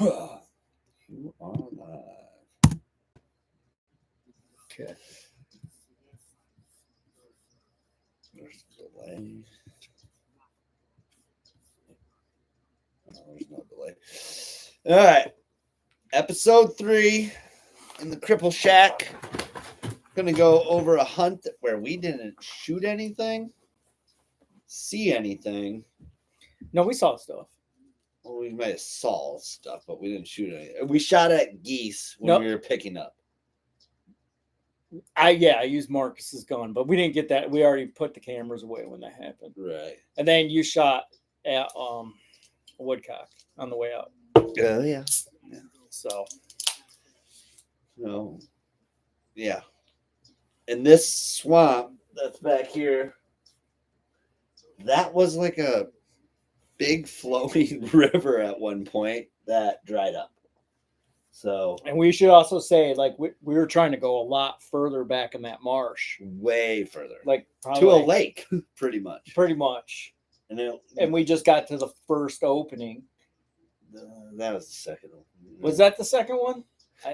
You are live. Okay. There's a delay. There's no delay. All right. Episode 3 in the Cripple Shack. Gonna go over a hunt where we didn't shoot anything, see anything. No, we saw stuff. Well, we might have saw stuff, but we didn't shoot anything. We shot at geese when Nope. we were picking up. I used Marcus's gun, but we didn't get that. We already put the cameras away when that happened. Right. And then you shot at woodcock on the way out. Oh yeah. So No. Yeah. And this swamp that's back here, that was like a big flowing river at one point that dried up. So, and we should also say, like, we were trying to go a lot further back in that marsh, way further, like to a lake, pretty much. Pretty much. And we just got to the first opening. That was the second one. Was that the second one?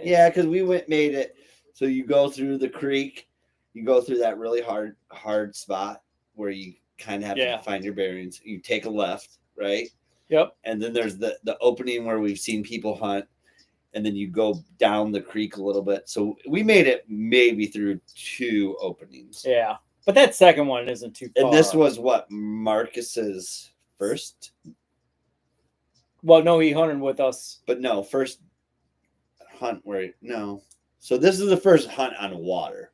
Yeah, because we made it. So you go through the creek, you go through that really hard spot where you kind of have to find your bearings. You take a left, right? Yep. And then there's the opening where we've seen people hunt, and then you go down the creek a little bit. So we made it maybe through 2 openings. Yeah, but that second one isn't too far. And this was what, Marcus's first? Well, no, he hunted with us. But no, first hunt where, no. So this is the first hunt on water.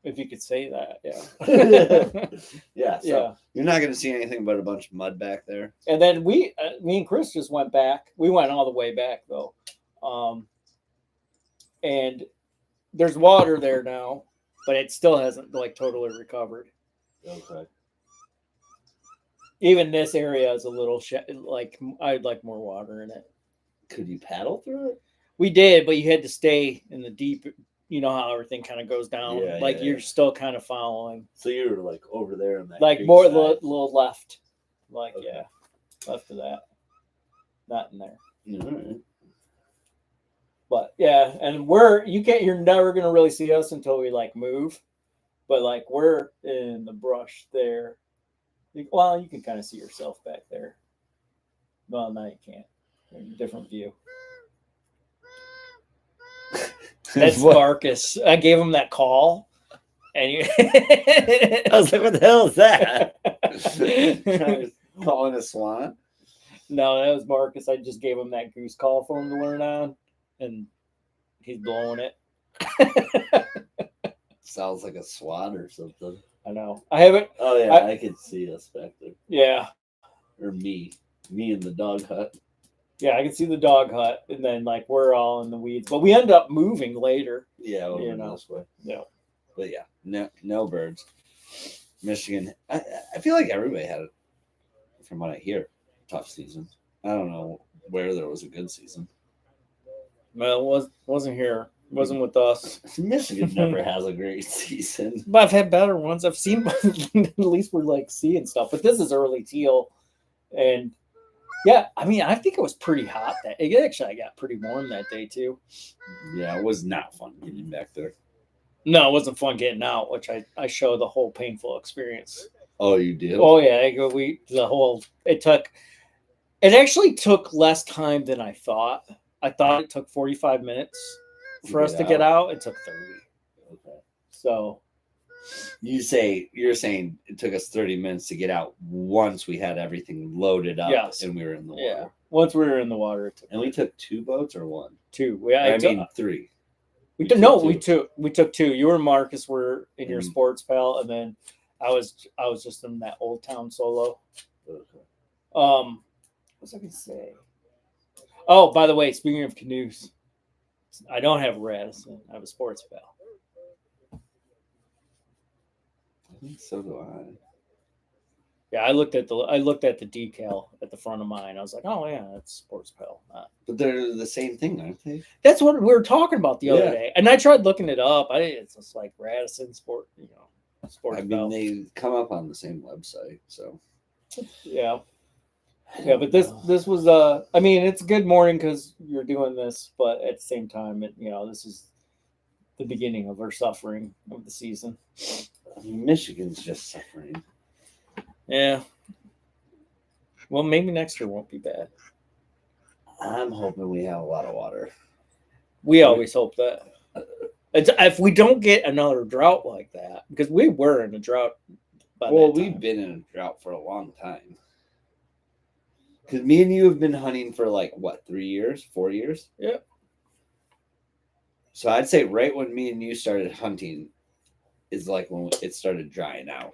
If you could say that, yeah. Yeah, so you're not going to see anything but a bunch of mud back there. And then me and Chris just went back. We went all the way back, though. And there's water there now, but it still hasn't, like, totally recovered. Okay. Even this area is a little, like, I'd like more water in it. Could you paddle through it? We did, but you had to stay in the deep. You know how everything kind of goes down. You're still kind of following. So you were like over there in that. Like more little left. Like okay. Left of that. Not in there. Mm-hmm. But yeah, and you're never gonna really see us until we like move. But like we're in the brush there. Well, you can kind of see yourself back there. Well, no, you can't. Different view. That's Marcus. I gave him that call, and I was like, "What the hell is that?" Calling a swan? No, that was Marcus. I just gave him that goose call for him to learn on, and he's blowing it. Sounds like a swan or something. I know. I haven't. Oh yeah, I could see us back there. Yeah. Or me in the dog hut. Yeah, I can see the dog hut, and then like we're all in the weeds, but we end up moving later. Yeah, over this way. Yeah, but yeah, no birds. Michigan, I feel like everybody had it. From what I hear, tough season. I don't know where there was a good season. Well, it wasn't here. It wasn't with us. Michigan never has a great season. But I've had better ones. I've seen at least we're like seeing stuff. But this is early teal, and. Yeah, I mean, I think it was pretty hot. I got pretty warm that day too. Yeah, it was not fun getting back there. No, it wasn't fun getting out, which I show the whole painful experience. Oh, you did? Oh yeah, it actually took less time than I thought. I thought it took 45 minutes for us to get out. It took 30. Okay. So you're saying it took us 30 minutes to get out once we had everything loaded up and we were in the water. Yeah. Once we were in the water. And we took 2 boats or 1? 2. 3. We took 2. You and Marcus were in your sports pal, and then I was just in that Old Town solo. Okay. What was I gonna say? Oh, by the way, speaking of canoes, I don't have a Radisson. I have a sports pal. I think so do I. Yeah, I looked at the decal at the front of mine. I was like, oh yeah, that's sports pal. But they're the same thing, aren't they? That's what we were talking about the other day. And I tried looking it up. It's just like Radisson Sport, sports pal. They come up on the same website, so yeah. Yeah, but this was I mean, it's a good morning because you're doing this, but at the same time, this is the beginning of our suffering of the season. Michigan's just suffering. Yeah. Well, maybe next year won't be bad. I'm hoping we have a lot of water. We always hope that. If we don't get another drought like that, because we were in a drought. Well, we've been in a drought for a long time. Because me and you have been hunting for 3 years, 4 years? Yeah. So I'd say right when me and you started hunting is when it started drying out.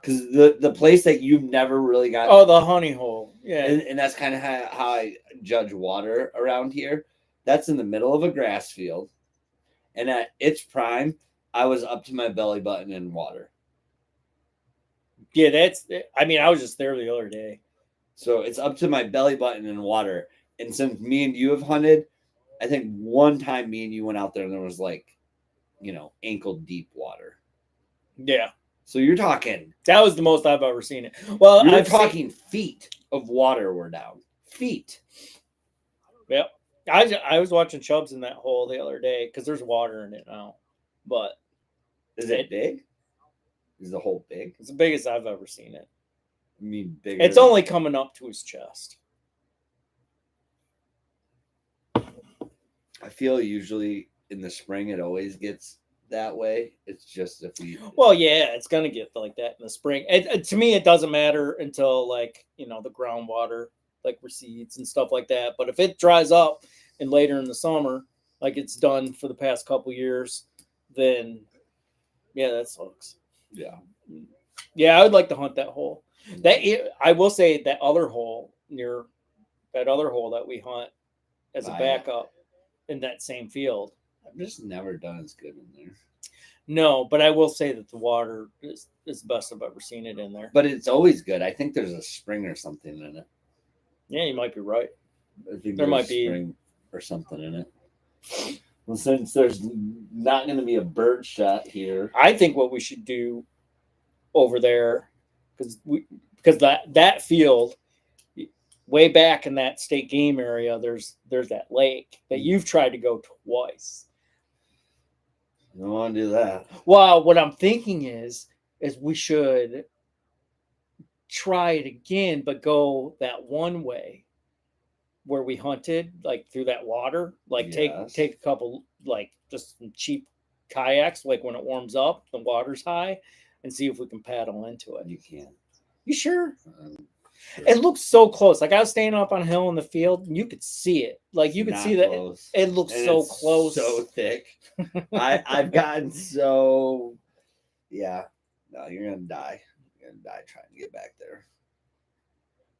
Because the place that you've never really got... Oh, the honey hole. Yeah. And that's kind of how I judge water around here. That's in the middle of a grass field. And at its prime, I was up to my belly button in water. Yeah, I was just there the other day. So it's up to my belly button in water. And since me and you have hunted, I think one time me and you went out there and there was ankle deep water. Yeah. So you're talking... That was the most I've ever seen it. Well, you're talking feet of water were down. Feet. Yep. I was watching chubs in that hole the other day because there's water in it now. But is it big? Is the hole big? It's the biggest I've ever seen it. I mean, bigger. It's only coming up to his chest. I feel usually in the spring it always gets that way. It's just if we... Well, yeah, it's going to get like that in the spring. To me, it doesn't matter until the groundwater recedes and stuff like that. But if it dries up and later in the summer, like it's done for the past couple years, then yeah, that sucks. Yeah. Yeah, I would like to hunt that hole. I will say that other hole that we hunt as a backup in that same field. I've just never done as good in there. No, but I will say that the water is the best I've ever seen it in there. But it's always good. I think there's a spring or something in it. Yeah, you might be right. I think there might be a spring or something in it. Well, since there's not going to be a bird shot here, I think what we should do over there, because that field way back in that state game area, there's that lake that you've tried to go twice. I don't want to do that. Well, what I'm thinking is we should try it again, but go that one way where we hunted, through that water. Yes. Take a couple, just some cheap kayaks, when it warms up, the water's high, and see if we can paddle into it. You can. You sure? Sure. It looks so close. I was standing up on a hill in the field, and you could see it. You could see that it looks so close, so thick. I've gotten so... Yeah. No, you're gonna die. You're gonna die trying to get back there.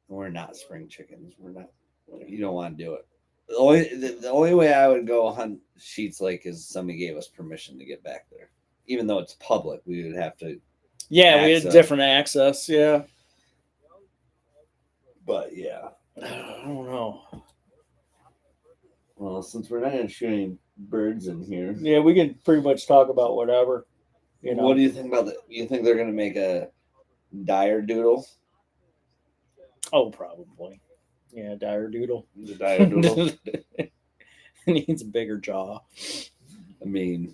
We're not spring chickens. We're not. You don't want to do it. The only way I would go hunt Sheets Lake is somebody gave us permission to get back there. Even though it's public, we would have to... Yeah, we had different access, yeah. But, yeah. I don't know. Well, since we're not going to shoot any birds in here... Yeah, we can pretty much talk about whatever. What do you think about that? You think they're going to make a dire doodle? Oh, probably. Yeah, dire doodle. The dire doodle. It needs a bigger jaw. I mean,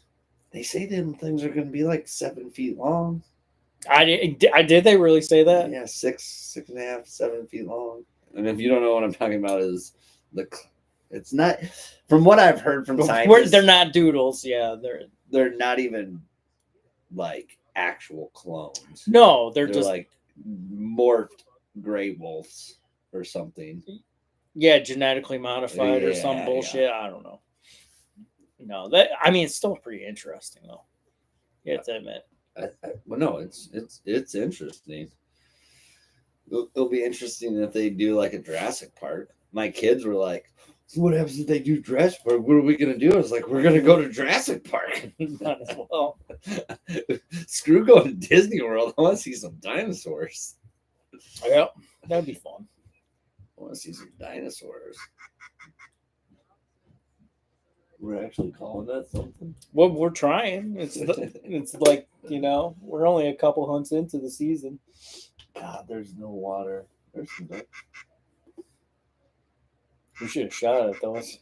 they say them things are going to be 7 feet long. Did they really say that? Yeah, 6.5, 7 feet long. And if you don't know what I'm talking about, it's not, from what I've heard from scientists, they're not doodles. Yeah, they're not even actual clones. No, they're just morphed gray wolves or something. Yeah, genetically modified or some bullshit. Yeah. I don't know. No, it's still pretty interesting though. You have to admit. Well, no, it's interesting. It'll be interesting if they do a Jurassic Park. My kids were like, "What happens if they do Jurassic Park? What are we gonna do?" I was like, "We're gonna go to Jurassic Park." Might as well. Screw going to Disney World. I want to see some dinosaurs. Yep, that'd be fun. I want to see some dinosaurs. We're actually calling that something. Well, we're trying. It's we're only a couple hunts into the season. God, there's no water. There's some ducks. We should have shot at those.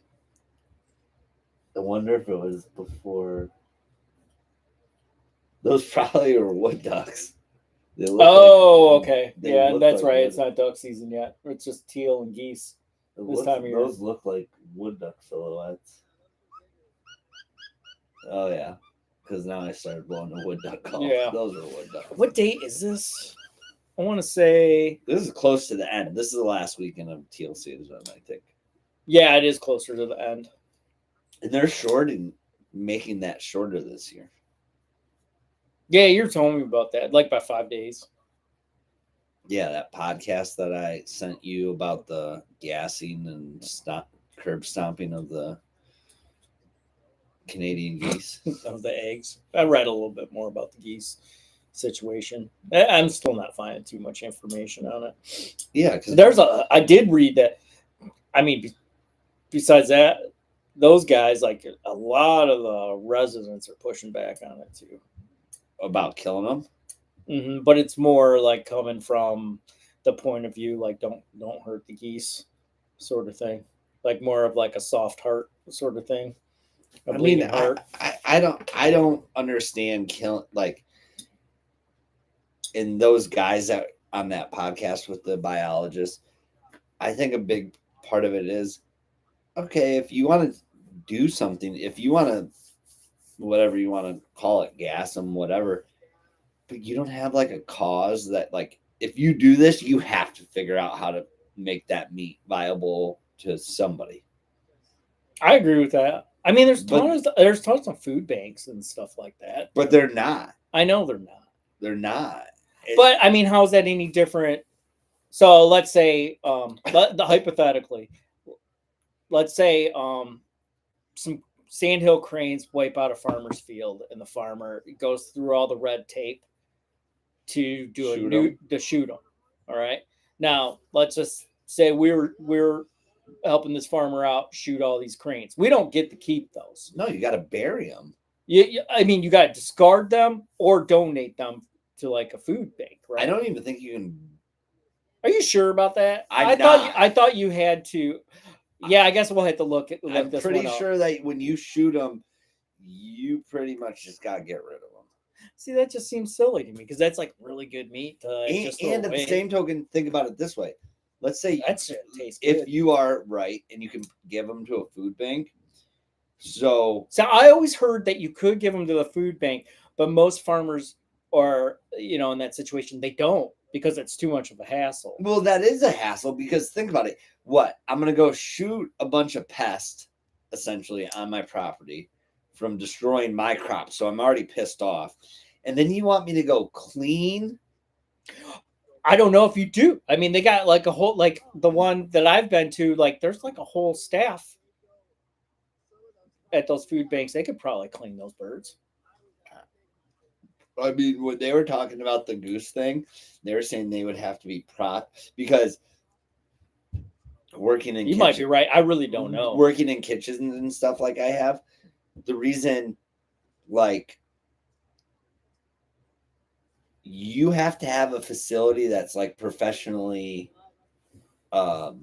I wonder if it was before. Those probably were wood ducks. They look Oh, like, okay. they Yeah, look that's like right. wood- It's not duck season yet. It's just teal and geese. this time of year. Those look like wood duck silhouettes. Oh yeah, because now I started blowing the wood duck call. Yeah. Those are wood ducks. What date is this? I want to say, This is close to the end. This is the last weekend of teal season, I think. yeah, it is closer to the end. And they're shorting, making that shorter this year. Yeah, you're telling me about that, like by 5 days. Yeah, that podcast that I sent you about the gassing and curb stomping of the Canadian geese. Of the eggs. I read a little bit more about the geese situation. I'm still not finding too much information on it. Yeah, because I did read that. I mean, besides that, those guys, like a lot of the residents are pushing back on it too. about killing them. But it's more like coming from the point of view, like don't hurt the geese, sort of thing. Like more of like a soft heart sort of thing. I mean, I don't understand killing like. And those guys that on that podcast with the biologist, I think a big part of it is, okay, if you want to do something, if you want to, whatever you want to call it, gas them, whatever, but you don't have like a cause that like, if you do this, you have to figure out how to make that meat viable to somebody. I agree with that. I mean, there's tons of food banks and stuff like that. But they're not. I know they're not. They're not. But I mean, how is that any different? So let's say, hypothetically, let's say some sandhill cranes wipe out a farmer's field, and the farmer goes through all the red tape to do to shoot them. All right. Now let's just say we're helping this farmer out, shoot all these cranes. We don't get to keep those. No, you got to bury them. I mean, you got to discard them or donate them to like a food bank, right? I don't even think you can. Are you sure about that? I thought you had to. Yeah, I guess we'll have to look at. I'm pretty sure that when you shoot them, you pretty much just gotta get rid of them. See, that just seems silly to me because that's like really good meat. And at the same token, think about it this way: let's say that shit tastes if good. you are right and you can give them to a food bank. So I always heard that you could give them to the food bank, but most farmers are, in that situation, they don't because it's too much of a hassle. Well, that is a hassle because think about it. What? I'm going to go shoot a bunch of pests essentially on my property from destroying my crops. So I'm already pissed off. And then you want me to go clean? I don't know if you do. I mean, they got like a whole, like the one that I've been to, like there's like a whole staff at those food banks. They could probably clean those birds. I mean, when they were talking about the goose thing, they were saying they would have to be because working in might be right. I really don't know. Working in kitchens and stuff like I have, the reason, like, you have to have a facility that's like professionally. By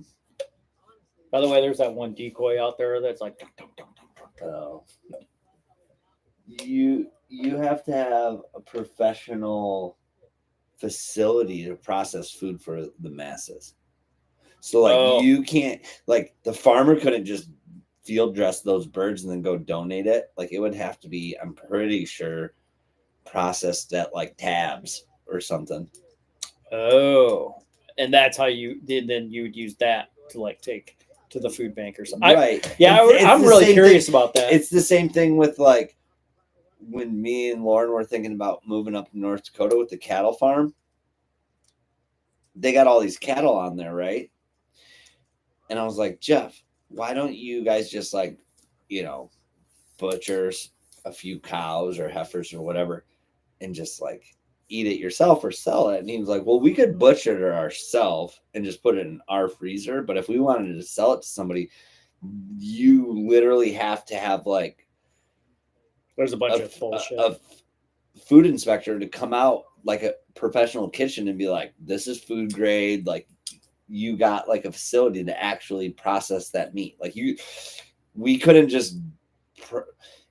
the way, there's that one decoy out there that's like. You have to have a professional facility to process food for the masses. So like you can't, like the farmer couldn't just field dress those birds and then go donate it. Like it would have to be, I'm pretty sure, processed at like tabs or something. Oh, and that's how you did. Then you would use that to like take to the food bank or something. Right. I'm really curious about that. It's the same thing with like when me and Lauren were thinking about moving up to North Dakota with the cattle farm. They got all these cattle on there, right? And I was like, Jeff, why don't you guys just like, butcher a few cows or heifers or whatever and just like eat it yourself or sell it? And he was like, well, we could butcher it ourselves and just put it in our freezer. But if we wanted to sell it to somebody, you literally have to have like, there's a bunch of bullshit. A food inspector to come out like a professional kitchen and be like, this is food grade. Like you got like a facility to actually process that meat. Like we couldn't just,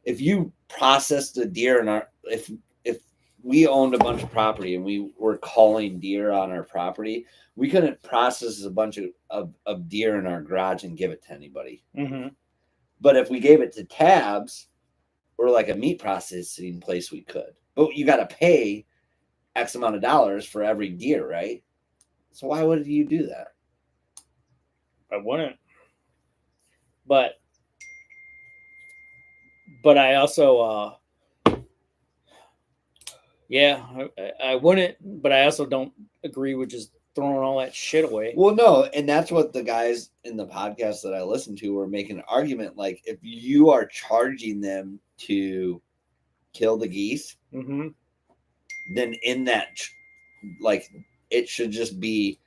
if you processed a deer in our, if we owned a bunch of property and we were calling deer on our property, we couldn't process a bunch of deer in our garage and give it to anybody. Mm-hmm. But if we gave it to Tabs or like a meat processing place, we could. But you got to pay X amount of dollars for every deer, right? So why would you do that? I wouldn't. But I also, yeah, I wouldn't. But I also don't agree with just throwing all that shit away. Well, no, and that's what the guys in the podcast that I listened to were making an argument. Like, if you are charging them to kill the geese, Mm-hmm. then in that, like, it should just be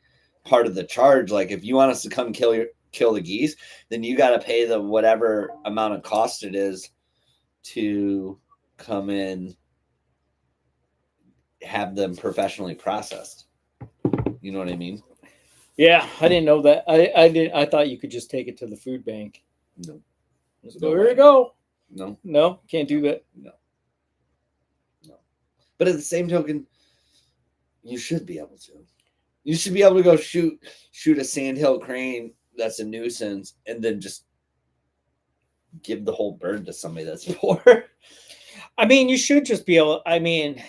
part of the charge. Like, if you want us to come kill the geese, then you got to pay the whatever amount of cost it is to come in, have them professionally processed. You know what I mean? Yeah, I didn't know that. I didn't. I thought you could just take it to the food bank. No. So here you go. No, Can't do that. No. But at the same token, you should be able to. You should be able to go shoot a sandhill crane that's a nuisance, and then just give the whole bird to somebody that's poor. I mean, you should just be able. I mean,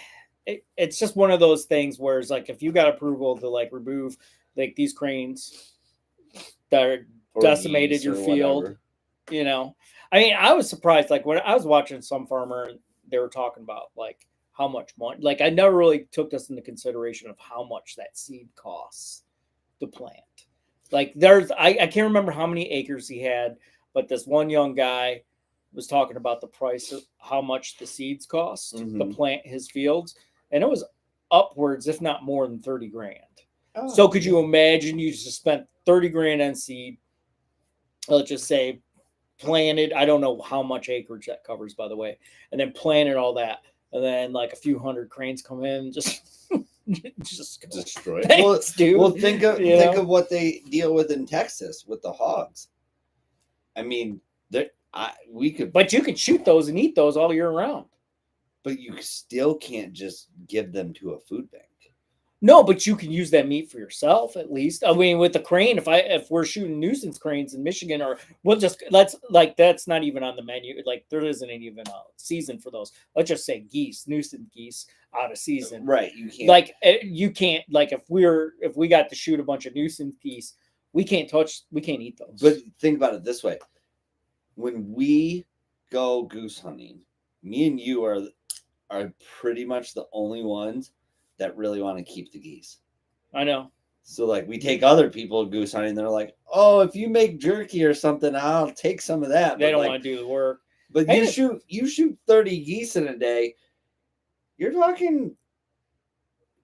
it's just one of those things where it's like if you got approval to like remove like these cranes that are decimated your field, whatever. you know. I mean, I was surprised. Like when I was watching some farmer, they were talking about like how much money. Like I never really took this into consideration of how much that seed costs to plant. Like I can't remember how many acres he had, but this one young guy was talking about the price of how much the seeds cost to plant his fields, and it was upwards, if not more than 30 grand. Oh, so could you imagine you just spent 30 grand on seed? Let's just say planted, I don't know how much acreage that covers, by the way, and then planted all that, and then like a few hundred cranes come in, just destroy it. Thanks, dude. Well, think of what they deal with in Texas with the hogs. I mean, we could, but you could shoot those and eat those all year round. But you still can't just give them to a food bank. No, but you can use that meat for yourself at least. I mean, with the crane, if we're shooting nuisance cranes in Michigan, or that's not even on the menu. Like there isn't even a season for those. Let's just say nuisance geese out of season. Right. You can't. Like you can't. Like if we got to shoot a bunch of nuisance geese, we can't eat those. But think about it this way: when we go goose hunting, me and you are pretty much the only ones that really want to keep the geese. I know. So like we take other people goose hunting, they're like, oh, if you make jerky or something, I'll take some of that. They don't want to do the work. But you shoot 30 geese in a day. You're talking.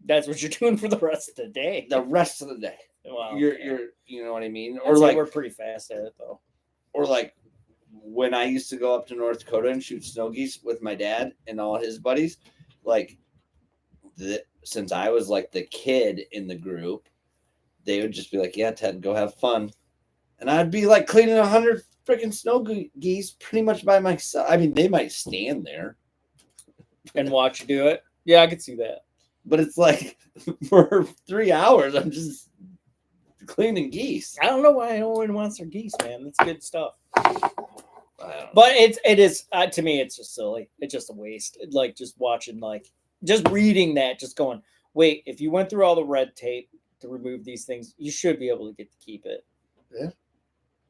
That's what you're doing for the rest of the day. The rest of the day. Well, you're you know what I mean? Or like we're pretty fast at it though. Or like when I used to go up to North Dakota and shoot snow geese with my dad and all his buddies, like since I was like the kid in the group, they would just be like, yeah, Ted, go have fun. And I'd be like cleaning 100 freaking snow geese pretty much by myself. I mean, they might stand there and watch you do it. Yeah, I could see that. But it's like for 3 hours, I'm just cleaning geese. I don't know why no one wants their geese, man. That's good stuff. But it is to me, it's just silly. It's just a waste. Like just watching, like just reading that, just going, wait, if you went through all the red tape to remove these things, you should be able to get to keep it. Yeah.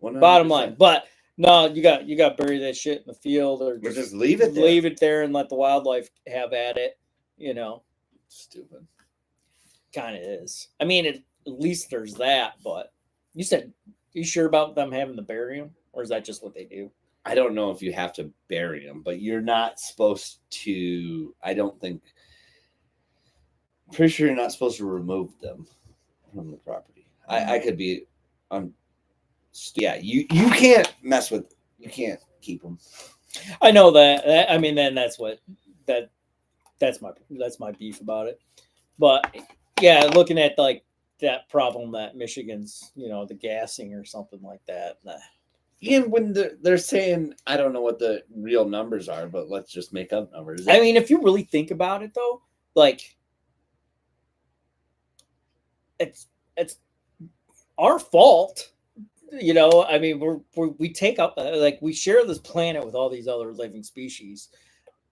100%. Bottom line. But no, you got to bury that shit in the field or just leave it there. Leave it there and let the wildlife have at it. You know. Stupid. Kind of is. I mean, at least there's that. But you sure about them having to bury them, or is that just what they do? I don't know if you have to bury them, but you're not supposed to. I don't think. Pretty sure you're not supposed to remove them from the property. I could be. Yeah, you can't mess with. You can't keep them. I know that. I mean, then that's my beef about it. But yeah, looking at like that problem that Michigan's, the gassing or something like that. Even when they're saying, I don't know what the real numbers are, but let's just make up numbers. I mean, if you really think about it, though, like it's our fault. I mean, we take up like we share this planet with all these other living species,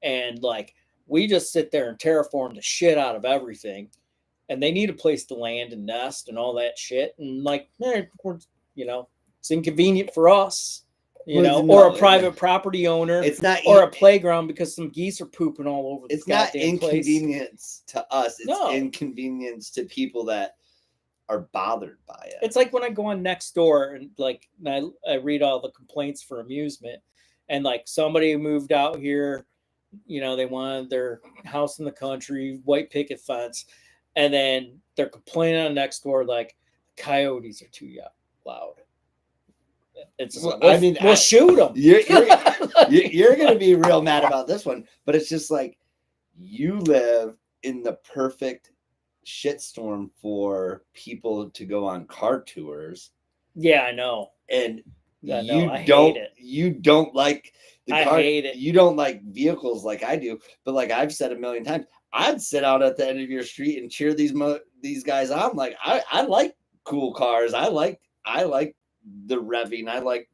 and like we just sit there and terraform the shit out of everything, and they need a place to land and nest and all that shit, and like, it's inconvenient for us. Or a private property owner, it's not, or a playground because some geese are pooping all over. It's not inconvenience to us. It's inconvenience to people that are bothered by it. It's like when I go on Nextdoor and like I read all the complaints for amusement, and like somebody moved out here, they wanted their house in the country, white picket fence, and then they're complaining on Nextdoor like coyotes are too loud. It's we'll shoot them. You're going to be real mad about this one, but it's just like you live in the perfect shitstorm for people to go on car tours. Yeah, I know. And I hate it. You don't like the car. I hate it. You don't like vehicles like I do, but like I've said a million times, I'd sit out at the end of your street and cheer these guys on. Like I like cool cars. I like the revving. I like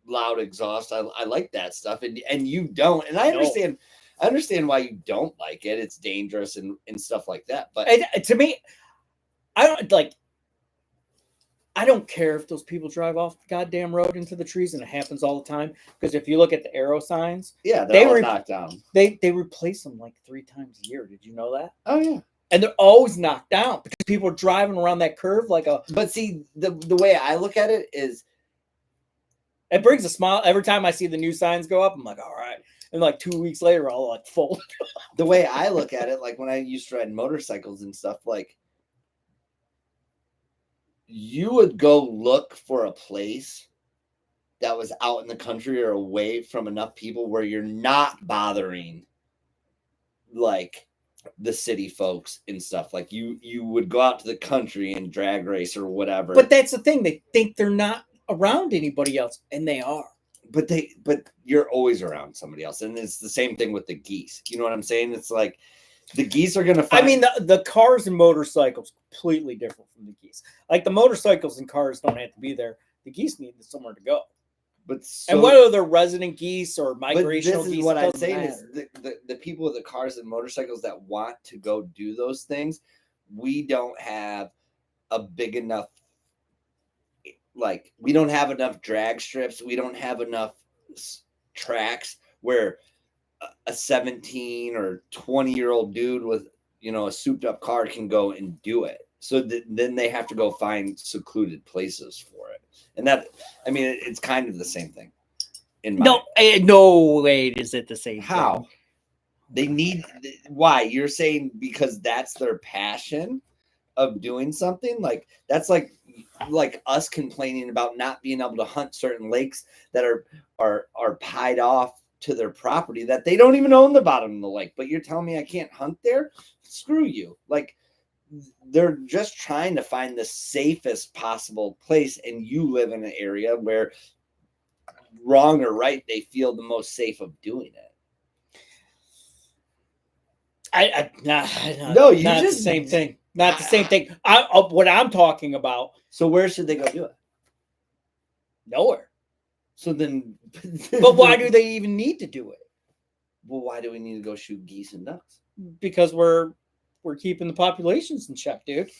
loud exhaust. I like that stuff. And you don't. And I understand. I understand why you don't like it. It's dangerous and stuff like that. But to me, I don't care if those people drive off the goddamn road into the trees, and it happens all the time. Because if you look at the arrow signs, they were knocked down. They replace them like 3 times a year. Did you know that? Oh yeah. And they're always knocked down because people are driving around that curve like a. But see, the way I look at it is, it brings a smile every time I see the new signs go up. I'm like, all right. And like 2 weeks later, I'll like fold. The way I look at it, like when I used to ride motorcycles and stuff, like you would go look for a place that was out in the country or away from enough people where you're not bothering like the city folks and stuff. Like you would go out to the country and drag race or whatever. But that's the thing. They think they're not around anybody else, and they are. But you're always around somebody else. And it's the same thing with the geese. You know what I'm saying? It's like the geese are going to find... I mean, the cars and motorcycles completely different from the geese. Like the motorcycles and cars don't have to be there. The geese need somewhere to go. And whether they're resident geese or migrational geese, this is what I'm saying is the people with the cars and motorcycles that want to go do those things, we don't have a big enough, like we don't have enough drag strips. We don't have enough tracks where a 17 or 20-year-old dude with, a souped up car can go and do it. So then they have to go find secluded places for it. And that, I mean, it's kind of the same thing. No way is it the same How? thing. They need, why? You're saying because that's their passion of doing something? Like, that's like us complaining about not being able to hunt certain lakes that are pied off to their property that they don't even own the bottom of the lake. But you're telling me I can't hunt there? Screw you. Like, they're just trying to find the safest possible place, and you live in an area where, wrong or right, they feel the most safe of doing it. No, you not just the same thing. Not the same thing. What I'm talking about. So where should they go do it? Nowhere. So then, but why do they even need to do it? Well, why do we need to go shoot geese and ducks? Because we're keeping the populations in check, dude.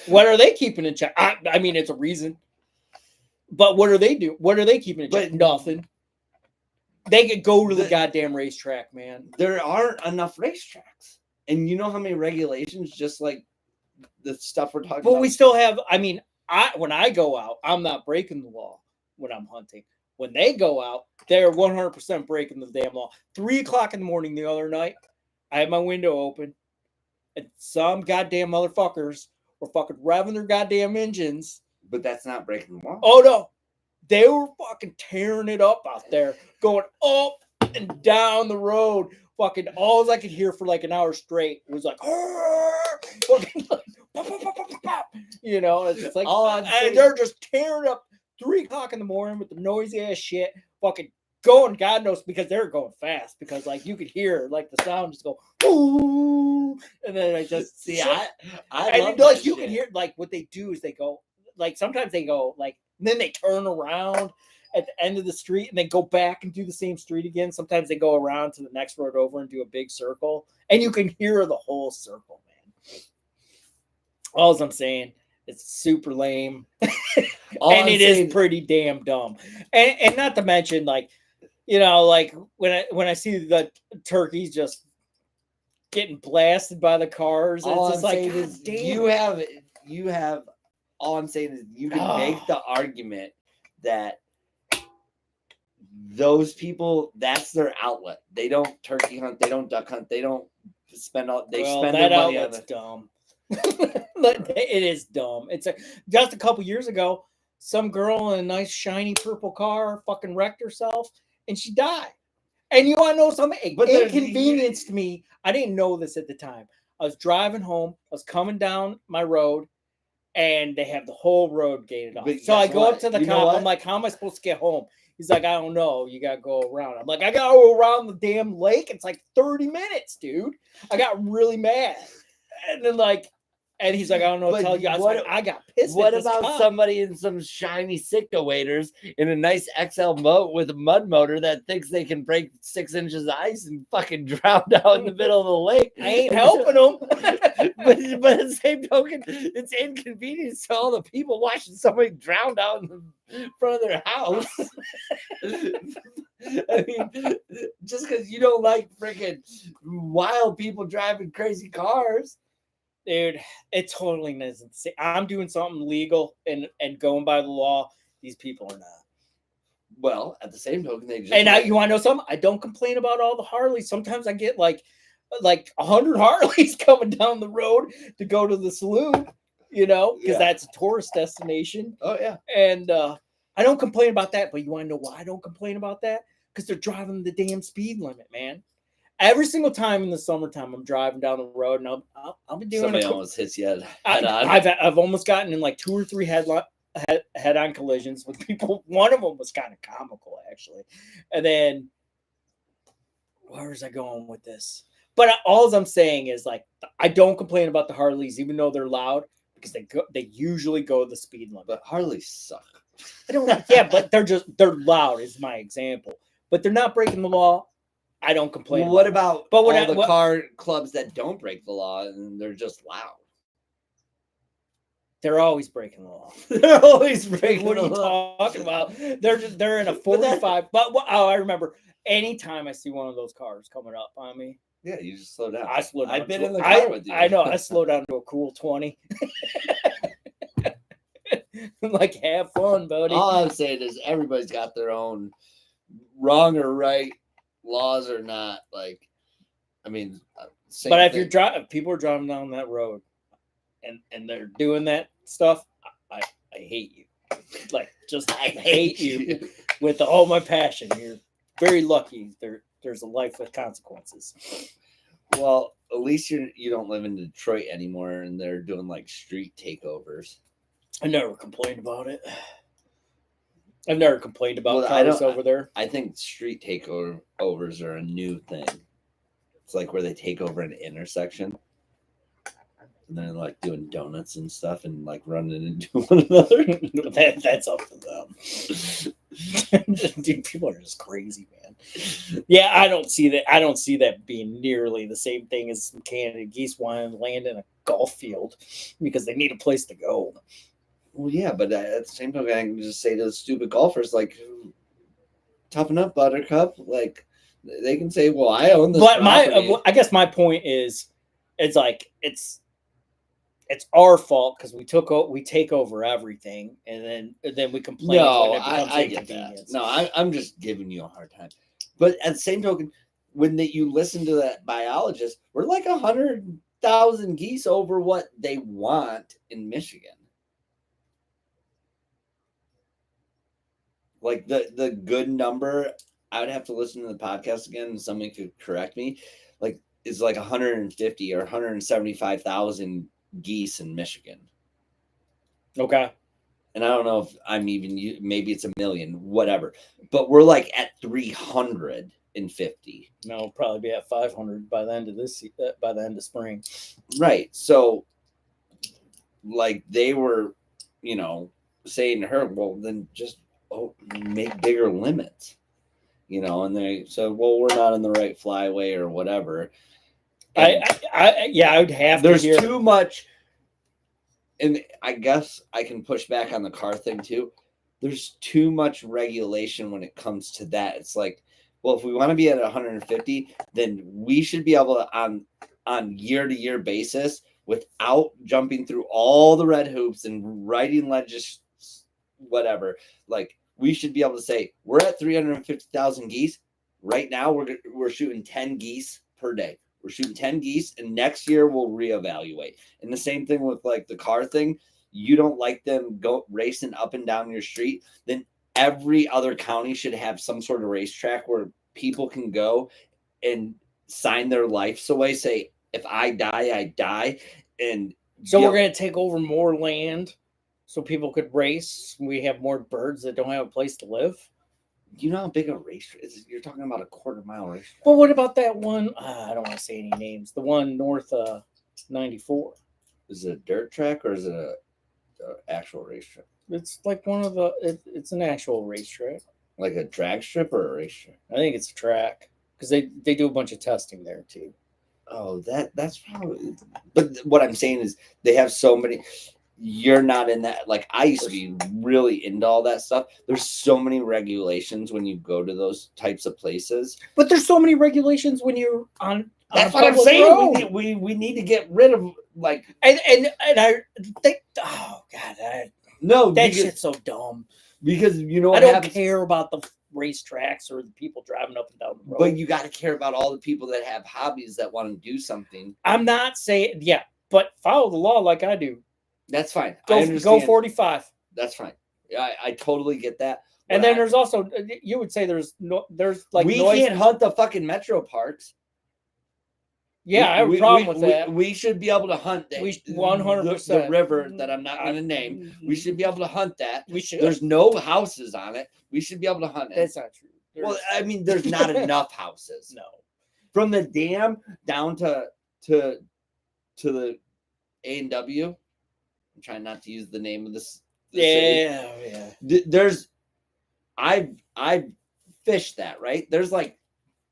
What are they keeping in check? I mean, it's a reason. But what are they doing? What are they keeping in check? Nothing. They could go to the goddamn racetrack, man. There aren't enough racetracks. And you know how many regulations, just like the stuff we're talking about? But we still have, I mean, when I go out, I'm not breaking the law when I'm hunting. When they go out, they're 100% breaking the damn law. 3 o'clock in the morning the other night, I had my window open, and some goddamn motherfuckers were fucking revving their goddamn engines. But that's not breaking the law. Oh, no. They were fucking tearing it up out there, going up and down the road fucking all I could hear for like an hour straight was like, fucking, like pop, pop, pop, pop, pop, pop. You know, it's just like, All I'm saying- and they're just tearing up 3 o'clock in the morning with the noisy ass shit, fucking going, God knows, because they're going fast, because like you could hear like the sound just go, ooh, and then I just See, shit. I And love like that you shit. can hear, like what they do is they go, like sometimes they go like, and then they turn around at the end of the street and then go back and do the same street again. Sometimes they go around to the next road over and do a big circle, and you can hear the whole circle, man. All I'm saying, it's super lame, and it is pretty damn dumb. And not to mention, like, you know, like when I see the turkeys just getting blasted by the cars, All it's just I'm like, saying God is damn. you have. All I'm saying is you can make the argument that those people, that's their outlet. They don't turkey hunt. They don't duck hunt. They don't spend all. They spend their money on it. Dumb. It is dumb. It's just a couple years ago, some girl in a nice shiny purple car fucking wrecked herself and she died. And you want to know something? It inconvenienced me. I didn't know this at the time. I was driving home. I was coming down my road, and they have the whole road gated off. So I go up to the cop. I'm like, "How am I supposed to get home?" He's like, "I don't know. You gotta go around." I'm like, "I gotta go around the damn lake. It's like 30 minutes, dude." I got really mad, and then like, and he's like, "I don't know what to tell you." I got pissed. What about somebody in some shiny Sitka waders in a nice XL boat with a mud motor that thinks they can break 6 inches of ice and fucking drown out in the middle of the lake? I ain't helping them. but at the same token, it's inconvenience to all the people watching somebody drown out in the front of their house. I mean, just because you don't like freaking wild people driving crazy cars. Dude, it totally doesn't say I'm doing something legal and going by the law. These people are not. Well, at the same token, they just you want to know something? I don't complain about all the Harleys. Sometimes I get like 100 Harleys coming down the road to go to the saloon, you know, because that's a tourist destination. Oh yeah, and I don't complain about that. But you want to know why I don't complain about that? Because they're driving the damn speed limit, man. Every single time in the summertime, I'm driving down the road, and I'll be doing. Somebody almost hits you head on. I've almost gotten in like 2 or 3 head-on collisions with people. One of them was kind of comical, actually. And then, where was I going with this? But all I'm saying is, like, I don't complain about the Harleys, even though they're loud, because they usually go the speed limit. But Harleys suck. I don't. Yeah, but they're loud. Is my example. But they're not breaking the law. I don't complain. Well, what about all the car clubs that don't break the law and they're just loud? They're always breaking the law. They're always breaking What are you talking about? They're in a 45. But I remember anytime I see one of those cars coming up on me. Yeah, you just slow down. I slow down. I've been in the car with you. I know. I slow down to a cool 20. Like, have fun, buddy. All I'm saying is everybody's got their own wrong or right. Laws or not, like, I mean, but if people are driving down that road and they're doing that stuff, I hate you. Like, just I hate you with all my passion. You're very lucky. There's a life with consequences. Well, at least you don't live in Detroit anymore, and they're doing like street takeovers. I never complained about it. I've never complained about cars over there. I think street takeovers are a new thing. It's like where they take over an intersection. And they're like doing donuts and stuff and like running into one another. That's up to them. Dude, people are just crazy, man. Yeah, I don't see that being nearly the same thing as some Canada geese wanting to land in a golf field because they need a place to go. Well, yeah, but at the same time, I can just say to the stupid golfers, like, toughen up, Buttercup. Like, they can say, well, I own this property. I guess my point is, it's like, it's our fault because we take over everything, and then we complain. No, I get that. No, I'm just giving you a hard time. But at the same token, when you listen to that biologist, we're like 100,000 geese over what they want in Michigan. Like the good number, I would have to listen to the podcast again and somebody could correct me. Like, it's like 150 or 175,000 geese in Michigan. Okay. And I don't know if I'm even, maybe it's a million, whatever. But we're like at 350. No, we'll probably be at 500 by the end of by the end of spring. Right. So, like, they were, saying to her, well, then just make bigger limits, and they said, well, we're not in the right flyway or whatever. And I would have there's to hear. too much. And I guess I can push back on the car thing too. There's too much regulation when it comes to that. It's like, well, if we want to be at 150, then we should be able to on year-to-year basis without jumping through all the red hoops and writing whatever. Like, we should be able to say we're at 350,000 geese right now. We're shooting 10 geese per day. We're shooting 10 geese, and next year we'll reevaluate. And the same thing with like the car thing. You don't like them go racing up and down your street, then every other county should have some sort of racetrack where people can go and sign their lives away. Say, if I die, I die. And so we're going to take over more land so people could race. We have more birds that don't have a place to live. You know how big a racetrack is? You're talking about a quarter-mile racetrack. Well, what about that one? I don't want to say any names. The one north of 94. Is it a dirt track or is it a actual racetrack? It's like one of the. It's an actual racetrack. Like a drag strip or a racetrack? I think it's a track because they do a bunch of testing there too. Oh, that's probably. But what I'm saying is they have so many. You're not in that. Like, I used to be really into all that stuff. There's so many regulations when you go to those types of places. But there's so many regulations when you're on. That's what I'm saying. We need to get rid of like and I think, oh god, that shit's so dumb. Because I don't care about the racetracks or the people driving up and down the road. But you got to care about all the people that have hobbies that want to do something. I'm not saying but follow the law like I do. That's fine. Go 45. That's fine. I totally get that. And then there's also, you would say there's like we can't hunt the fucking metro parks. Yeah, I have a problem with that. We should be able to hunt that. 100%. The river that I'm not going to name. We should be able to hunt that. We should. There's no houses on it. We should be able to hunt it. That's not true. Well, I mean, there's not enough houses. No. From the dam down to the A&W. I'm trying not to use the name of this. Yeah. There's, I've fished that, right? There's like,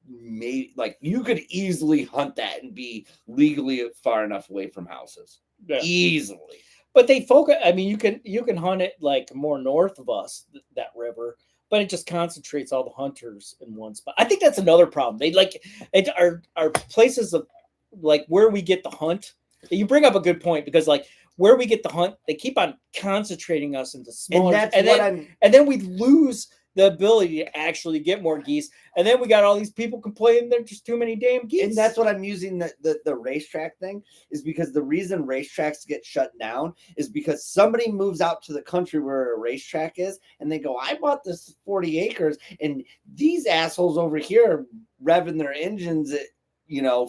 maybe like you could easily hunt that and be legally far enough away from houses. Yeah. Easily. But they focus. I mean, you can hunt it like more north of us, that river, but it just concentrates all the hunters in one spot. I think that's another problem. They like it are places of like where we get the hunt. You bring up a good point because like where we get the hunt, they keep on concentrating us into smaller, and then we lose the ability to actually get more geese. And then we got all these people complaining there's just too many damn geese. And that's what I'm using the racetrack thing is because the reason racetracks get shut down is because somebody moves out to the country where a racetrack is and they go, I bought this 40 acres and these assholes over here are revving their engines at,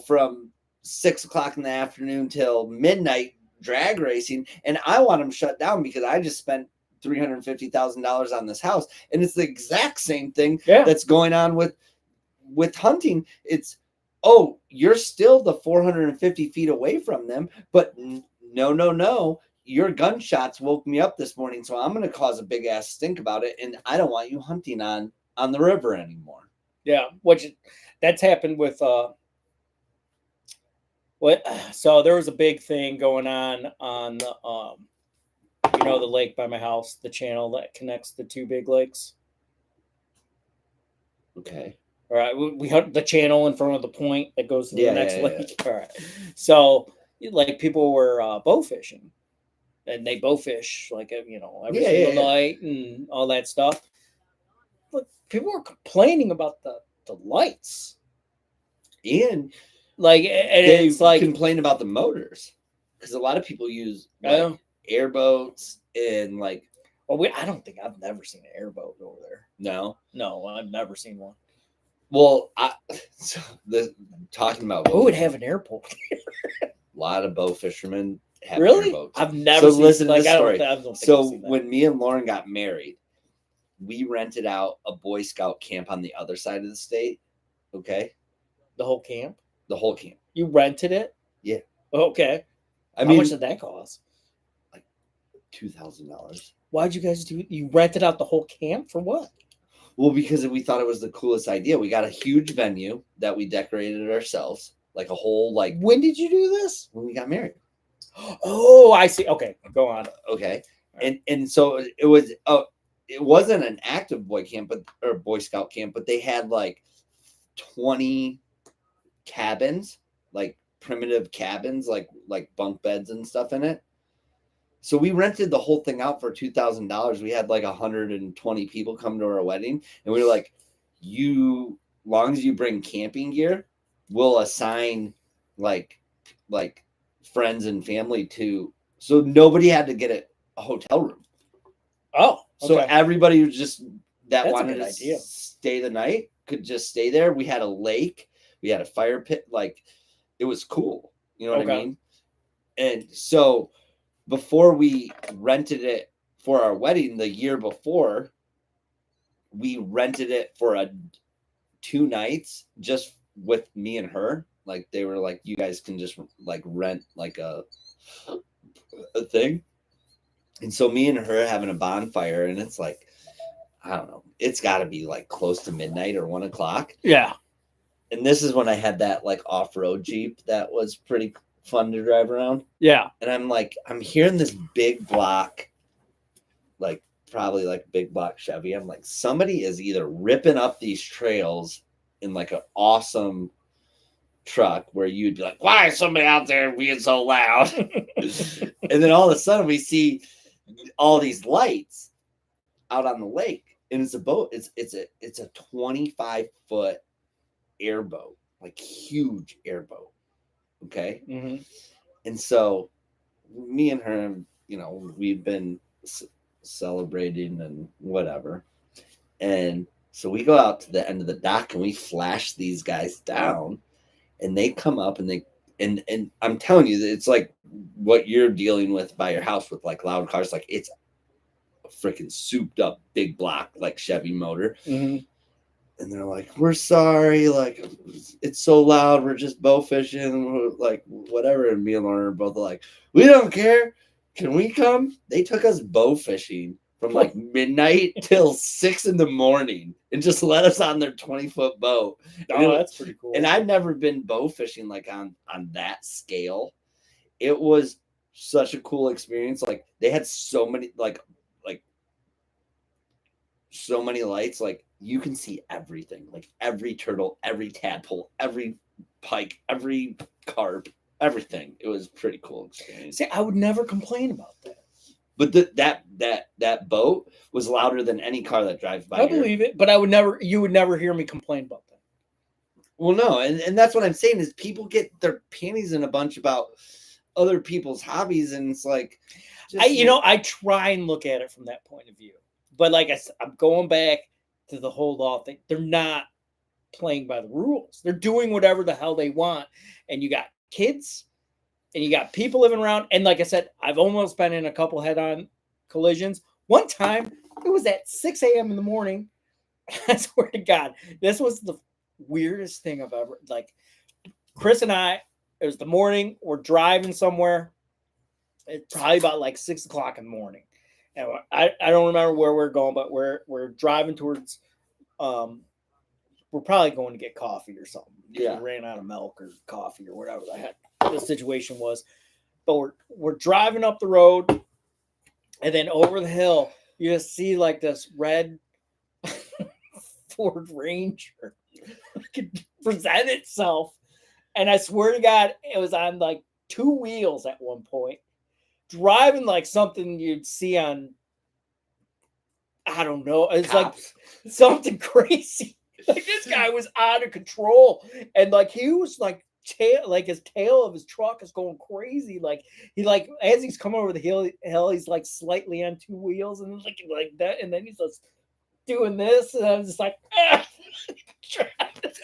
from 6 o'clock in the afternoon till midnight drag racing. And I want them shut down because I just spent $350,000 on this house. And it's the exact same thing that's going on with hunting. It's, oh, you're still the 450 feet away from them, but no. Your gunshots woke me up this morning, so I'm going to cause a big ass stink about it. And I don't want you hunting on the river anymore. Yeah. That's happened with, so there was a big thing going on the, the lake by my house, the channel that connects the two big lakes. Okay. All right. We hunt the channel in front of the point that goes to the next lake. Yeah. All right. So, like, people were bow fishing, and they bow fish like every single night and all that stuff. But people were complaining about the lights, and it's like complain about the motors because a lot of people use airboats and like. Well, I don't think I've never seen an airboat over there. No, I've never seen one. Well, so talking about Who would have an airport? a lot of bow fishermen have Really? airboats. I've never seen. Listen to Like, this story. I don't think So I've seen that. when me and Lauren got married, we rented out a Boy Scout camp on the other side of the state. Okay, The whole camp. the whole camp. You rented it? Yeah. Okay. I How mean, much did that cost? $2,000. Why'd you guys do? You rented out the whole camp for what? Well, because we thought it was the coolest idea. We got a huge venue that we decorated ourselves, like a whole like When did you do this? when we got married. Oh, I see. Okay, go on. Okay, and so it was. It wasn't an active boy camp, or Boy Scout camp, but they had like 20 cabins, like primitive cabins, like bunk beds and stuff in it. So we rented the whole thing out for $2,000. We had like 120 people come to our wedding, and we were like, "You, long as you bring camping gear, we'll assign like friends and family to." So nobody had to get a hotel room. Oh, So okay. everybody who just That's a wanted good to idea. stay the night could just stay there. We had a lake, we had a fire pit, like it was cool. You know what I Okay. mean? And so before we rented it for our wedding the year before, we rented it for 2 nights just with me and her. Like they were like, you guys can just like rent like a thing. And so me and her having a bonfire, and it's like, I don't know, it's got to be like close to midnight or 1 o'clock. Yeah. And this is when I had that like off-road Jeep that was pretty fun to drive around. Yeah. And I'm like, I'm hearing this big block, like probably like big block Chevy. I'm like, somebody is either ripping up these trails in like an awesome truck where you'd be like, why is somebody out there being so loud? And then all of a sudden we see all these lights out on the lake, and it's a boat. It's a 25-foot airboat, like huge airboat. Okay. Mm-hmm. And so me and her, we've been celebrating and whatever. And so we go out to the end of the dock and we flash these guys down, and they come up and and I'm telling you, it's like what you're dealing with by your house with like loud cars. Like it's a freaking souped up big block, like Chevy motor. Mm-hmm. And they're like, we're sorry, like it's so loud, we're just bow fishing, like whatever. And me and Lauren are both like, we don't care, can we come? They took us bow fishing from like midnight till 6 a.m. and just let us on their 20-foot boat. Oh, that's pretty cool. And I've never been bow fishing like on that scale. It was such a cool experience. Like they had so many like so many lights, like you can see everything, like every turtle, every tadpole, every pike, every carp, everything. It was a pretty cool experience. See, I would never complain about that. But that boat was louder than any car that drives by. I believe it, but you would never hear me complain about that. Well, no, and that's what I'm saying is people get their panties in a bunch about other people's hobbies, and it's like, I try and look at it from that point of view. But like I said, I'm going back to the whole law thing. They're not playing by the rules. They're doing whatever the hell they want. And you got kids and you got people living around. And like I said, I've almost been in a couple head-on collisions. One time, it was at 6 a.m. in the morning. I swear to God, this was the weirdest thing I've ever, like, Chris and I, it was the morning, we're driving somewhere. It's probably about like 6 o'clock in the morning. And I don't remember where we're going, but we're driving towards, we're probably going to get coffee or something. Yeah. We ran out of milk or coffee or whatever the situation was. But we're driving up the road, and then over the hill, you just see like this red Ford Ranger present itself. And I swear to God, it was on like 2 wheels at one point, driving like something you'd see on, I don't know, it's Cops. like something crazy. Like this guy was out of control, and like he was like his tail of his truck is going crazy. Like he like as he's coming over the hill, he's like slightly on 2 wheels and like that, and then he's just doing this, and I'm just like,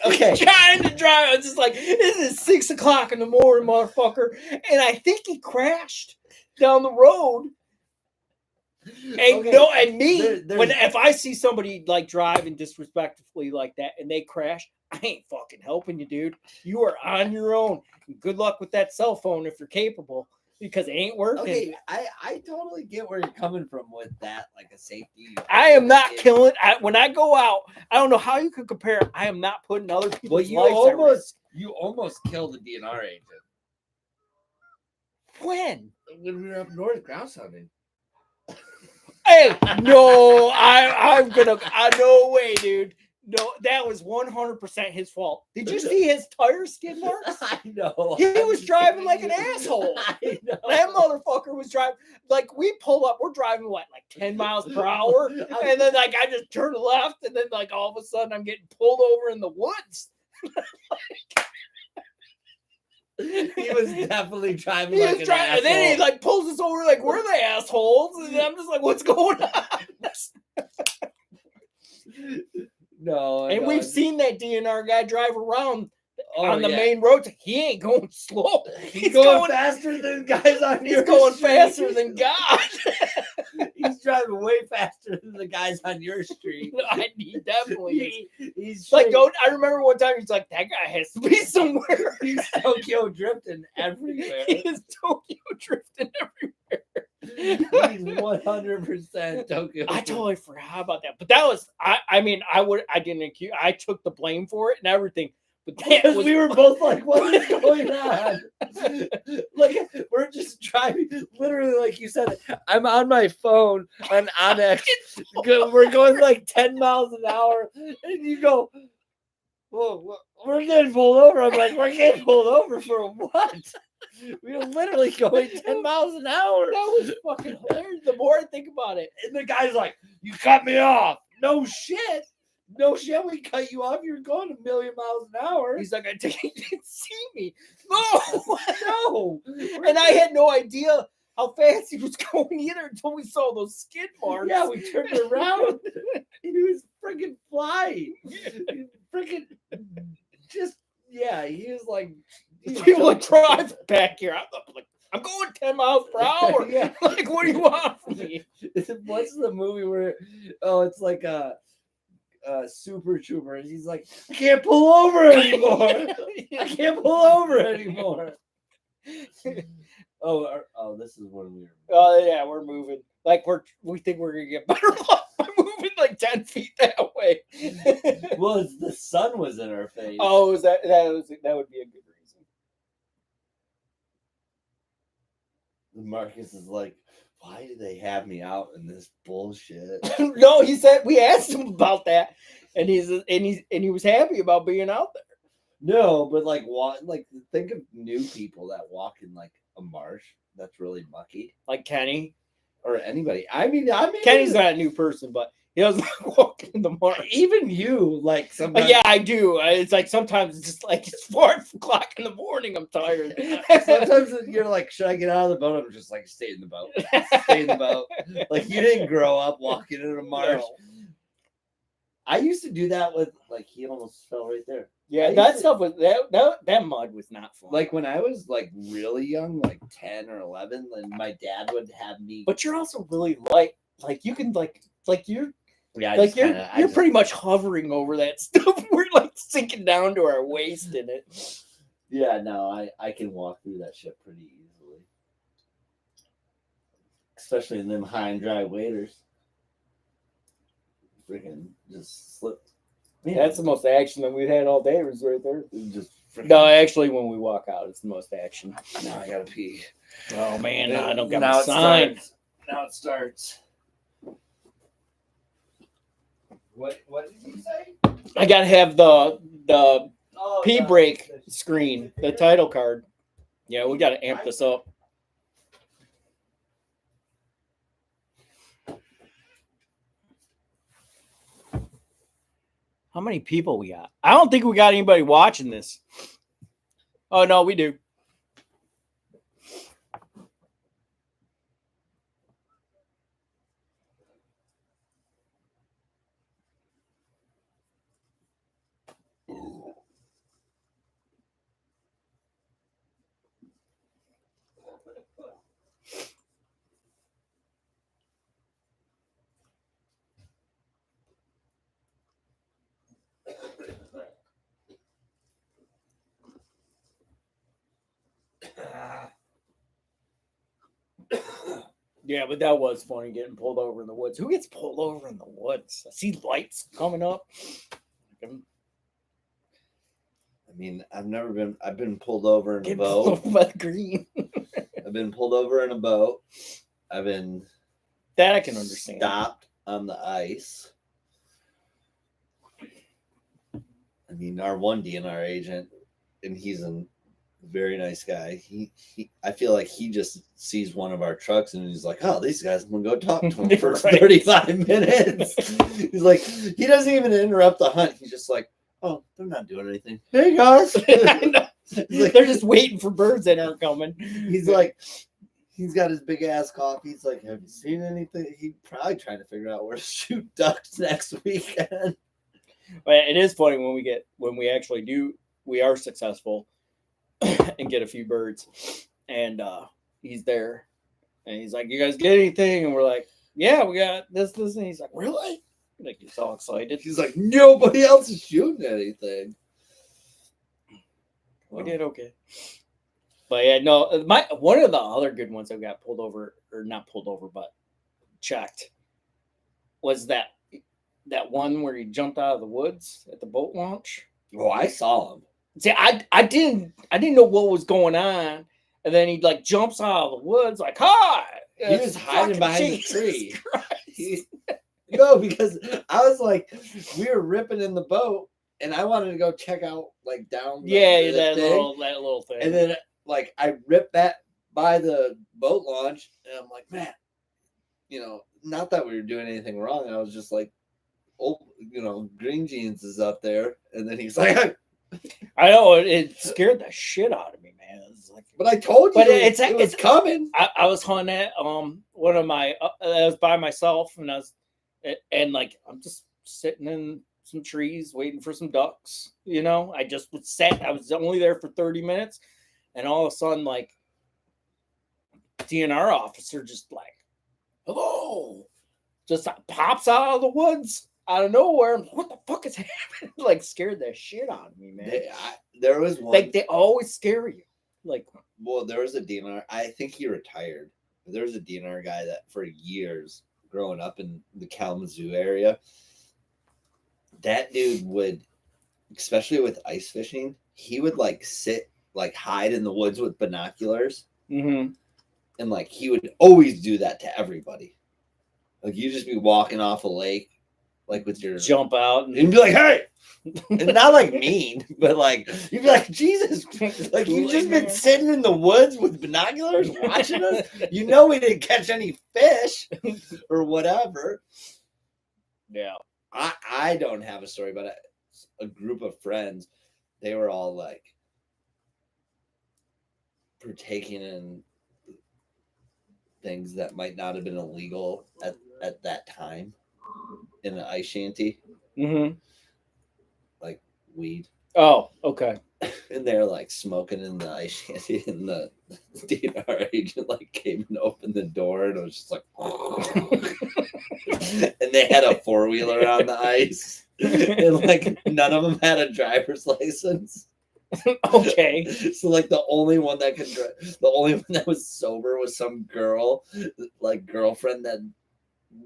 Okay. Trying to drive. I was just like, this is 6 o'clock in the morning, motherfucker. And I think he crashed down the road. And if I see somebody like driving disrespectfully like that and they crash, I ain't fucking helping you, dude. You are on your own. Good luck with that cell phone if you're capable, because it ain't working. Okay, I totally get where you're coming from with that, like a safety. I am not killing. When I go out, I don't know how you could compare. I am not putting other people's lives at risk. You almost killed a DNR agent. When we were up north grouse hunting. Hey, no, no way, dude. No, that was 100% his fault. Did you see his tire skid marks? I know. He was driving like an asshole. I know. That motherfucker was driving like we pull up. We're driving what, like 10 miles per hour, and then like I just turn left, and then like all of a sudden I'm getting pulled over in the woods. He was definitely driving like an asshole. And then he like pulls us over like we're the assholes, and I'm just like, what's going on? No, and we've seen that DNR guy drive around on the yeah. main roads. He ain't going slow. He's going faster than guys on your He's going street. faster than God. He's driving way faster than the guys on your street. He definitely is. He's like, I remember one time he's like, that guy has to be somewhere. He's Tokyo drifting everywhere. He is Tokyo drifting everywhere. He's 100% Tokyo. I totally forgot about that. But that was, I took the blame for it and everything. But because we were both like, what is going on? Like, we're just driving. Literally, like you said, I'm on my phone on Onyx. We're going like 10 miles an hour. And you go, whoa, we're getting pulled over. I'm like, we're getting pulled over for what? We were literally going 10 miles an hour. That was fucking hilarious. The more I think about it. And the guy's like, you cut me off. No shit. No shit, we cut you off. You're going a million miles an hour. He's like, I didn't see me. No, no. And I had no idea how fast he was going either until we saw those skid marks. Yeah, we turned around. He was freaking flying. Freaking just, yeah, he was like. People like drive back here. I'm going 10 miles per hour. Yeah. Like, what do you want from me? What's the movie where, it's like a Super Trooper, and he's like, I can't pull over anymore. I can't pull over anymore. Oh, this is when we were. Oh yeah, we're moving. Like we think we're gonna get better luck by moving like 10 feet that way. Well, the sun was in our face. Oh, that would be a good reason. Marcus is like, why do they have me out in this bullshit? No, he said we asked him about that, and he was happy about being out there. No, but like think of new people that walk in like a marsh that's really mucky, like Kenny or anybody. I mean, Kenny's not a new person, but he doesn't walk in the marsh. Even you, like sometimes. Yeah, I do. It's like sometimes it's just like it's 4 o'clock in the morning. I'm tired. Sometimes you're like, should I get out of the boat? I'm just like, stay in the boat. Stay in the boat. Like you didn't grow up walking in a marsh. No. I used to do that with like he almost fell right there. Yeah, that stuff was that mud was not fun. Like when I was like really young, like 10 or 11, then my dad would have me. But you're also really light. Like you can like you're. Yeah, like you're pretty much hovering over that stuff. We're like sinking down to our waist in it. Yeah, no, I can walk through that shit pretty easily, especially in them high and dry waders. Freaking just slip. Man, that's the most action that we've had all day. Was right there. Just no, actually, when we walk out, it's the most action. Now I gotta pee. Oh man, no, I don't got my sign. Now it starts. What did you say? I gotta have the break screen, the title card. Yeah, we gotta amp this up. How many people we got? I don't think we got anybody watching this. Oh no, we do. Yeah, but that was funny getting pulled over in the woods. Who gets pulled over in the woods? I see lights coming up. I mean, I've been pulled over in a Get boat. pulled over by the green. I've been pulled over in a boat. I've been That I can understand. stopped on the ice. I mean, our one DNR agent, and he's a very nice guy. He I feel like he just sees one of our trucks and he's like, "Oh, these guys, I'm gonna go talk to them for Right. 35 minutes." He's like, he doesn't even interrupt the hunt. He's just like, "Oh, they're not doing anything. Hey guys." Like, they're just waiting for birds that aren't coming. He's like, he's got his big ass coffee. He's like, "Have you seen anything?" He's probably trying to figure out where to shoot ducks next weekend. But it is funny when we actually do, we are successful and get a few birds, and he's there, and he's like, "You guys get anything?" And we're like, "Yeah, we got this." And he's like, "Really?" Like, he's all excited. He's like, "Nobody else is shooting anything." We did okay. But yeah, no, one of the other good ones that got pulled over, or not pulled over, but checked, was that one where he jumped out of the woods at the boat launch. Oh, I saw him. See, I didn't know what was going on, and then he like jumps out of the woods like, "Hi!" He was hiding behind the tree. Christ. No, because I was like, we were ripping in the boat, and I wanted to go check out like down. That little thing. And then like I ripped that by the boat launch, and I'm like, man, not that we were doing anything wrong. I was just like, oh, Green Jeans is up there, and then he's like, I know it scared the shit out of me, man. It's like, but I told you, but it was coming. I was hunting at one of my I was by myself, and like I'm just sitting in some trees waiting for some ducks. I just sat. I was only there for 30 minutes, and all of a sudden, like, DNR officer just like, "Hello," just pops out of the woods. Out of nowhere, what the fuck is happening? Like, scared the shit out of me, man. There was one. Like, they always scare you. Like, well, there was a DNR. I think he retired. There was a DNR guy that for years, growing up in the Kalamazoo area, that dude would, especially with ice fishing, he would like hide in the woods with binoculars, mm-hmm. and like he would always do that to everybody. Like, you just be walking off a lake. Like, with your jump out and be like, "Hey," and not like mean, but like you'd be like, "Jesus," like you've just been sitting in the woods with binoculars watching us. We didn't catch any fish or whatever. Yeah, I don't have a story, but a group of friends, they were all like partaking in things that might not have been illegal at that time. In an ice shanty, mm-hmm. like weed. Oh, okay. And they're like smoking in the ice shanty, and the DNR agent like came and opened the door, and it was just like, and they had a 4-wheeler on the ice, and like none of them had a driver's license. Okay. So like the only one that could drive, the only one that was sober was some girlfriend that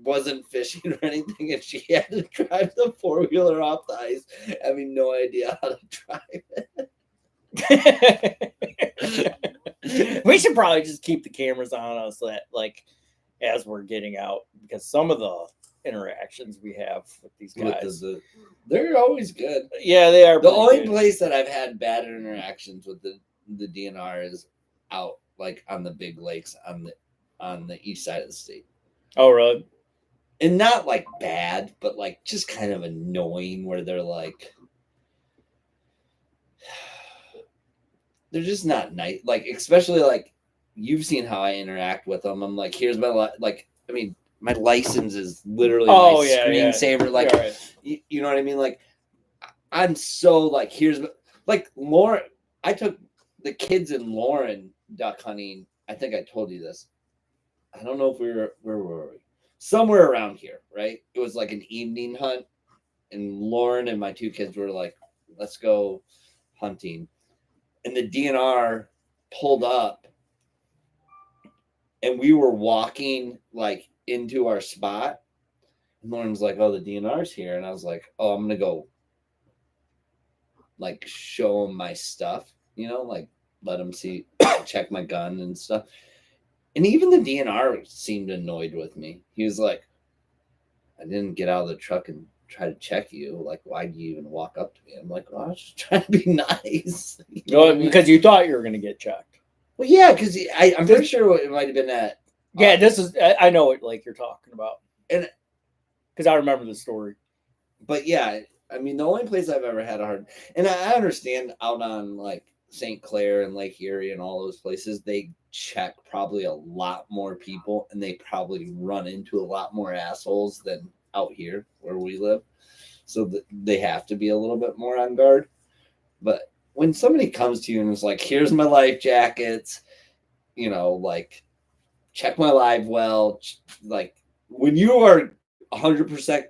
wasn't fishing or anything, and she had to drive the 4-wheeler off the ice, having no idea how to drive it. We should probably just keep the cameras on us like as we're getting out, because some of the interactions we have with these guys, they're always good. Yeah, they are. The only place that I've had bad interactions with the DNR is out like on the big lakes on the east side of the state. Oh, really? And not like bad, but like just kind of annoying, where they're like, they're just not nice. Like, especially like, you've seen how I interact with them. I'm like, here's my my license is literally my screensaver. Like, right. You know what I mean? Like, I'm so like, here's like Lauren. I took the kids in Lauren duck hunting I think I told you this. I don't know if where were we? Somewhere around here, right? It was like an evening hunt, and Lauren and my two kids were like, let's go hunting. And the DNR pulled up, and we were walking like into our spot. And Lauren's like, oh, the DNR's here. And I was like, oh, I'm going to go like show him my stuff, like let him see, check my gun and stuff. And even the DNR seemed annoyed with me. He was like, I didn't get out of the truck and try to check you. Like, why do you even walk up to me? I'm like, well, I was just trying to be nice. Because you thought you were going to get checked. Well, yeah, because I'm pretty sure it might have been that. Yeah, this is, I know what like you're talking about. And because I remember the story. But yeah, I mean, the only place I've ever had a hard, and I understand out on like St. Clair and Lake Erie and all those places, they check probably a lot more people, and they probably run into a lot more assholes than out here where we live. So they have to be a little bit more on guard. But when somebody comes to you and is like, here's my life jackets, like, check my live well, like, when you are 100%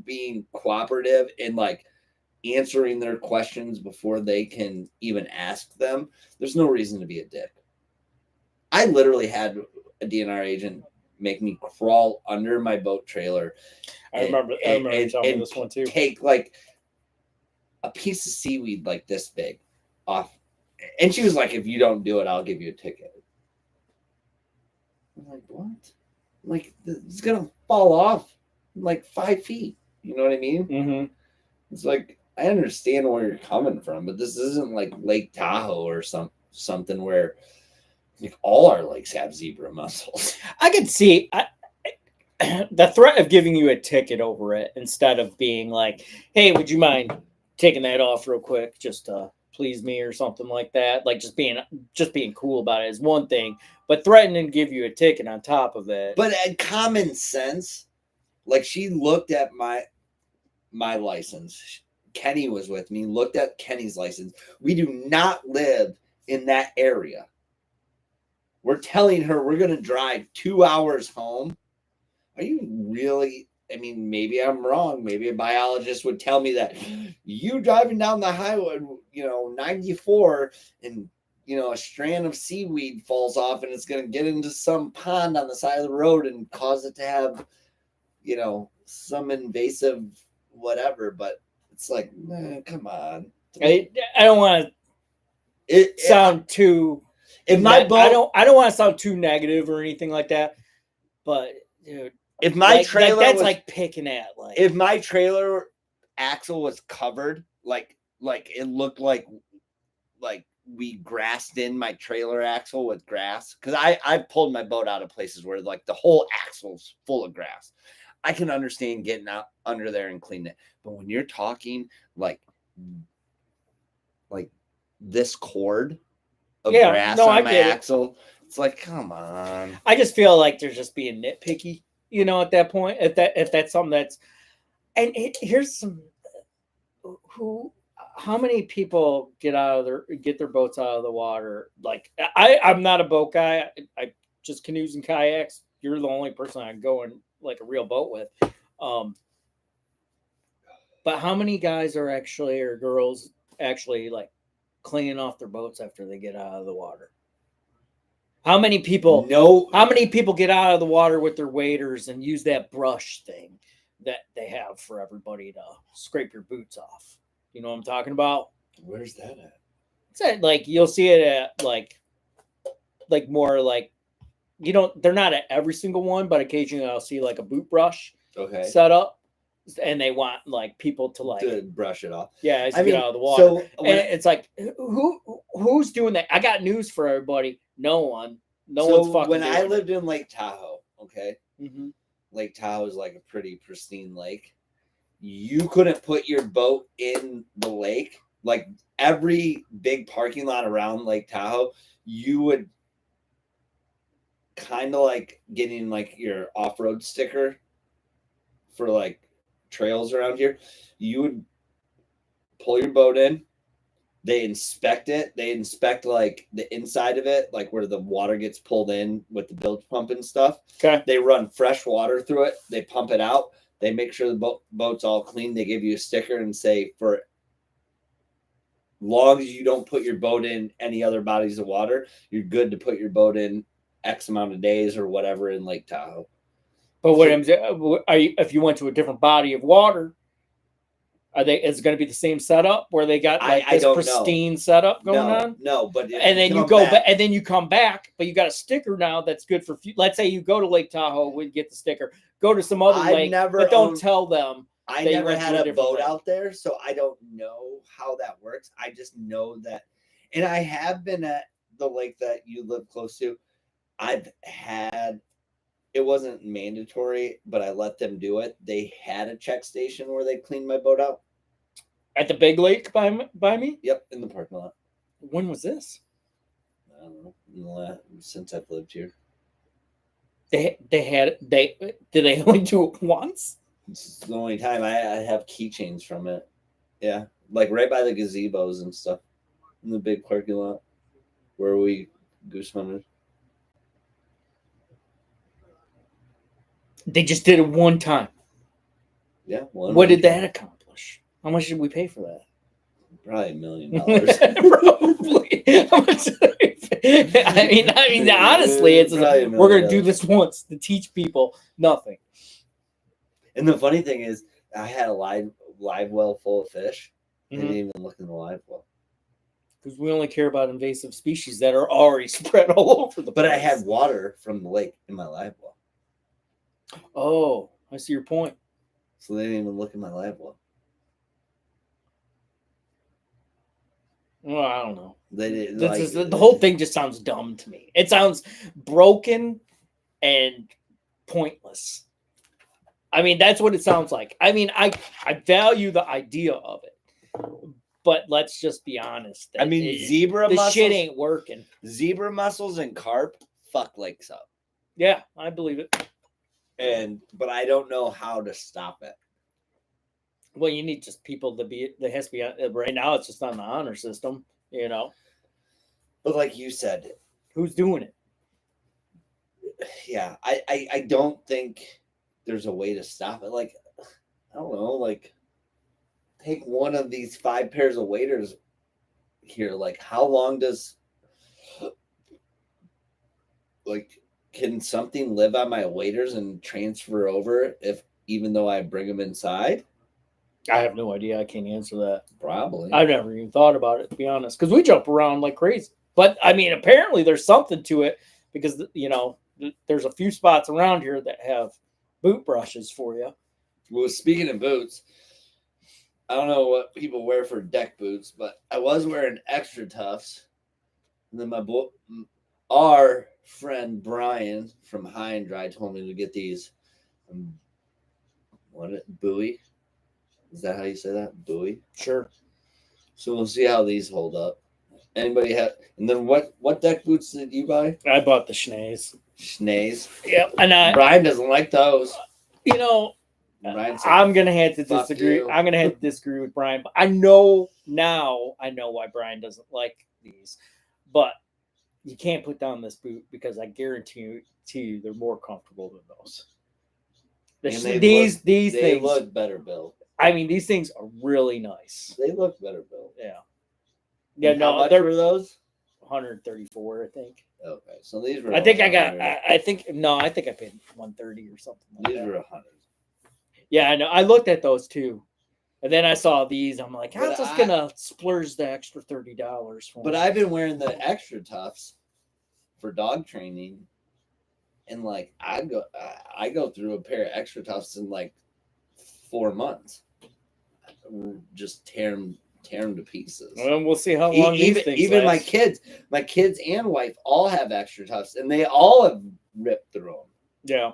being cooperative and like answering their questions before they can even ask them, there's no reason to be a dick. I literally had a DNR agent make me crawl under my boat trailer. I remember telling me this one too. Take like a piece of seaweed like this big off. And she was like, if you don't do it, I'll give you a ticket. I'm like, what? Like, it's going to fall off like 5 feet. You know what I mean? Mm-hmm. It's like, I understand where you're coming from, but this isn't like Lake Tahoe or something where like all our lakes have zebra mussels. I could see the threat of giving you a ticket over it instead of being like, hey, would you mind taking that off real quick just to please me or something like that? Like just being cool about it is one thing, but threatening to give you a ticket on top of it. But common sense, like she looked at my license. Kenny was with me, looked at Kenny's license. We do not live in that area. We're telling her we're going to drive 2 hours home. Are you really? I mean, maybe I'm wrong. Maybe a biologist would tell me that you driving down the highway, 94, and, a strand of seaweed falls off and it's going to get into some pond on the side of the road and cause it to have, some invasive whatever. But it's like, come on. I don't want to sound too. If my boat, I don't want to sound too negative or anything like that. But dude, if my trailer that's was, like picking at like. If my trailer axle was covered, like it looked like we grassed in my trailer axle with grass, because I've pulled my boat out of places where like the whole axle's full of grass. I can understand getting out under there and cleaning it. But when you're talking like this cord of grass on my axle, it's like, come on. I just feel like they're just being nitpicky, at that point. If that's something that's, and here's some, how many people get their boats out of the water? Like I'm not a boat guy. I just canoes and kayaks. You're the only person I go in like a real boat with. But how many guys or girls actually like cleaning off their boats after they get out of the water? How many people? No. How many people get out of the water with their waders and use that brush thing that they have for everybody to scrape your boots off? You know what I'm talking about? Where's that at? It's at, like, you'll see it at like more like, they're not at every single one, but occasionally I'll see like a boot brush set up, and they want like people to brush it off. Yeah, get out of the water. So and it's like, who's doing that? I got news for everybody. No one. No one's fucking. When I lived in Lake Tahoe, mm-hmm. Lake Tahoe is like a pretty pristine lake. You couldn't put your boat in the lake. Like every big parking lot around Lake Tahoe, you would kind of like getting like your off-road sticker for like trails around here. You would pull your boat in, They inspect it. They inspect like the inside of it, like where the water gets pulled in with the bilge pump and stuff. Okay. They run fresh water through it. They pump it out. They make sure the boat's all clean. They give you a sticker and say, for long as you don't put your boat in any other bodies of water, you're good to put your boat in X amount of days or whatever in Lake Tahoe. But if you went to a different body of water, is it going to be the same setup where they got like this pristine setup going on? No, but and then you go back, and then you come back, but you got a sticker now that's good for. Let's say you go to Lake Tahoe, we get the sticker. Go to some other lake, but don't tell them. I never had a boat out there, so I don't know how that works. I just know that, and I have been at the lake that you live close to. I've had. It wasn't mandatory, but I let them do it. They had a check station where they cleaned my boat out. At the big lake by me? Yep, in the parking lot. When was this? I don't know. Since I've lived here. Did they only do it once? It's the only time I have keychains from it. Yeah, like right by the gazebos and stuff in the big parking lot where we goose hunted. They just did it one time. Yeah. What did that accomplish? How much did we pay for that? Probably $1 million. Probably. I mean, honestly, we're going to do this once to teach people nothing. And the funny thing is, I had a live well full of fish. They didn't even look in the live well. Because we only care about invasive species that are already spread all over the place. But I had water from the lake in my live well. Oh, I see your point. So they didn't even look in my live well. Well, I don't know. They didn't. The whole thing just sounds dumb to me. It sounds broken and pointless. I mean, that's what it sounds like. I mean, I value the idea of it, but let's just be honest. Zebra mussels, shit ain't working. Zebra mussels and carp fuck lakes up. Yeah, I believe it. But I don't know how to stop it. Well, you need just people to be. There has to be right now. It's just on the honor system, you know. But like you said, who's doing it? Yeah, I don't think there's a way to stop it. Like, I don't know. Like, take one of these 5 pairs of waders here. Like, how long does can something live on my waders and transfer over even though I bring them inside? I have no idea. I can't answer that. Probably. I've never even thought about it, to be honest, because we jump around like crazy. But I mean, apparently there's something to it because, you know, there's a few spots around here that have boot brushes for you. Well, speaking of boots, I don't know what people wear for deck boots, but I was wearing Extra Toughs. And then our friend Brian from High and Dry told me to get these. Bowie? Is that how you say that? Bowie? Sure. So we'll see how these hold up. Anybody have? And then what deck boots did you buy? I bought the Schnees. Schnees? Yep. And Brian doesn't like those. You know, I'm gonna have to disagree. You. I'm gonna have to disagree with Brian. But I know why Brian doesn't like these. But you can't put down this boot because I guarantee you they're more comfortable than those. These things look better built. I mean, these things are really nice. They look better built. Yeah. Yeah. And how much were those? 134, I think. Okay, so these were. I think I paid 130 or something. These were 100. Yeah, I know. I looked at those too, and then I saw these. I'm like, I'm just gonna splurge the extra $30 for. But I've been wearing the Extra Toughs for dog training, and like I go through a pair of Extra Toughs in like 4 months. Just tear them to pieces. Well, we'll see how long even my kids and wife all have Extra Toughs, and they all have ripped through them. Yeah.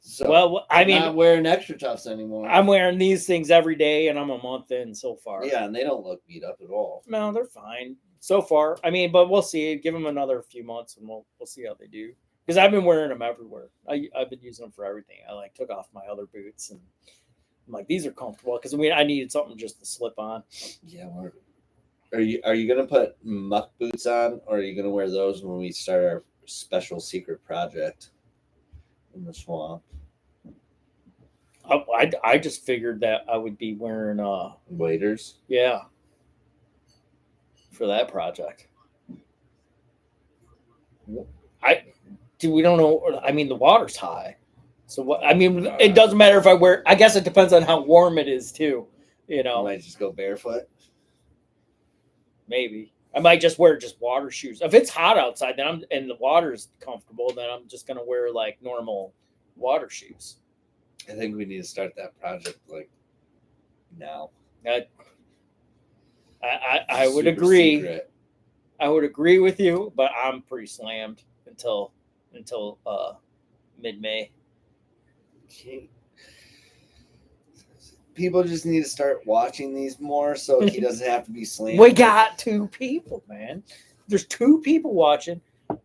So well, I'm not wearing Extra Toughs anymore. I'm wearing these things every day, and I'm a month in so far. Yeah, and they don't look beat up at all. No, they're fine so far. I mean, but we'll see. Give them another few months, and we'll see how they do. Because I've been wearing them everywhere. I've been using them for everything. I like took off my other boots, and I'm like, these are comfortable. Because I needed something just to slip on. Yeah, Are you gonna put muck boots on, or are you gonna wear those when we start our special secret project in the swamp? I just figured that I would be wearing Waders. yeah, for that project. We don't know. I mean, the water's high, so what? I mean, it doesn't matter if I wear. I guess it depends on how warm it is too. You You know, might just go barefoot. maybe I might just wear just water shoes. If it's hot outside, then and the water's comfortable, then I'm just gonna wear like normal water shoes. I think we need to start that project like now. I would Super agree. secret. I would agree with you, but I'm pretty slammed until mid-May. People just need to start watching these more so he doesn't have to be slammed. We got 2 people, man. There's 2 people watching. What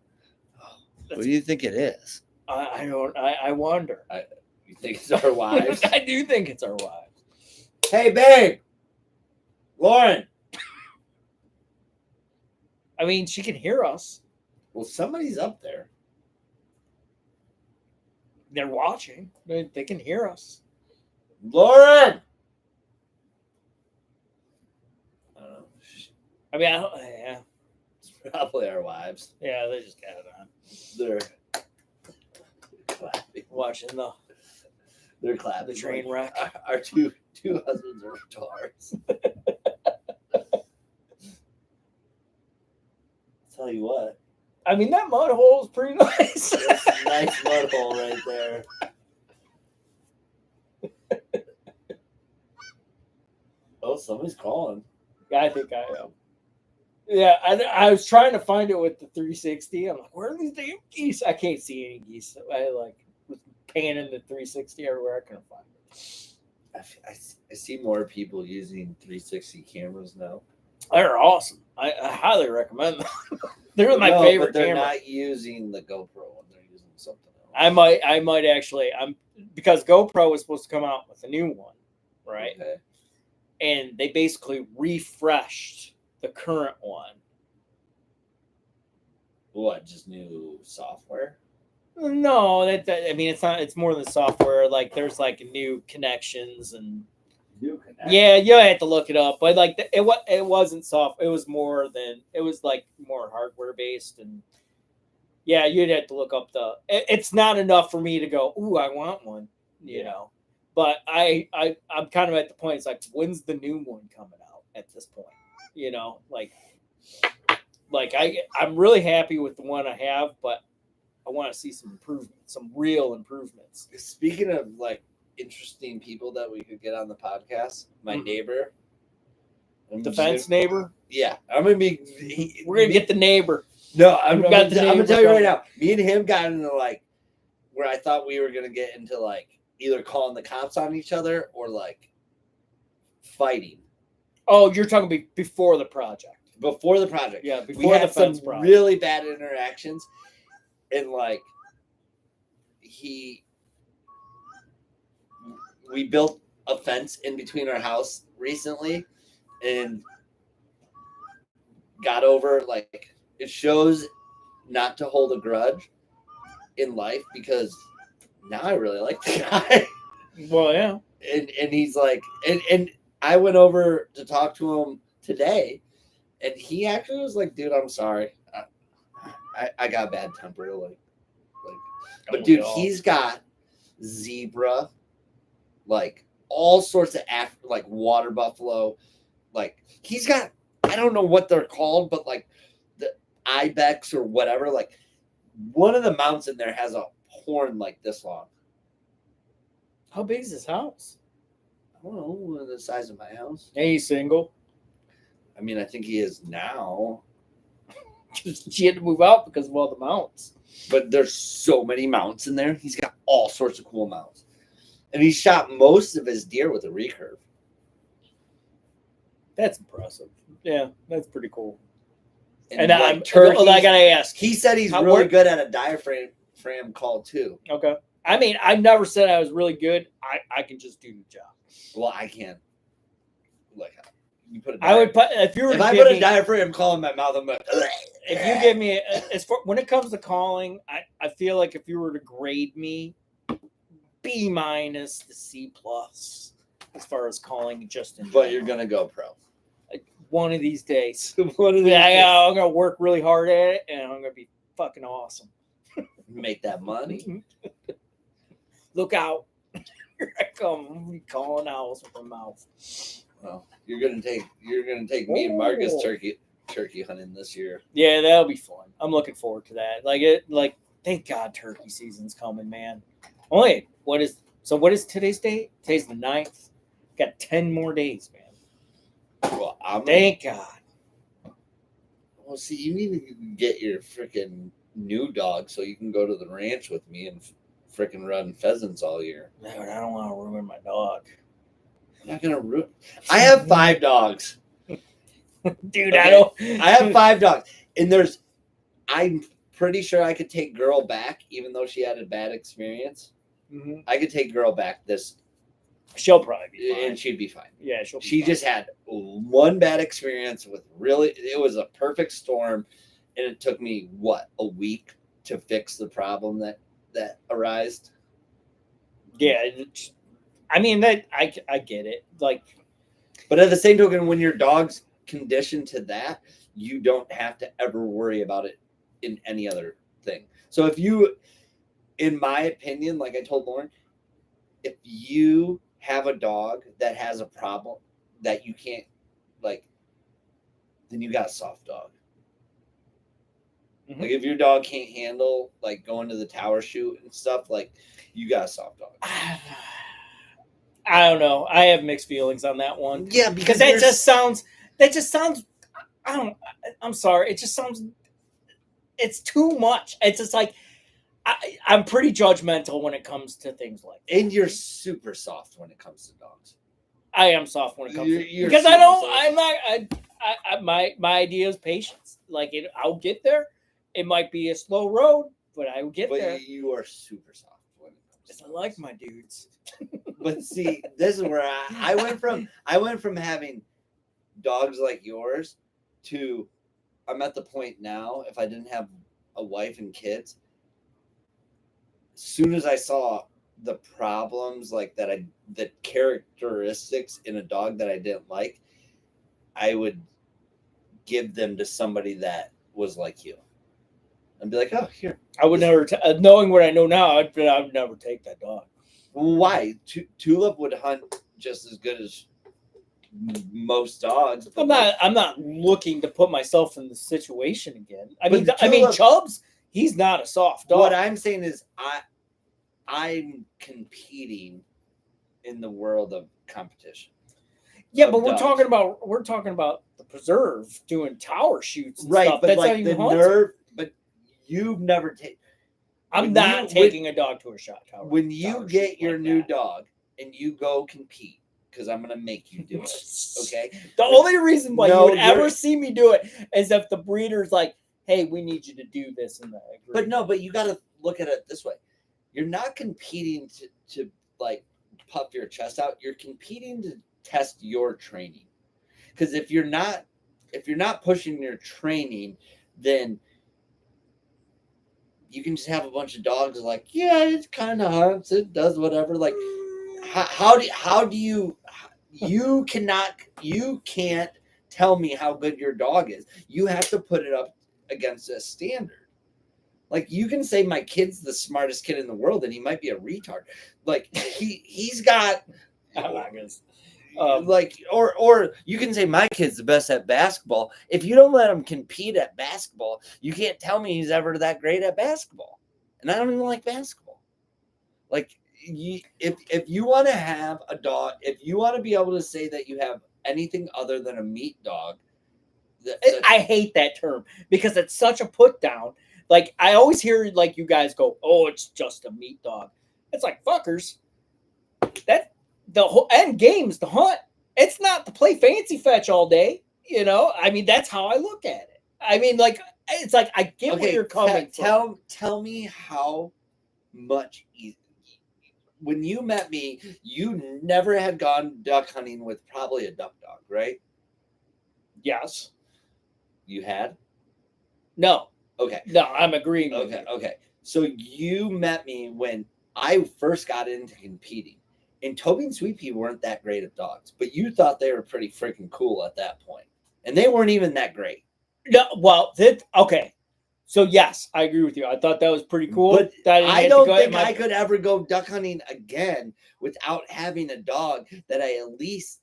do you think it is? I don't. I wonder. You think it's our wives? I do think it's our wives. Hey, babe, Lauren. I mean, she can hear us. Well, somebody's up there. They're watching. They can hear us. Lauren. I don't know. I mean, yeah, It's probably our wives. yeah. They just got it on. They're clapping. Watching They're clapping. the train wreck. Our two husbands are retards. Tell you what, I mean, that mud hole is pretty nice. that's a nice mud hole right there. Oh, somebody's calling. I think I am. Yeah, I was trying to find it with the 360. I'm like, where are these damn geese? I can't see any geese. I like was panning the 360 everywhere. I couldn't find it. I see more people using 360 cameras now. They're awesome. I highly recommend them. They're my No, favorite but they're camera. not using the GoPro one. They're using something else. I might actually. Because GoPro was supposed to come out with a new one, right? Okay. And they basically refreshed the current one. What? Just new software? No, I mean it's not. It's more than software. Like there's like new connections and New connection. yeah, you have to look it up. But like it wasn't soft. It was more than it was like more hardware based and yeah, you'd have to look up it's not enough for me to go, ooh, I want one, you know. But I'm kind of at the point. It's like, when's the new one coming out? At this point, you know, like I'm really happy with the one I have, but I want to see some improvements, some real improvements. Speaking of like interesting people that we could get on the podcast, my neighbor, The fence neighbor. Yeah, I'm gonna be. We're gonna get the neighbor. No, I'm We've gonna got the tell you neighbor right now. Me and him got into like where I thought we were gonna get into like either calling the cops on each other or like fighting. Oh, you're talking before the project. Before the project, Yeah, we before the had some fence project. really bad interactions, and like we built a fence in between our house recently, and got over like it shows not to hold a grudge in life because now I really like the guy. Well, yeah. And he's like, and I went over to talk to him today, and he actually was like, dude, I'm sorry. I got bad temper. But dude, he's got zebra, like all sorts of like water buffalo. Like he's got, I don't know what they're called, but like the ibex or whatever. Like one of the mounts in there has a horn like this long. How big is his house? I don't know, the size of my house. And he's single. I mean, I think he is now. She had to move out because of all the mounts. But there's so many mounts in there. He's got all sorts of cool mounts. And he shot most of his deer with a recurve. That's impressive. Yeah, that's pretty cool. And I like turkeys, gotta ask. he said he's How really work- good at a diaphragm call too. Okay. I mean, I never said I was really good. I can just do the job. Well, I can't. Like, You put a I would diaphragm. put if you were If to I give put a me, diaphragm call in my mouth, I'm like, if you give me as far, when it comes to calling, I feel like if you were to grade me, B minus to C plus as far as calling just in but you're general. gonna go pro. One of these days. One of these days. I'm gonna work really hard at it, and I'm gonna be fucking awesome. Make that money. Look out! Here I come. I'm gonna be calling owls with my mouth. Well, you're gonna take me and Marcus Oh. turkey hunting this year. Yeah, that'll be fun. I'm looking forward to that. Like thank God turkey season's coming, man. Oh, wait, what is today's date? Today's the 9th. Got 10 more days, man. Well, Thank God. Well, see, you need to get your freaking new dog so you can go to the ranch with me and freaking run pheasants all year. Dude, I don't want to ruin my dog. I'm not gonna ruin. I have 5 dogs. Dude, Okay. I have 5 dogs, and I'm pretty sure I could take Girl back, even though she had a bad experience. Mhm. I could take Girl back She'll probably be fine. and she'd be fine. Yeah, she'll be She fine. just had one bad experience with it was a perfect storm, and it took me a week to fix the problem that arose. Yeah, I mean that I get it. Like, But at the same token, when your dog's conditioned to that, you don't have to ever worry about it in any other thing. So if you, in my opinion, like I told Lauren, if you have a dog that has a problem that you can't, like, then you got a soft dog. Mhm. Like if your dog can't handle like going to the tower shoot and stuff, like you got a soft dog. I don't know. I have mixed feelings on that one. Yeah, Because that just sounds. I don't. I'm sorry. It just sounds. It's too much. It's just like I'm pretty judgmental when it comes to things like that. And you're super soft when it comes to dogs. I am soft when it comes to You're because I super don't. soft. I'm not. My idea is patience. Like I'll get there. It might be a slow road, but I will get But there. you are super soft when it comes to I dogs. like my dudes. But see, this is where I went from having dogs like yours to I'm at the point now, if I didn't have a wife and kids, as soon as I saw the problems like the characteristics in a dog that I didn't like, I would give them to somebody that was like you. And be like, oh, here. I would never, knowing what I know now, I would never take that dog. Why? Tulip would hunt just as good as most dogs. but I'm not looking to put myself in the situation again. I But mean, Tulip- Chubbs, he's not a soft dog. What I'm saying is, I'm competing in the world of competition. Yeah, of but we're dogs. talking about the preserve doing tower shoots and Right, stuff. but That's like not the even hunting. nerve. But you've never taken. I'm when not you- taking a dog to a shot tower. When you tower get shoot your like new that. dog and you go compete, because I'm gonna make you do it. Okay. The only reason why No, you would ever you're- see me do it is if the breeder's like, "Hey, we need you to do this," and I agree. But no, but you got to look at it this way. You're not competing to like puff your chest out. You're competing to test your training. Because if you're not pushing your training, then you can just have a bunch of dogs like, yeah, it kind of hunts, it does whatever. Like, how do you can't tell me how good your dog is. You have to put it up against a standard. Like you can say my kid's the smartest kid in the world, and he might be a retard. Like he's got I'm not gonna. like or you can say my kid's the best at basketball. If you don't let him compete at basketball, you can't tell me he's ever that great at basketball. And I don't even like basketball. Like if you want to have a dog, if you want to be able to say that you have anything other than a meat dog, I hate that term because it's such a put down. Like I always hear like you guys go, "Oh, it's just a meat dog." It's like fuckers. That the whole end game is the hunt. It's not to play fancy fetch all day. You know, I mean that's how I look at it. I mean, like it's like I get where you're coming from. Tell me how much when you met me, you never had gone duck hunting with probably a duck dog, right? Yes. You had? No. Okay. No, I'm agreeing with Okay. you. Okay. So you met me when I first got into competing. And Toby and Sweet Pea weren't that great at dogs, but you thought they were pretty freaking cool at that point. And they weren't even that great. No, well, okay. So yes, I agree with you. I thought that was pretty cool. But that I don't think I could ever go duck hunting again without having a dog that I at least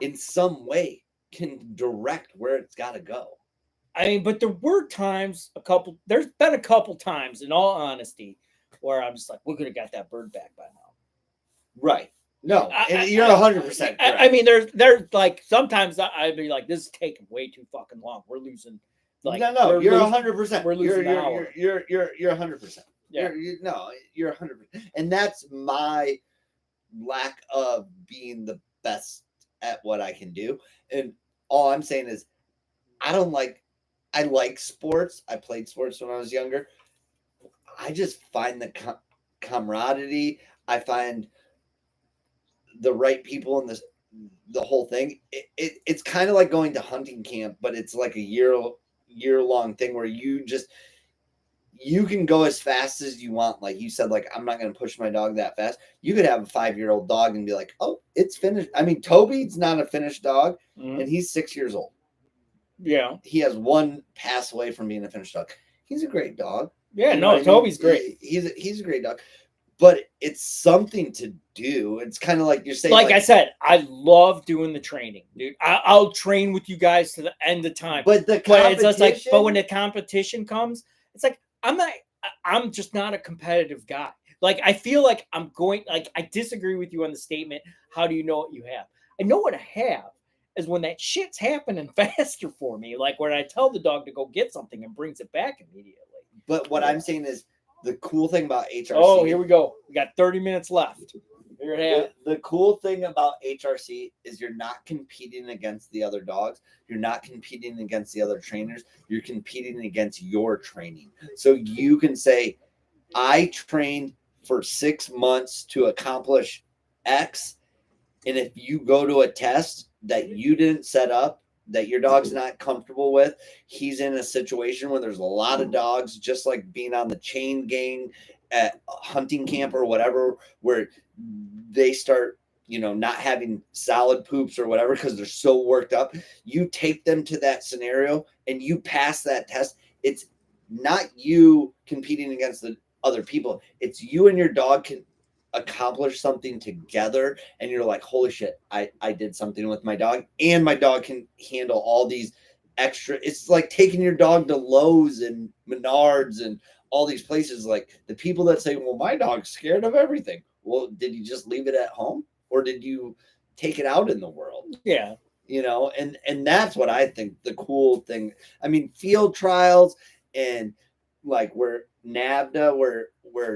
in some way can direct where it's got to go. I mean, but there were times, there's been a couple times, in all honesty, where I'm just like, we could have got that bird back by now. Right. No, and you're 100% correct. I mean, there's like, sometimes I'd be like, this is taking way too fucking long. We're losing. Like, no, you're 100%. We're losing an hour. You're 100%. Yeah. You're 100%. And that's my lack of being the best at what I can do. And all I'm saying is, I like sports. I played sports when I was younger. I just find the camaraderie. I find the right people in the whole thing. It's kind of like going to hunting camp, but it's like a year-long thing where you can go as fast as you want. Like you said, like, I'm not going to push my dog that fast. You could have a 5-year-old dog and be like, oh, it's finished. I mean, Toby's not a finished dog, and he's 6 years old. Yeah. He has one pass away from being a finished dog. He's a great dog. Yeah, Toby's great. He's a great dog. But it's something to do. It's kind of like you're saying. Like I said, I love doing the training, dude. I'll train with you guys to the end of time. But it's just like, but when the competition comes, it's like I'm just not a competitive guy. Like, I feel like I disagree with you on the statement. How do you know what you have? I know what I have is when that shit's happening faster for me. Like when I tell the dog to go get something and brings it back immediately. But what I'm saying is, the cool thing about HRC. Oh, here we go. We got 30 minutes left. The cool thing about HRC is you're not competing against the other dogs. You're not competing against the other trainers. You're competing against your training. So you can say, I trained for 6 months to accomplish X. And if you go to a test that you didn't set up, that your dog's not comfortable with, he's in a situation where there's a lot of dogs, just like being on the chain gang at hunting camp or whatever, where they start, not having solid poops or whatever because they're so worked up. You take them to that scenario and you pass that test. It's not you competing against the other people. It's you and your dog can accomplish something together, and you're like, holy shit, I did something with my dog, and my dog can handle all these extra. It's like taking your dog to Lowe's and Menards and all these places. Like the people that say, well, my dog's scared of everything. Well, did you just leave it at home, or did you take it out in the world? Yeah. And that's what I think the cool thing. I mean, field trials and like where NAVDA, where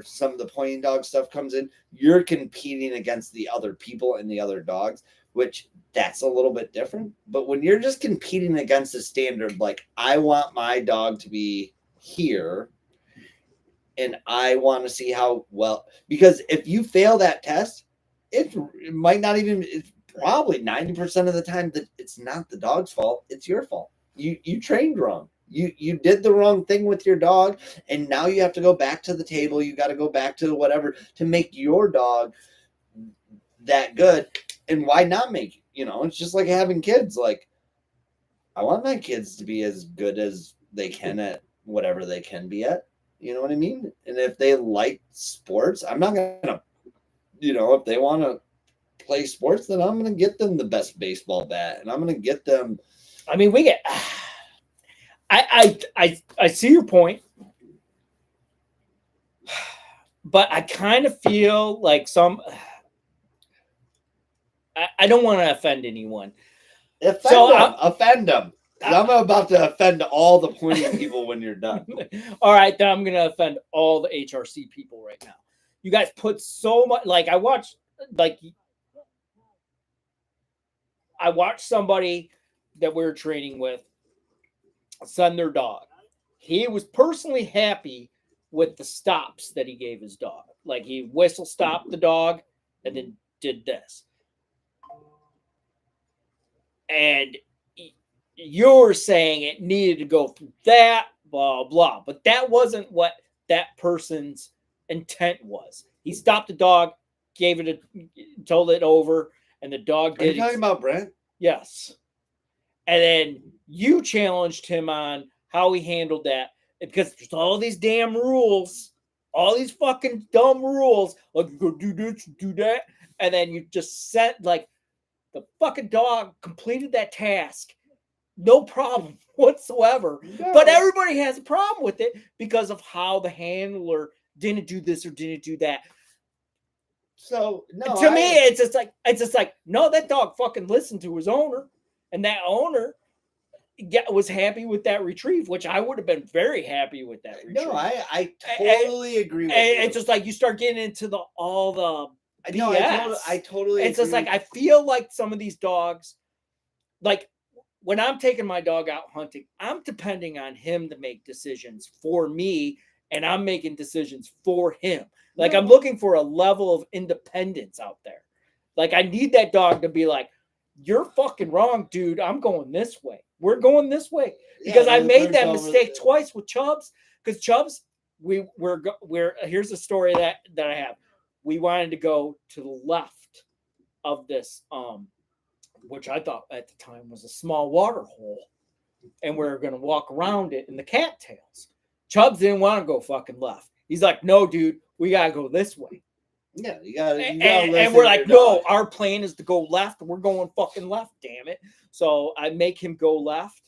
some of the pointing dog stuff comes in, you're competing against the other people and the other dogs, which that's a little bit different. But when you're just competing against a standard, like I want my dog to be here and I want to see how well, because if you fail that test, it might not even, it's probably 90% of the time that it's not the dog's fault. It's your fault. You trained wrong. You did the wrong thing with your dog, and now you have to go back to the table. You got to go back to whatever to make your dog that good. And why not make, it's just like having kids. Like, I want my kids to be as good as they can at whatever they can be at. You know what I mean? And if they like sports, I'm not going to, if they want to play sports, then I'm going to get them the best baseball bat, and I'm going to get them. I mean, we get. I see your point, but I kind of feel like I don't want to offend anyone. Offend them. I'm about to offend all the pointing people when you're done. All right, then I'm going to offend all the HRC people right now. You guys put so much, like I watched somebody that we were training with send their dog. He was personally happy with the stops that he gave his dog. Like he whistle stopped the dog and then did this. And you're saying it needed to go through that, blah, blah. But that wasn't what that person's intent was. He stopped the dog, told it over, and the dog Are you did. talking about Brent? Yes. And then you challenged him on how he handled that because there's all these damn rules, all these fucking dumb rules. Like, you go do this, do that. And then you just set, like, the fucking dog completed that task. No problem whatsoever. No. But everybody has a problem with it because of how the handler didn't do this or didn't do that. So no, To me, it's just like no, that dog fucking listened to his owner, and that owner was happy with that retrieve, which I would have been very happy with that retrieve. No, I totally agree with you. It's just like you start getting into all the BS. No, I totally. It's just like I feel like some of these dogs, like when I'm taking my dog out hunting, I'm depending on him to make decisions for me, and I'm making decisions for him. Like, I'm looking for a level of independence out there. Like, I need that dog to be like, you're fucking wrong, dude. I'm going this way. We're going this way. Because I made that mistake twice with Chubbs. Because Chubbs, we're here's a story that I have. We wanted to go to the left of this, which I thought at the time was a small water hole. And we were going to walk around it in the cattails. Chubbs didn't want to go fucking left. He's like, no, dude, we gotta go this way. Yeah, you gotta and we're like, no, our plan is to go left. We're going fucking left, damn it. So I make him go left.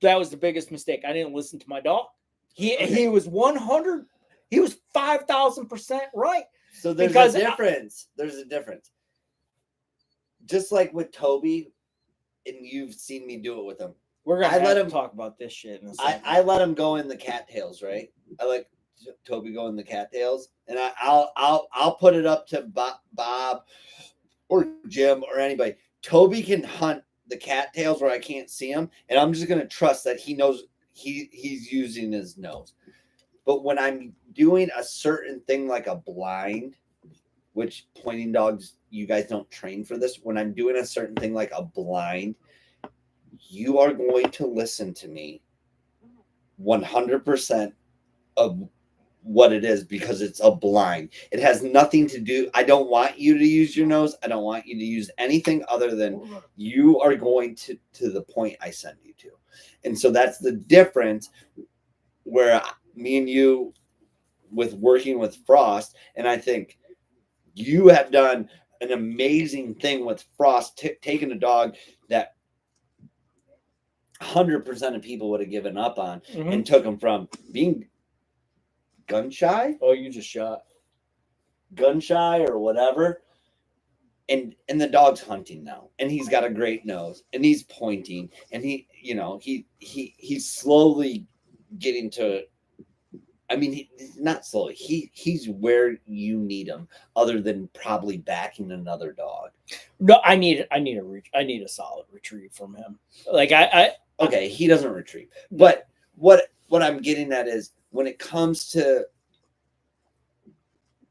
That was the biggest mistake. I didn't listen to my dog. He was 100. He was 5,000% right. So there's a difference. There's a difference. Just like with Toby, and you've seen me do it with him. We're gonna let him talk about this shit in a second. I let him go in the cattails, right? I let Toby go in the cattails, and I'll put it up to Bob or Jim or anybody. Toby can hunt the cattails where I can't see him, and I'm just gonna trust that he knows he's using his nose. But when I'm doing a certain thing like a blind, which pointing dogs, you guys don't train for this. When I'm doing a certain thing like a blind, you are going to listen to me 100% of what it is because it's a blind. It has nothing to do. I don't want you to use your nose. I don't want you to use anything other than you are going to the point I send you to. And so that's the difference where me and you with working with Frost. And I think you have done an amazing thing with Frost, taking a dog that 100% of people would have given up on and took him from being gun shy. Oh, you just shot. Gun shy or whatever. And the dog's hunting now. And he's got a great nose. And he's pointing. And he's slowly getting to, I mean, not slowly. He's where you need him, other than probably backing another dog. No, I need a solid retrieve from him. Like okay, he doesn't retrieve. But what I'm getting at is when it comes to,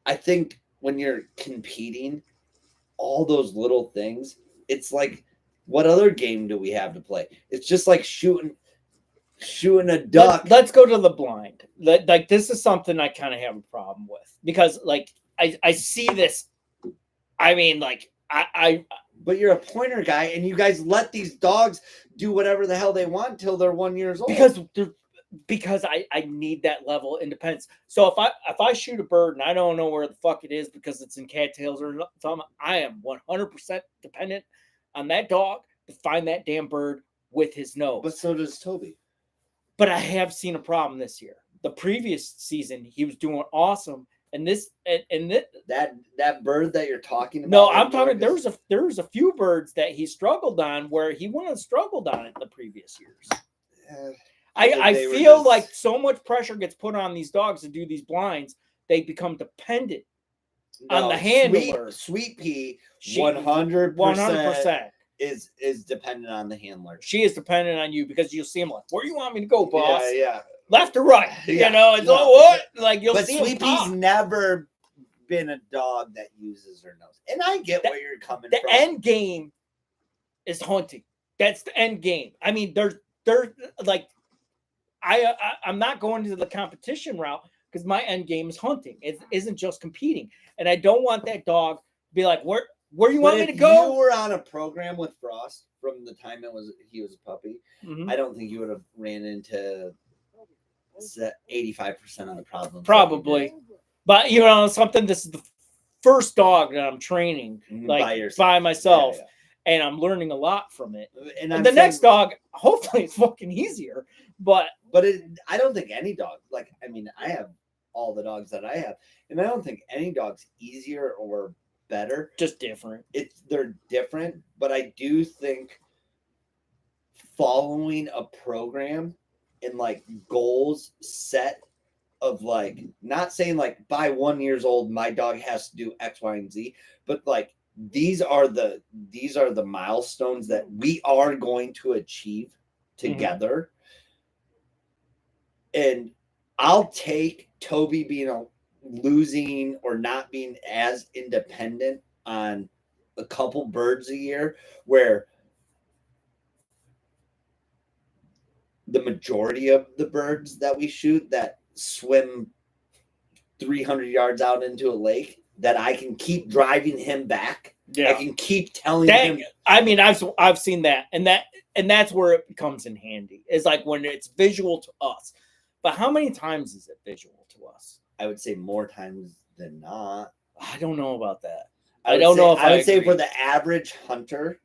I think when you're competing, all those little things, it's like, what other game do we have to play? It's just like shooting a duck. Let's go to the blind. Like, this is something I kind of have a problem with because, like, I see this. I mean, like, But you're a pointer guy, and you guys let these dogs do whatever the hell they want till they're 1 year old. Because I need that level of independence. So if I shoot a bird and I don't know where the fuck it is because it's in cattails or something, I am 100% dependent on that dog to find that damn bird with his nose. But so does Toby. But I have seen a problem this year. The previous season, he was doing awesome. And that bird that you're talking about. No, I'm talking. There was a few birds that he struggled on where he wouldn't have struggled on it the previous years. I feel like so much pressure gets put on these dogs to do these blinds, they become dependent on the handler. Sweet Pea, 100% is dependent on the handler. She is dependent on you because you'll see him like, where do you want me to go, boss? Yeah. Left or right? Yeah. It's what? Like, you'll see him. Sweet Pea's never been a dog that uses her nose. And I get where you're coming from. The end game is hunting. That's the end game. I mean, there's like I'm not going to the competition route because my end game is hunting. It isn't just competing, and I don't want that dog to be like, where you want me to go? You were on a program with Frost from the time he was a puppy. Mhm. I don't think you would have ran into 85% of the problems. Probably, but you know something. This is the first dog that I'm training like by myself, and I'm learning a lot from it. And the next dog, hopefully, it's fucking easier. But I don't think any dog. Like, I mean, I have all the dogs that I have, and I don't think any dog's easier or better. Just different. They're different, but I do think following a program and like goals set of like not saying like by 1 year old my dog has to do X, Y, and Z, but like these are the milestones that we are going to achieve together. And I'll take Toby being losing or not being as independent on a couple birds a year, where the majority of the birds that we shoot that swim 300 yards out into a lake, that I can keep driving him back. Yeah. I can keep telling him. I mean, I've seen that, and that's where it comes in handy. It's like when it's visual to us. But how many times is it visual to us? I would say more times than not. I don't know about that. I would say for the average hunter.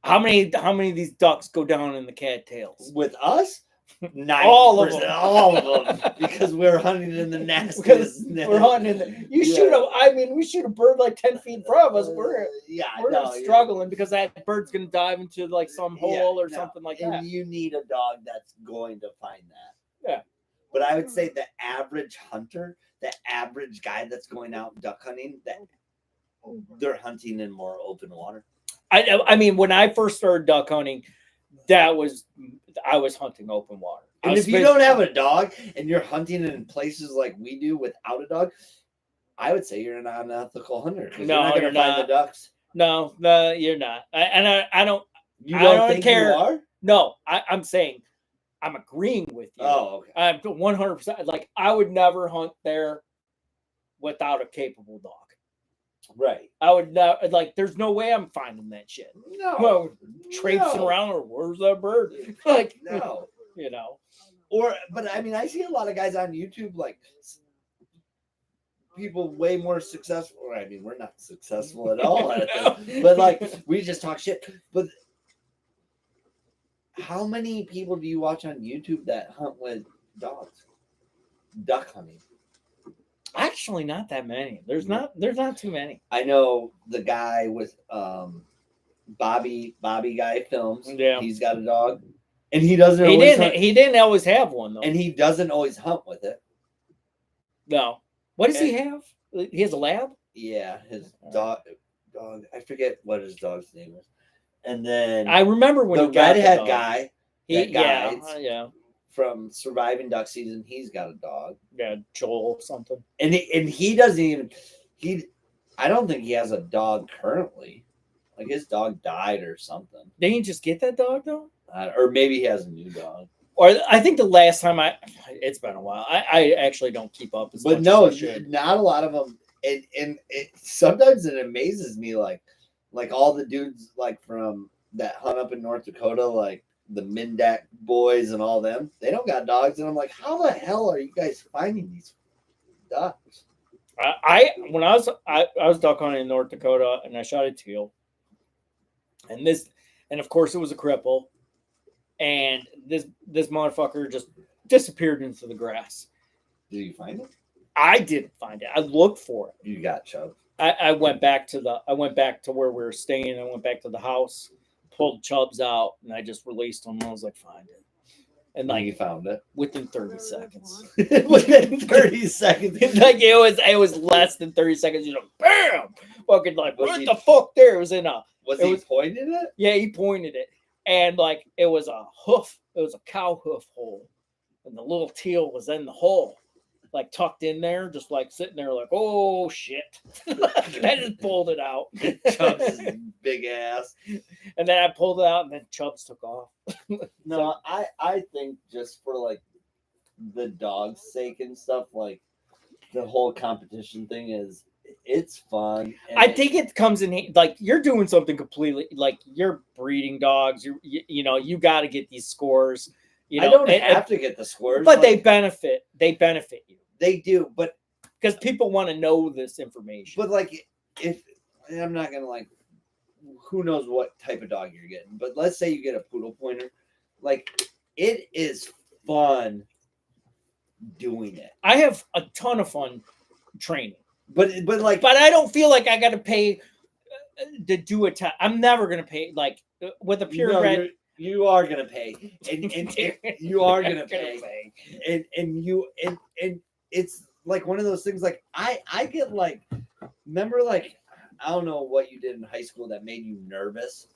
How many of these ducks go down in the cattails? With us? 90%, all of them. All of them. Because we're hunting in the nest. We're hunting in the shoot we shoot a bird like 10 feet in front of us. We're struggling because that bird's gonna dive into like some hole or something like that. And you need a dog that's going to find that. Yeah. But I would say the average hunter, the average guy that's going out duck hunting, that they're hunting in more open water. I mean, when I first started duck hunting, I was hunting open water. And if you don't have a dog and you're hunting in places like we do without a dog, I would say you're an unethical hunter because you're not going to find the ducks. No, you're not. I don't. You don't think care. You are? No, I'm saying I'm agreeing with you. Oh, okay. I'm 100%. Like I would never hunt there without a capable dog. Right. I would not like. There's no way I'm finding that shit. No. Well, traipsing around, or where's that bird? Like no. You know. But I mean, I see a lot of guys on YouTube, like people way more successful. I mean, we're not successful at all at this, but like we just talk shit. But how many people do you watch on YouTube that hunt with dogs? Duck hunting. Actually, not that many. There's not too many. I know the guy with Bobby Guy Films. Yeah, he's got a dog, and he doesn't. He didn't always have one though, and he doesn't always hunt with it. No. What does he have? He has a lab. Yeah, his dog. I forget what his dog's name is. And then I remember when the redhead guy. Yeah. From Surviving Duck Season, he's got a dog. Yeah, Joel something. And he doesn't even I don't think he has a dog currently. Like his dog died or something. Didn't he just get that dog though? Or maybe he has a new dog. Or I think the last time it's been a while. I actually don't keep up as much as I should. Not a lot of them. And sometimes it amazes me, like all the dudes like from that hunt up in North Dakota, like the Mindak boys and all them, they don't got dogs, and I'm like, how the hell are you guys finding these ducks? When I was duck hunting in North Dakota, and I shot a teal, and of course it was a cripple, and this motherfucker just disappeared into the grass. Did you find it? I didn't find it. I looked for it. You got chubbed. I went back to where we were staying. I went back to the house, pulled chubs out, and I just released them. I was like, find it. And like, you found it within 30 seconds. Within 30 seconds. Like it was less than 30 seconds. You know, bam! Fucking like, what the fuck there? It was in a. Was he pointing it? Yeah, he pointed it. And like it was a hoof. It was a cow hoof hole. And the little teal was in the hole. like tucked in there, just like sitting there, like, oh shit. I just pulled it out. Chubbs' big ass. And then I pulled it out, and then Chubbs took off. No, I think just for like the dog's sake and stuff, like the whole competition thing it's fun. I think it comes in like you're doing something completely like you're breeding dogs. You got to get these scores. I don't have to get the scores, but they benefit. They benefit you. They do, but because people want to know this information. But like, if I'm not gonna like, who knows what type of dog you're getting? But let's say you get a poodle pointer, like it is fun doing it. I have a ton of fun training, but I don't feel like I got to pay to do a test. I'm never gonna pay like with a purebred. You are gonna pay, and you are gonna pay, and it's like one of those things. Like I get like, remember like I don't know what you did in high school that made you nervous,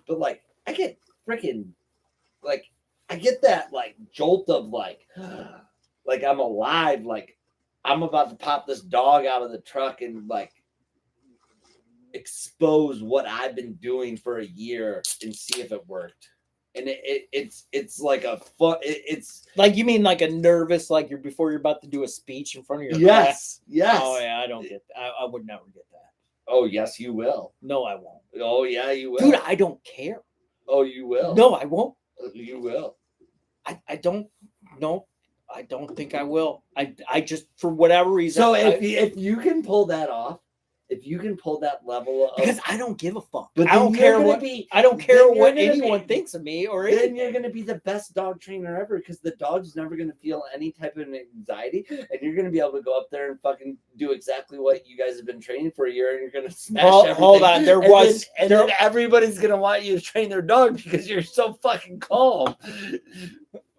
but like I get freaking like I get that like jolt of like I'm alive, like I'm about to pop this dog out of the truck and like expose what I've been doing for a year and see if it worked. And it's like a fun. It's like you mean like a nervous like you're before you're about to do a speech in front of your class. Yes. Oh yeah, I don't get that. I would never get that. Oh yes, you will. No, I won't. Oh yeah, you will. Dude, I don't care. Oh, you will. No, I won't. You will. I don't. No, I don't think I will. I just for whatever reason. So if you can pull that off. If you can pull that level of, because I don't give a fuck. But I don't care what anyone thinks of me or anything. Then you're gonna be the best dog trainer ever because the dog's never gonna feel any type of anxiety, and you're gonna be able to go up there and fucking do exactly what you guys have been training for a year, and you're gonna smash everything. Hold on, then everybody's gonna want you to train their dog because you're so fucking calm.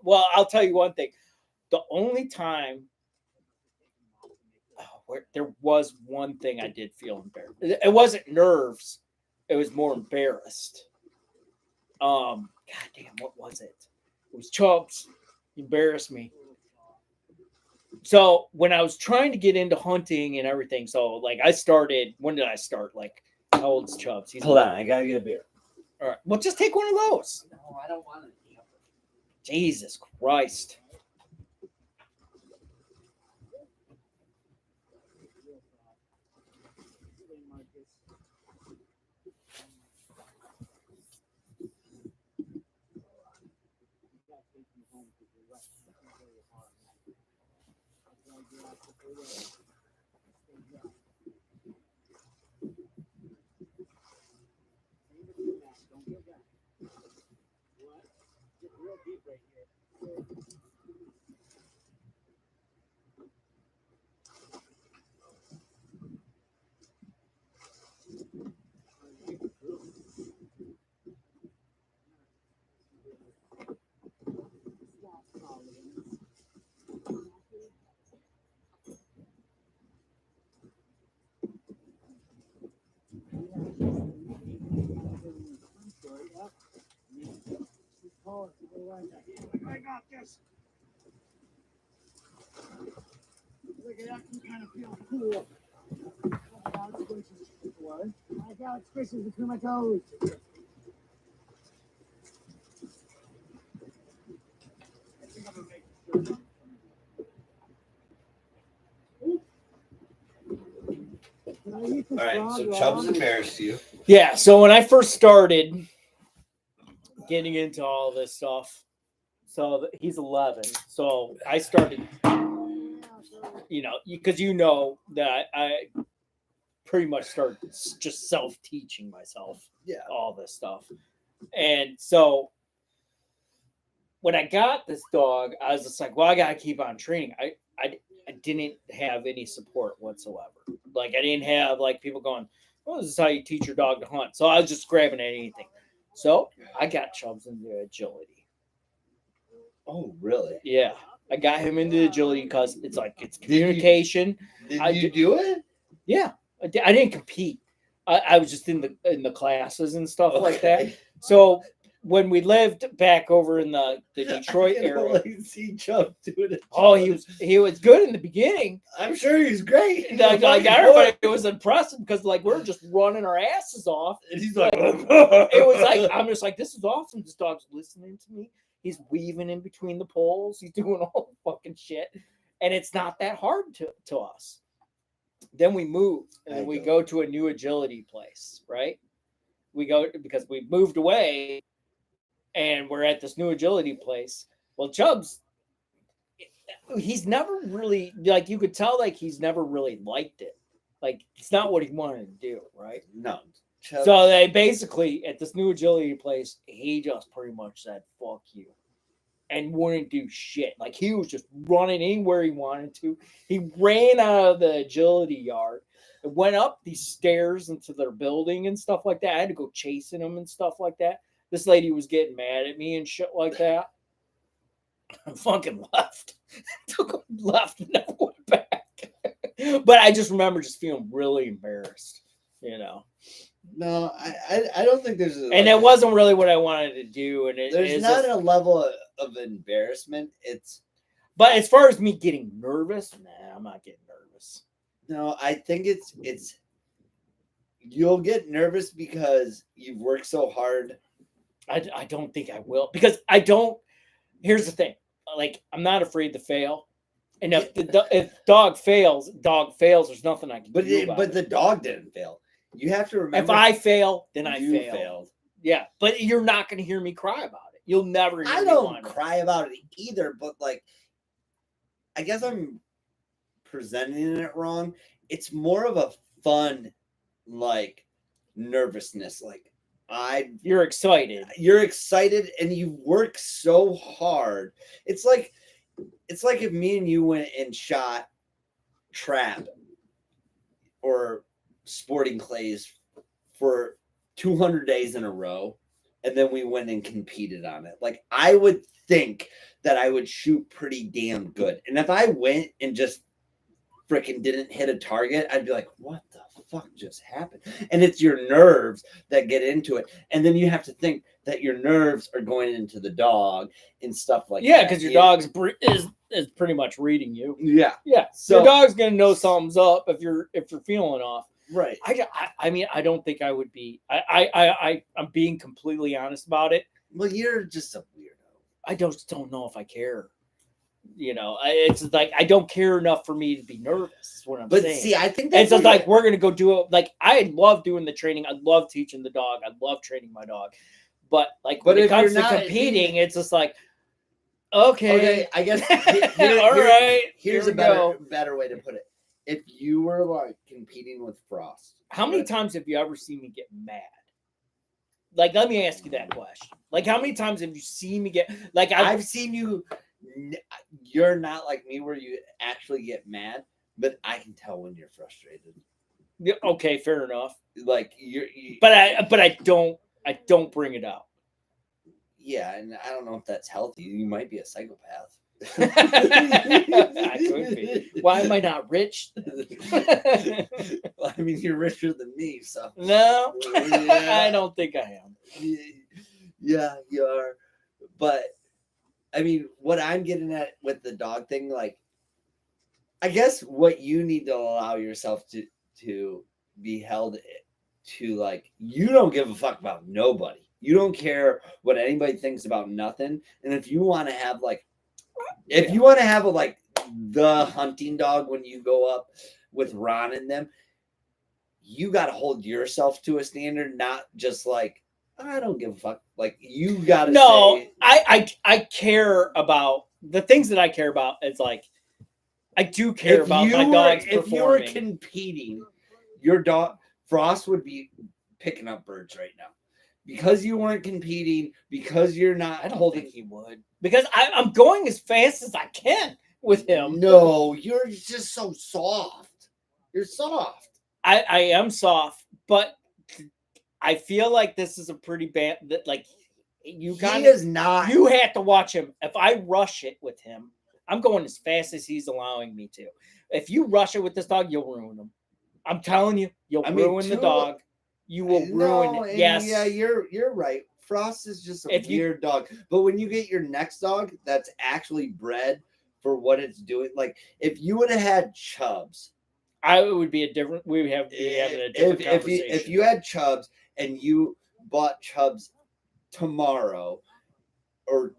Well, I'll tell you one thing. The only time. There was one thing I did feel embarrassed. It wasn't nerves. It was more embarrassed. God damn, what was it? It was Chubbs. He embarrassed me. So when I was trying to get into hunting and everything, so like I started, when did I start? Like, how old's Chubbs? Hold on, I gotta get a beer. All right. Well, just take one of those. No, I don't want it. Jesus Christ. I got this. Look at that, you kind of feel cool. I got squishes between my toes. I think I'm gonna make it. All right, so Chubbs embarrassed you. Yeah, so when I first started getting into all this stuff, so he's 11. So I started, because that I pretty much started just self-teaching myself all this stuff. And so when I got this dog, I was just like, well, I got to keep on training. I didn't have any support whatsoever. Like I didn't have like people going, well, this is how you teach your dog to hunt. So I was just grabbing at anything. So I got Chubbs into agility. Oh, really? Yeah. I got him into agility because it's communication. Did you do it? Yeah. I didn't compete. I was just in the classes and stuff like that. So when we lived back over in the Detroit I can area. only see Chubb doing it. Oh, he was good in the beginning. I'm sure he's great. He's Like, a fucking everybody boy. was impressed because like we're just running our asses off. And he's like, It was like I'm just like, this is awesome. This dog's listening to me. He's weaving in between the poles. He's doing all the fucking shit, and it's not that hard to us. Then we move and we go to a new agility place, right? We go because we moved away, and we're at this new agility place. Well, Chubb's he's never really like you could tell like he's never really liked it. Like it's not what he wanted to do, right? no. Chubb, So they basically at this new agility place, he just pretty much said "fuck you," and wouldn't do shit. Like he was just running anywhere he wanted to. He ran out of the agility yard, and went up these stairs into their building and stuff like that. I had to go chasing him and stuff like that. This lady was getting mad at me and shit like that. I fucking left. Took him left and never went back. But I just remember just feeling really embarrassed, you know. no, I don't think there's a, And it wasn't really what I wanted to do. And there's not a level of embarrassment. It's but as far as me getting nervous, nah, I'm not getting nervous. no, I think it's you'll get nervous because you've worked so hard. I don't think I will because I don't. Here's the thing: like I'm not afraid to fail, and if dog fails, There's nothing I can But do. About but it. the dog didn't fail. You have to remember. If I fail, then I you fail. failed. Yeah, but you're not going to hear me cry about it. You'll never hear I me don't whine about cry about it either, but like, I guess I'm presenting it wrong. It's more of a fun, like, nervousness. Like, You're excited. you're excited and you work so hard. It's like if me and you went and shot trap or sporting clays for 200 days in a row, and then we went and competed on it. Like, I would think that I would shoot pretty damn good. And if I went and just freaking didn't hit a target, I'd be like, what the fuck just happened? And it's your nerves that get into it. And then you have to think that your nerves are going into the dog and stuff like Yeah, that. because your dog's is pretty much reading you. Yeah. Yeah, So- your dog's gonna know something's up if you're feeling off. Right. I mean, I don't think I would be. I'm being completely honest about it. Well, you're just a weirdo. I just don't know if I care. You know, it's like I don't care enough for me to be nervous. Is what I'm But saying. see, I think that's it's just what like we're gonna go do it. Like I love doing the training. I love teaching the dog. I love training my dog. But like But when it if comes you're to not- competing, it's just like okay, Okay, I guess all right. Here's here a we go. better way to put it. If you were like competing with Frost, How many right? times have you ever seen me get mad? Like, let me ask you that question. Like, how many times have you seen me get like I've seen you. You're not like me where you actually get mad, but I can tell when you're frustrated. okay, fair enough. Like But I don't bring it up. yeah, and I don't know if that's healthy. You might be a psychopath. I could be. Why am I not rich? Well, I mean, you're richer than me, so No, Yeah. I don't think I am. yeah, you are. But I mean, what I'm getting at with the dog thing, like, I guess what you need to allow yourself to be held to, like, you don't give a fuck about nobody. You don't care what anybody thinks about nothing. And if you want to have like, if you want to have a like the hunting dog when you go up with Ron and them, you got to hold yourself to a standard, not just like, I don't give a fuck. Like, you got to No, say, I care about the things that I care about. Is like I do care about my dog's if you were performing. competing, your dog Frost would be picking up birds right now because you weren't competing, because you're not I don't holding. think he would because I'm going as fast as I can with him. No, you're just so soft. You're soft. I am soft, but I feel like this is a pretty bad that like you He kind of is not. you have to watch him. If I rush it with him, I'm going as fast as he's allowing me to. If you rush it with this dog, you'll ruin him. I'm telling you, you'll I mean, ruin the two- dog. You will ruin No, it. and Yes. yeah, you're right. Frost is just a If you- weird dog. But when you get your next dog that's actually bred for what it's doing, like if you would have had Chubbs, It would be a different. We would have be having a different conversation. if you had Chubbs and you bought Chubbs tomorrow or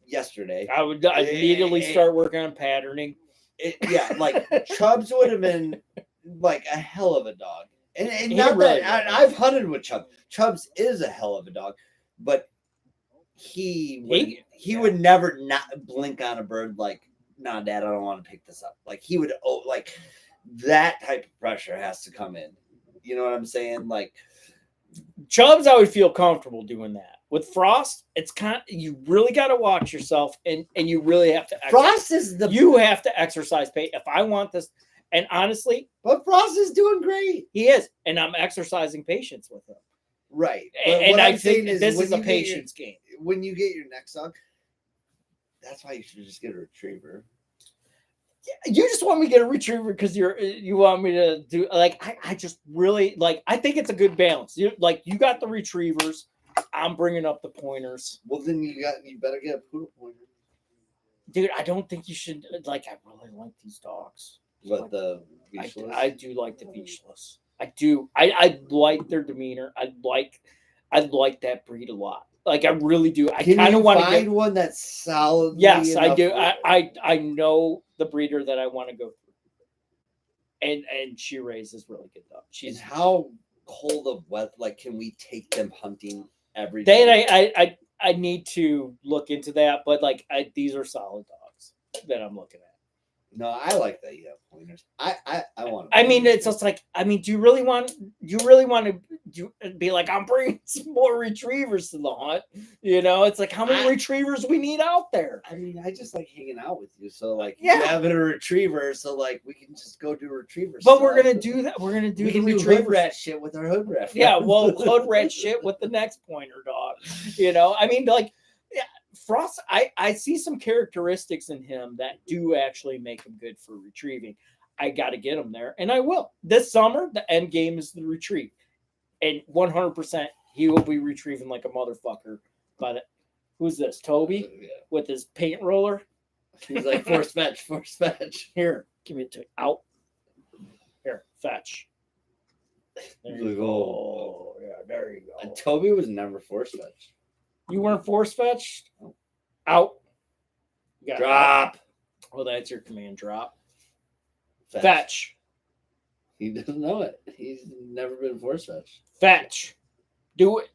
yesterday, I would immediately start working on patterning. like Chubbs would have been like a hell of a dog. And He not really that was. I've hunted with Chubbs. Chubbs is a hell of a dog, but he would never not blink on a bird like, nah, Dad, I don't want to pick this up. Like he would like that type of pressure has to come in. You know what I'm saying? Like Chubbs, I would feel comfortable doing that. With Frost, it's you really got to watch yourself, and you really have to. Frost is you have to exercise patience. If I want this, and honestly, but Frost is doing great. He is, and I'm exercising patience with him. Right, and I think this is a patience game. When you get your next dog, that's why you should just get a retriever. You just want me to get a retriever because you want me to do like I just really like. I think it's a good balance. You got the retrievers. I'm bringing up the pointers. Well, then you better get a poodle pointer, dude. I don't think you should. Like, I really like these dogs. What the? I do like the Vizslas. I do. I like their demeanor. I like that breed a lot. Like, I really do. I kind of want to find one that's solid. Yes, I do. I know the breeder that I want to go through, and she raises really good dogs. She's how cold of weather. Like, can we take them hunting every day? I need to look into that, but like these are solid dogs that I'm looking at. No, I like that you have pointers. I want. I mean, it's just like, I mean, do you really want to be like, I'm bringing some more retrievers to the hunt? You know, it's like, how many retrievers we need out there? I mean, I just like hanging out with you. So like, yeah, you having a retriever, so like we can just go do retrievers. But we're gonna do that. We're gonna do we can do hood rat shit with our hood rat. Yeah, well, hood rat shit with the next pointer dog. You know, I mean, like, yeah. Frost, I see some characteristics in him that do actually make him good for retrieving. I got to get him there, and I will. This summer, the end game is the retrieve. And 100%, he will be retrieving like a motherfucker. By the, who's this? Toby with his paint roller? He's like, force fetch. Here, give me a two. Out. Here, fetch. There you go. Oh, yeah, there you go. And Toby was never force fetched. You weren't force fetched? Out. Drop. Well, that's your command. Drop. Fetch. He doesn't know it. He's never been force fetched. Fetch. Do it.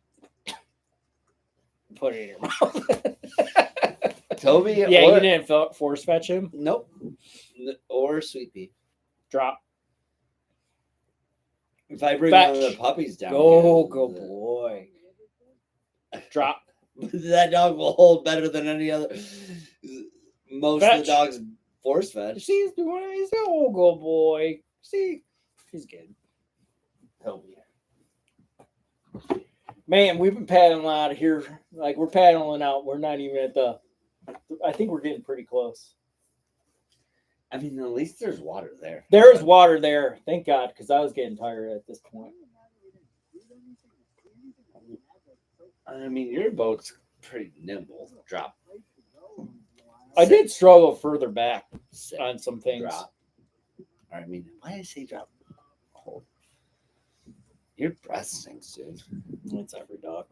Put it in your mouth. Toby. Yeah, you didn't force fetch him? Nope. Or Sweet Pea. Drop. If I bring one of the puppies down. Go boy. Drop. That dog will hold better than any other. Most of the dogs force fed. See, he's doing it. He's a good boy. See, he's good. Toby. Man, we've been paddling out of here. Like, we're paddling out. We're not even at the. I think we're getting pretty close. I mean, at least there's water there. There is water there. Thank God, because I was getting tired at this point. I mean, your boat's pretty nimble. Drop. I did struggle further back on some things. Drop. I mean, why did I say drop? Hold. Your breath stinks, dude. It's every dog.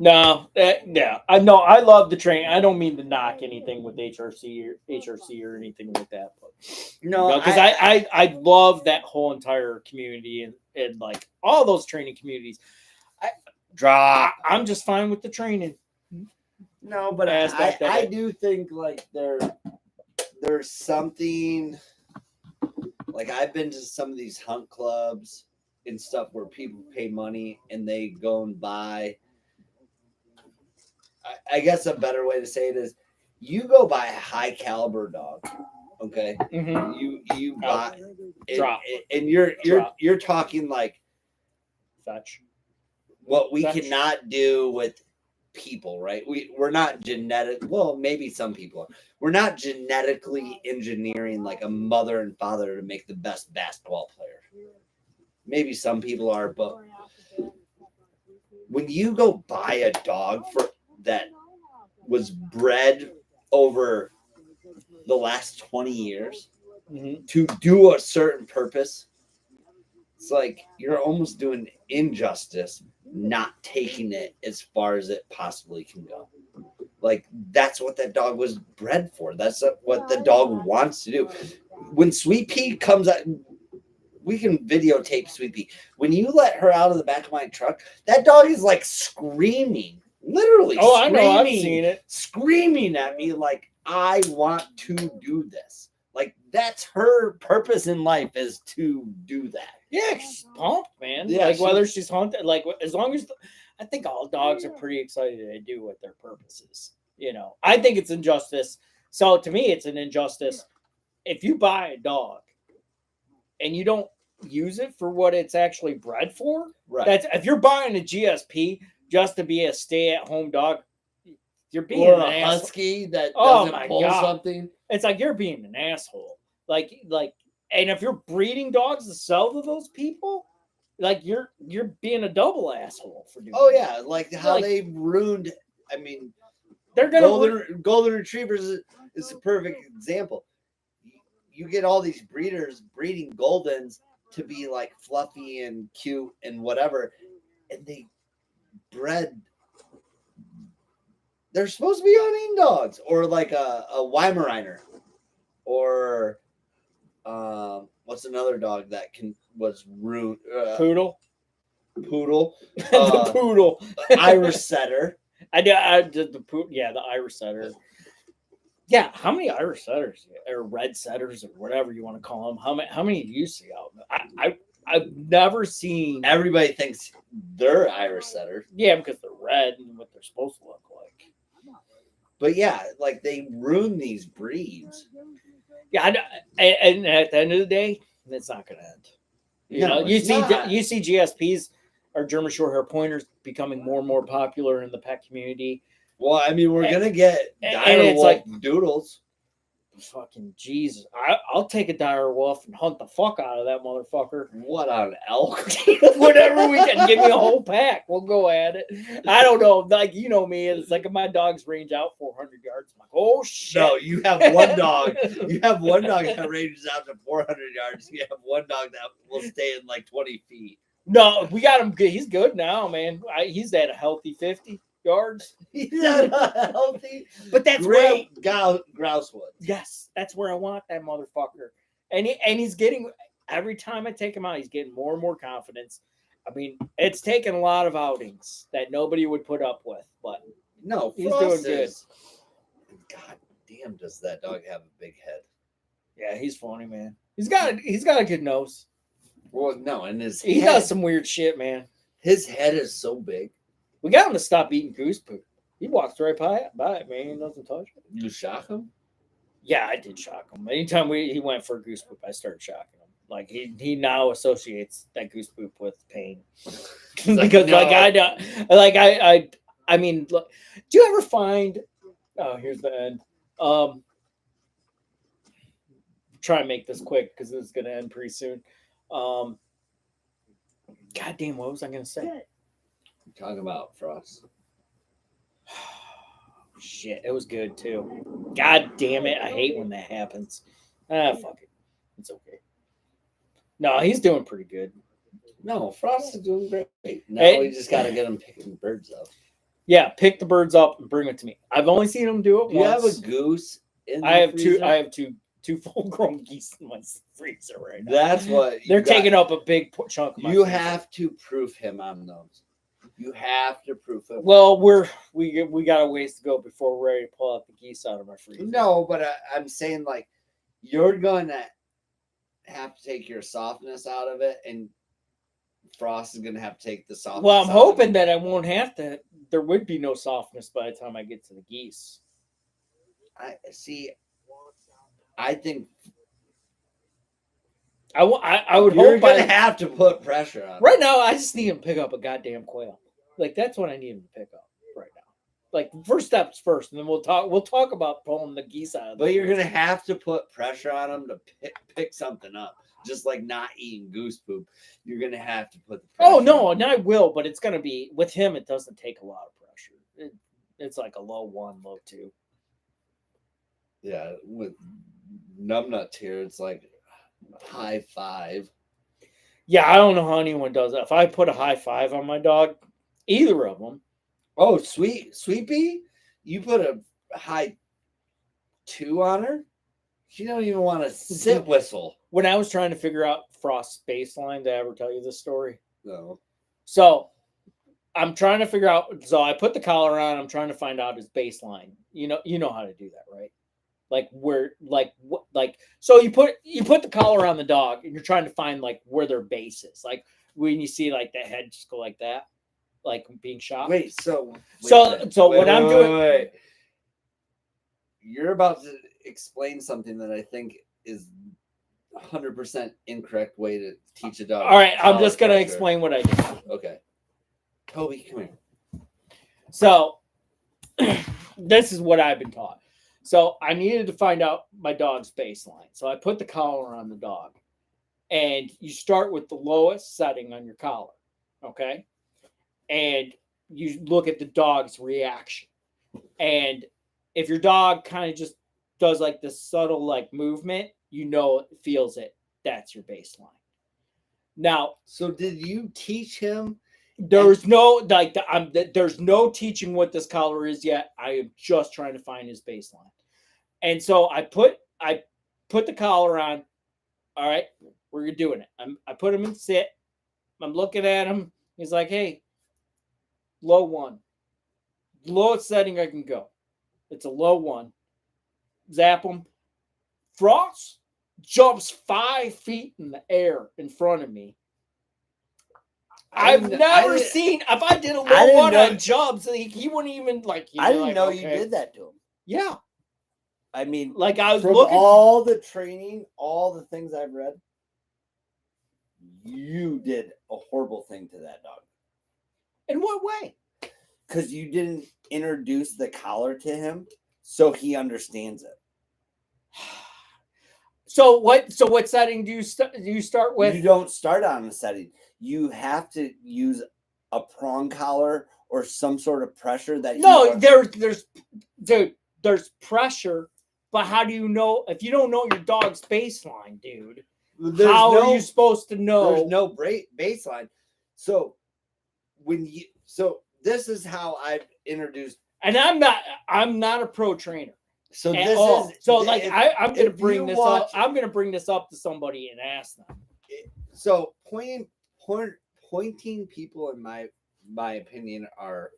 No, yeah, I know. I love the train. I don't mean to knock anything with HRC or anything like that, but no, because I love that whole entire community and like all those training communities. I'm just fine with the training. No, but I do think like there's something like I've been to some of these hunt clubs and stuff where people pay money and they go and buy. I guess a better way to say it is you go buy a high caliber dog. Okay. Mm-hmm. You buy drop. And you're talking like fetch. What we cannot do with people, right? We're not genetic. Well, maybe some people are. We're not genetically engineering like a mother and father to make the best basketball player. Maybe some people are, but when you go buy a dog that was bred over the last 20 years to do a certain purpose, it's like you're almost doing injustice not taking it as far as it possibly can go. Like, that's what that dog was bred for. That's what the dog wants to do. When Sweet Pea comes out, we can videotape Sweet Pea. When you let her out of the back of my truck, that dog is like screaming, literally. Oh, screaming, I know. I've seen it. Screaming at me like, I want to do this. Like, that's her purpose in life, is to do that. Yeah, she's pumped, man. Yeah, like whether she's hunted, like as long as I think all dogs are pretty excited to do what their purpose is. You know, I think it's injustice. So to me, it's an injustice if you buy a dog and you don't use it for what it's actually bred for. Right. That's if you're buying a GSP just to be a stay-at-home dog, you're being or an a asshole. husky that Oh doesn't my pull God. something. It's like you're being an asshole. Like, and if you're breeding dogs to sell to those people, like you're being a double asshole for doing. Oh that. yeah, like how Like- they ruined. I mean, They're gonna golden retrievers is a perfect example. You get all these breeders breeding goldens to be like fluffy and cute and whatever, and they bred. They're supposed to be hunting dogs, or like a Weimaraner, or what's another dog that was rude? poodle. Poodle, The poodle. Irish setter. I did the poodle. Yeah, the Irish setter. Yeah, how many Irish setters or red setters or whatever you want to call them? How many do you see out? I've never seen. Everybody thinks they're Irish setters. Yeah, because they're red and what they're supposed to look like. But yeah, like they ruin these breeds. Yeah, and at the end of the day, it's not going to end. You No, know, you it's see not. GSPs or German Shorthair Pointers becoming more and more popular in the pet community. Well, I mean, we're gonna get and dire it's wolf like- doodles. Fucking Jesus. I'll take a dire wolf and hunt the fuck out of that motherfucker. What on elk? Whatever we can. Give me a whole pack. We'll go at it. I don't know. Like, you know me. It's like if my dogs range out 400 yards. I'm like, oh, shit. No, you have one dog. You have one dog that ranges out to 400 yards. You have one dog that will stay in like 20 feet. No, we got him good. He's good now, man. He's at a healthy 50 yards. He's not healthy. But that's where Great grousewood. yes, that's where I want that motherfucker. And he's getting every time I take him out, he's getting more and more confidence. I mean, it's taken a lot of outings that nobody would put up with, but No, He's Frost doing good. is- God damn, does that dog have a big head? yeah, he's funny, man. He's got a good nose. Well, no, and He does some weird shit, man. his head is so big. We got him to stop eating goose poop. He walks right by it, man. He doesn't touch it. You shock him? Yeah, I did shock him. Anytime he went for goose poop, I started shocking him. Like he now associates that goose poop with pain. Because no. I mean, look, do you ever find? Oh, here's the end. Try and make this quick because this is gonna end pretty soon. God damn, what was I gonna say? Talking about Frost. Shit, it was good too. God damn it, I hate when that happens. Fuck it, it's okay. No, he's doing pretty good. No, Frost is doing great. Now Hey. we just got to get him picking birds up. Yeah, pick the birds up and bring it to me. I've only seen him do it Do you have once. a goose in the I have freezer? two full-grown geese in my freezer right now. That's what They're taking up a big chunk of my You freezer. have to proof him on those. You have to proof him. Well, we got a ways to go before we're ready to pull out the geese out of my freezer. No, but I'm saying like you're going to have to take your softness out of it, and Frost is going to have to take the softness. Well, I'm out of hoping it. that I won't have to. There would be no softness by the time I get to the geese. I see. I think I would you're hope by going to have to put pressure on. right now. I just need him to pick up a goddamn quail. Like that's what I need him to pick up right now. Like first steps first, and then we'll talk about pulling the geese out of. But you're going to have to put pressure on him to pick something up. just like not eating goose poop. You're gonna have to put the Oh pressure no, on. and I will, but it's gonna be with him. It doesn't take a lot of pressure. It's like a low 1, low 2. Yeah, with numbnut here, it's like high 5. Yeah, I don't know how anyone does that. If I put a high 5 on my dog, either of them. Oh, Sweepy, you put a high 2 on her. She don't even want to sit whistle. When I was trying to figure out Frost's baseline, did I ever tell you this story? No. So I'm trying to figure out. So I put the collar on. I'm trying to find out his baseline. You know how to do that, right? Like where, like what, like so you put the collar on the dog, and you're trying to find like where their base is. Like when you see like the head just go like that, like being shot. Wait, What I'm doing. Wait. You're about to explain something that I think is 100% incorrect way to teach a dog. All right, I'm collar just gonna pressure. explain what I did. Okay. Toby, come here. So this is what I've been taught. So I needed to find out my dog's baseline. So I put the collar on the dog, and you start with the lowest setting on your collar, okay? And you look at the dog's reaction. And if your dog kind of just does like this subtle like movement, it feels it. That's your baseline. Now, So did you teach him? there's no there's no teaching what this collar is yet. I am just trying to find his baseline. And so I put the collar on. All right, we're doing it. I put him in sit. I'm looking at him. He's like, hey, low 1. Lowest setting I can go. It's a low 1. Zap him. Frost jumps 5 feet in the air in front of me. I've never seen. If I did a low 1 on jumps, he wouldn't even like. I didn't know you did that to him. Yeah, I mean, like I was from looking. all the training, all the things I've read, you did a horrible thing to that dog. In what way? Because you didn't introduce the collar to him, so he understands it. So what setting do you start with? You don't start on a setting. You have to use a prong collar or some sort of pressure that. No, there's pressure, but how do you know if you don't know your dog's baseline, dude? How are you supposed to know? There's no baseline. So this is how I've introduced. And I'm not a pro trainer. So at this all. is so like I'm gonna if bring you this watch- up. I'm gonna bring this up to somebody and ask them. So pointing people, in my opinion, are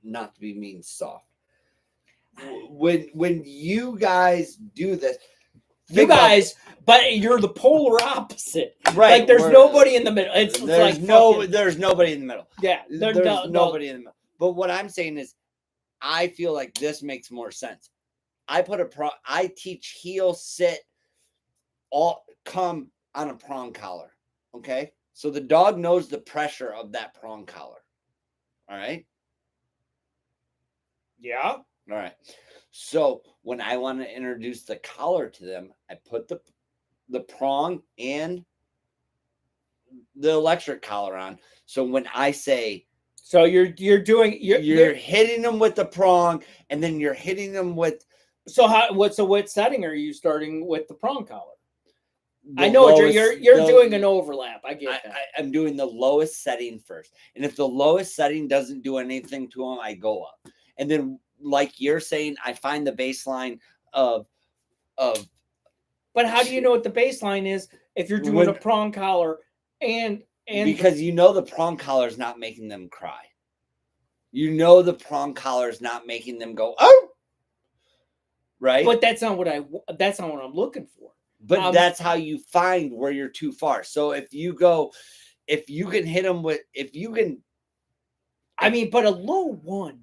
not to be mean, soft. When you guys do this, You guys, but you're the polar opposite. right? Like there's nobody in the middle. It's There's like there's nobody in the middle. yeah. There's nobody in the middle. But what I'm saying is, I feel like this makes more sense. I teach heel, sit, all come on a prong collar. Okay, so the dog knows the pressure of that prong collar. All right. Yeah. All right. So when I want to introduce the collar to them, I put the prong and the electric collar on. So when I say, So you're hitting them with the prong, and then you're hitting them with. So what setting are you starting with the prong collar? the I know lowest- you're the- doing an overlap. I get that. I'm doing the lowest setting first, and if the lowest setting doesn't do anything to them, I go up, and then like you're saying, I find the baseline of. But how do you know what the baseline is if you're doing a prong collar and Because the prong collar is not making them cry. The prong collar is not making them go, oh, right? But that's not what I'm looking for. But that's how you find where you're too far. So if you can hit them with, but a low 1.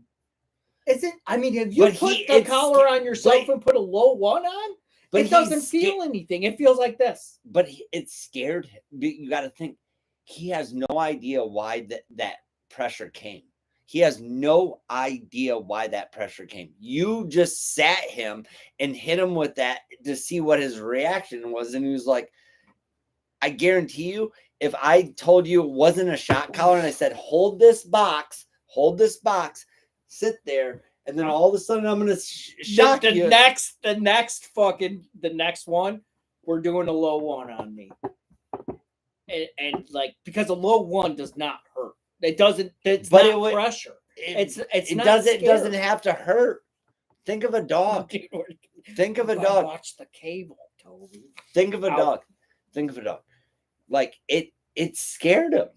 Is it? I mean, have you But put the collar on yourself and put a low 1 on? but It doesn't feel anything. It feels like this. But it scared him. You got to think, he has no idea why that pressure came. He has no idea why that pressure came. You just sat him and hit him with that to see what his reaction was. And he was like, I guarantee you, if I told you it wasn't a shock collar and I said, hold this box, sit there, and then all of a sudden I'm going to shock the you. The next one, we're doing a low one on me. And like, because a low one does not hurt. It doesn't, it's But not pressure. It not doesn't have to hurt. Think of a dog. Think of a dog. Watch the cable, Toby. Think of a dog. Think of a dog. Like it scared him.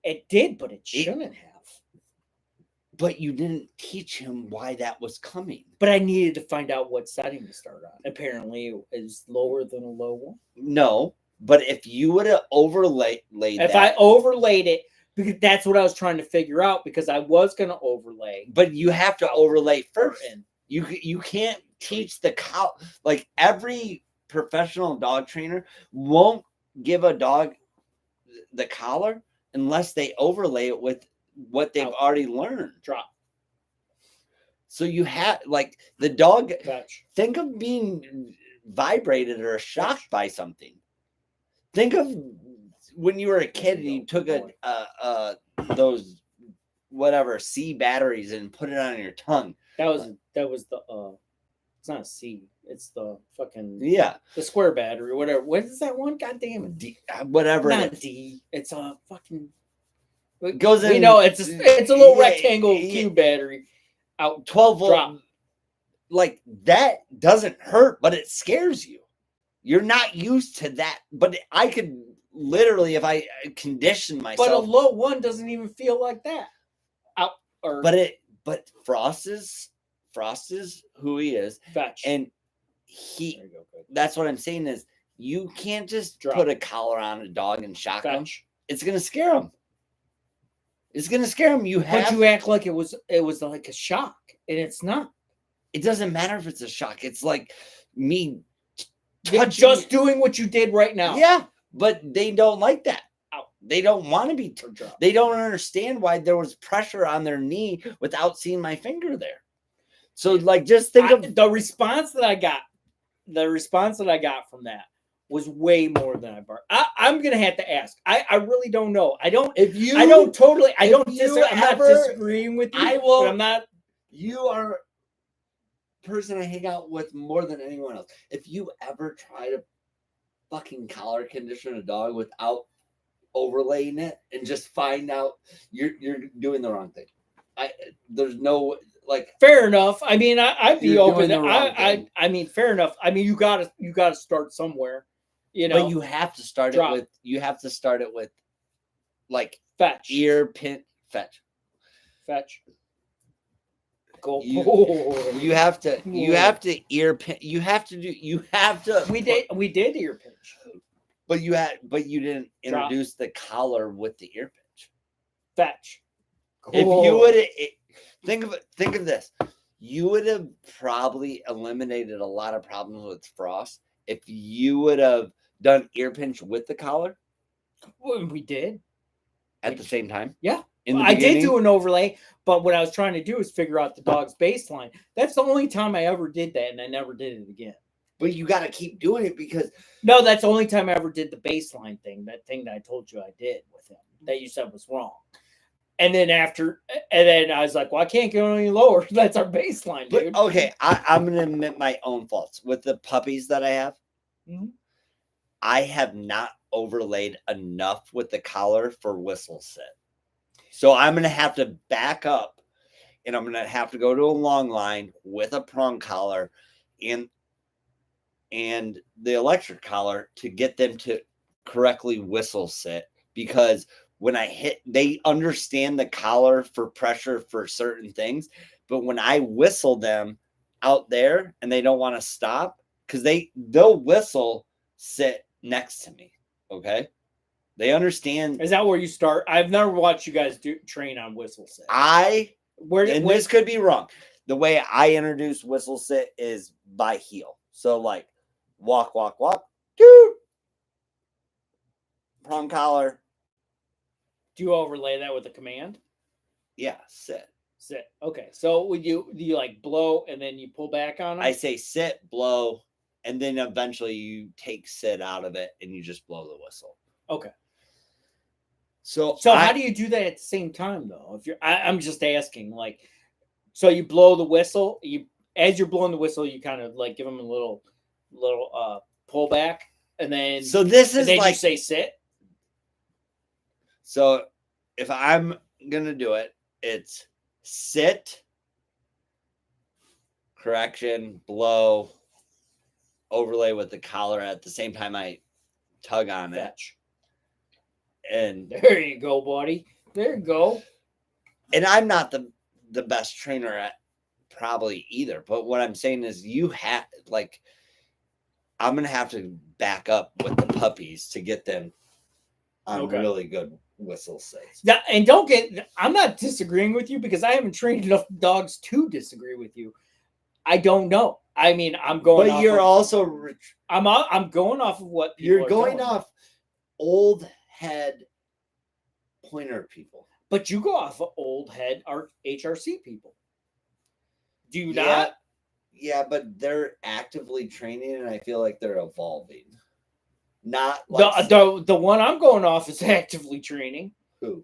It did, but it shouldn't have. But you didn't teach him why that was coming. But I needed to find out what setting to start on. Apparently, it is lower than a low one. No, but if you would have overlaid if I overlaid it, because that's what I was trying to figure out, because I was going to overlay. But you have to overlay first. You can't teach the cow. Like every professional dog trainer won't give a dog the collar unless they overlay it with what they've already learned. Drop. So you have, like, the dog. Touch. Think of being vibrated or shocked by something. Think of when you were a kid and you took those whatever C batteries and put it on your tongue. That was the it's not a C, it's the fucking the square battery, whatever. What is that one? God damn it. D, whatever. Not D. It's a fucking it goes in. We know it's a little rectangle cube battery. Out 12 volt. Drop. Like that doesn't hurt, but it scares you. You're not used to that. But I could literally, if I condition myself. But a low one doesn't even feel like that. But Frost is who he is. Fetch. And that's what I'm saying is you can't just put a collar on a dog and shock him. It's gonna scare him. It's gonna scare him. But you act like it was like a shock, and it's not. It doesn't matter if it's a shock. It's like me just doing what you did right now. Yeah, but they don't like that. They don't want to be. They don't understand why there was pressure on their knee without seeing my finger there. So, like, just think of the response that I got. The response that I got from that was way more than I barked. I'm gonna have to ask. I really don't know. I'm not disagreeing with you. I will. But I'm not. You are a person I hang out with more than anyone else. If you ever try to fucking collar condition a dog without overlaying it and just find out you're doing the wrong thing. There's no, like, fair enough. I mean, I'd be open. I mean, fair enough. I mean, you gotta start somewhere, you know. But you have to start it with like fetch, ear pin, fetch. Go. You have to ear pin. You have to. We did ear pinch. But you didn't introduce the collar with the ear pinch. Fetch. If you would think of this, you would have probably eliminated a lot of problems with Frost if you would have done ear pinch with the collar. Well, we did at the same time. Yeah, I did do an overlay, but what I was trying to do is figure out the dog's baseline. That's the only time I ever did that, and I never did it again. But you got to keep doing it because that's the only time I ever did the baseline thing. That thing that I told you I did with him that you said was wrong. And then I was like, well, I can't go any lower. That's our baseline, dude. But, okay, I'm going to admit my own faults. With the puppies that I have, I have not overlaid enough with the collar for whistle sit. So I'm going to have to back up, and I'm going to have to go to a long line with a prong collar and the electric collar to get them to correctly whistle sit, because when I hit, they understand the collar for pressure for certain things. But when I whistle them out there and they don't want to stop, because they'll whistle sit next to me. Okay. They understand. Is that where you start? I've never watched you guys train on whistle sit. This could be wrong. The way I introduce whistle sit is by heel. So like walk, dude. Prong collar. Do you overlay that with a command? Yeah, sit. Sit. Okay. So would you like blow and then you pull back on them? I say sit, blow, and then eventually you take sit out of it and you just blow the whistle. Okay. So how do you do that at the same time though? If I'm just asking, like, so you blow the whistle. As you're blowing the whistle, you kind of like give them a little pull back, and then this is you like say sit. So if I'm gonna do it, it's sit, correction, blow, overlay with the collar at the same time I tug on it. Fetch. And There you go, buddy. There you go. And I'm not the best trainer at probably either, but what I'm saying is you have like I'm gonna have to back up with the puppies to get them on really good whistle sits. Yeah, and I'm not disagreeing with you because I haven't trained enough dogs to disagree with you. I don't know. I mean, I'm going. But you're also I'm going off of what people you're going off old head pointer people. But you go off of old head HRC people. Do you not? Yeah, but they're actively training, and I feel like they're evolving. Not like the one I'm going off is actively training. Who?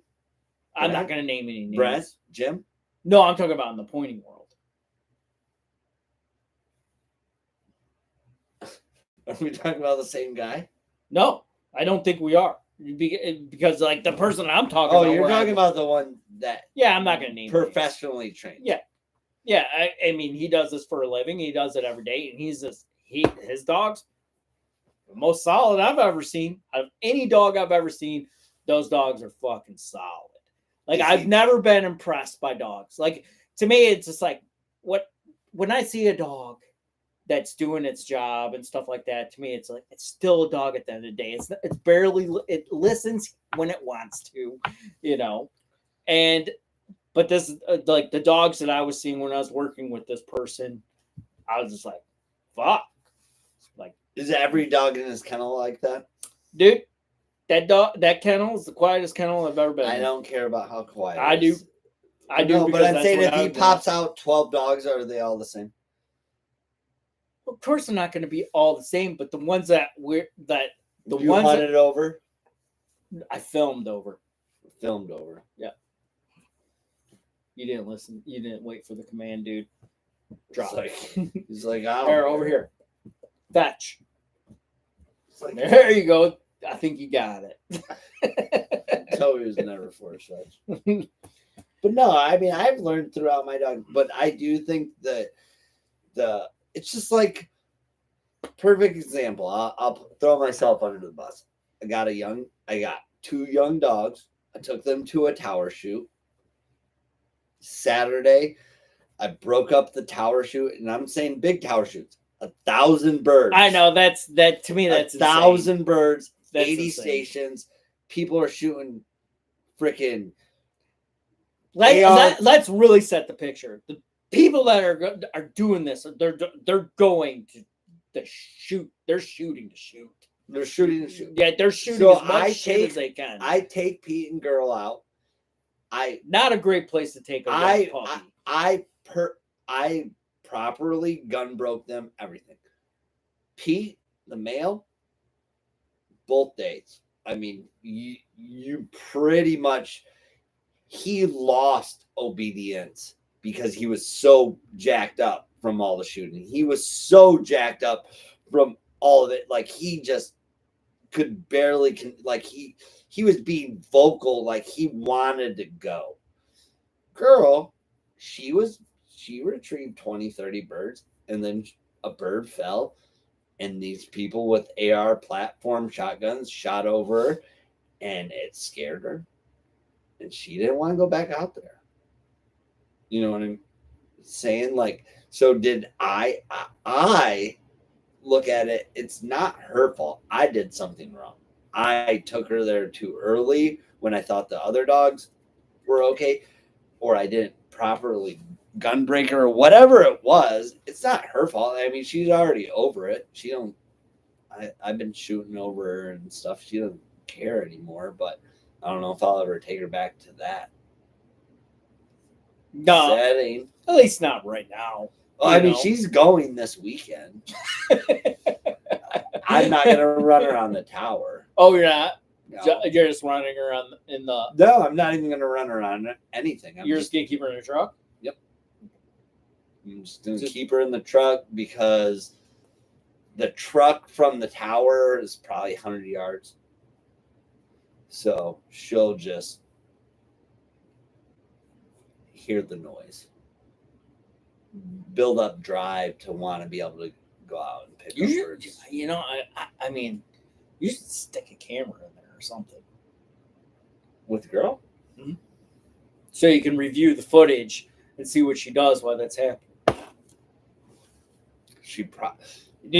I'm not going to name any names. Brent? Jim? No, I'm talking about in the pointing world. Are we talking about the same guy? No, I don't think we are. Because like the person I'm talking about. Oh, you're talking about the one that I'm not going to name professionally names. Trained. Yeah. I mean, he does this for a living. He does it every day, and his dogs, the most solid I've ever seen. Out of any dog I've ever seen, those dogs are fucking solid. Like I've never been impressed by dogs. Like to me, it's just like when I see a dog that's doing its job and stuff like that, to me, it's like it's still a dog at the end of the day. It's barely it listens when it wants to, but this like the dogs that I was seeing when I was working with this person, I was just like, fuck. Like, is every dog in his kennel like that? Dude, that kennel is the quietest kennel I've ever been in. I don't care about how quiet I do. I do. No, but I'm saying if he pops out 12 dogs, are they all the same? Of course, they're not going to be all the same, but the ones that you hunted over, I filmed over. Yeah. You didn't listen. You didn't wait for the command, dude. Drop. He's like, over here. Fetch. There you go. I think you got it. Toby was never force fetch. But no, I mean, I've learned throughout my dog, but I do think that it's just like perfect example. I'll throw myself under the bus. I got 2 young dogs. I took them to a tower shoot. Saturday, I broke up the tower shoot, and I'm saying big tower shoots. 1,000 birds. I know that to me that's 1,000 birds. That's 80 insane. stations. People are shooting freaking. Let's really set the picture. The people that are doing this, they're going to shoot. They're shooting to shoot. They're shooting to shoot. Yeah, they're shooting as much shit as they can. I take Pete and Girl out. Not a great place to take a young puppy. I properly gun broke them, everything. Pete, the male, both days. I mean, you pretty much, he lost obedience because he was so jacked up from all the shooting. He was so jacked up from all of it. Like he just could barely, like he was being vocal, like he wanted to go. Girl, she retrieved 20, 30 birds, and then a bird fell, and these people with AR platform shotguns shot over her, and it scared her, and she didn't want to go back out there. You know what I'm saying? Like, so did I look at it, it's not her fault. I did something wrong. I took her there too early when I thought the other dogs were okay, or I didn't properly gun break her, or whatever it was. It's not her fault. I mean, she's already over it. I've been shooting over her and stuff. She doesn't care anymore, but I don't know if I'll ever take her back to that. No, setting. at least not right now. Well, I You mean, know. she's going this weekend. I'm not gonna run her on the tower. Oh, you're not. No. You're just running around in the. No, I'm not even gonna run her on anything. You're just gonna keep her in a truck. I'm just gonna keep her in the truck because the truck from the tower is probably 100 yards. So she'll just hear the noise, build up drive to want to be able to go out and pick You up should, birds. you know, I mean, you should stick a camera in there or something, With the girl? so you can review the footage and see what she does while that's happening. She probably.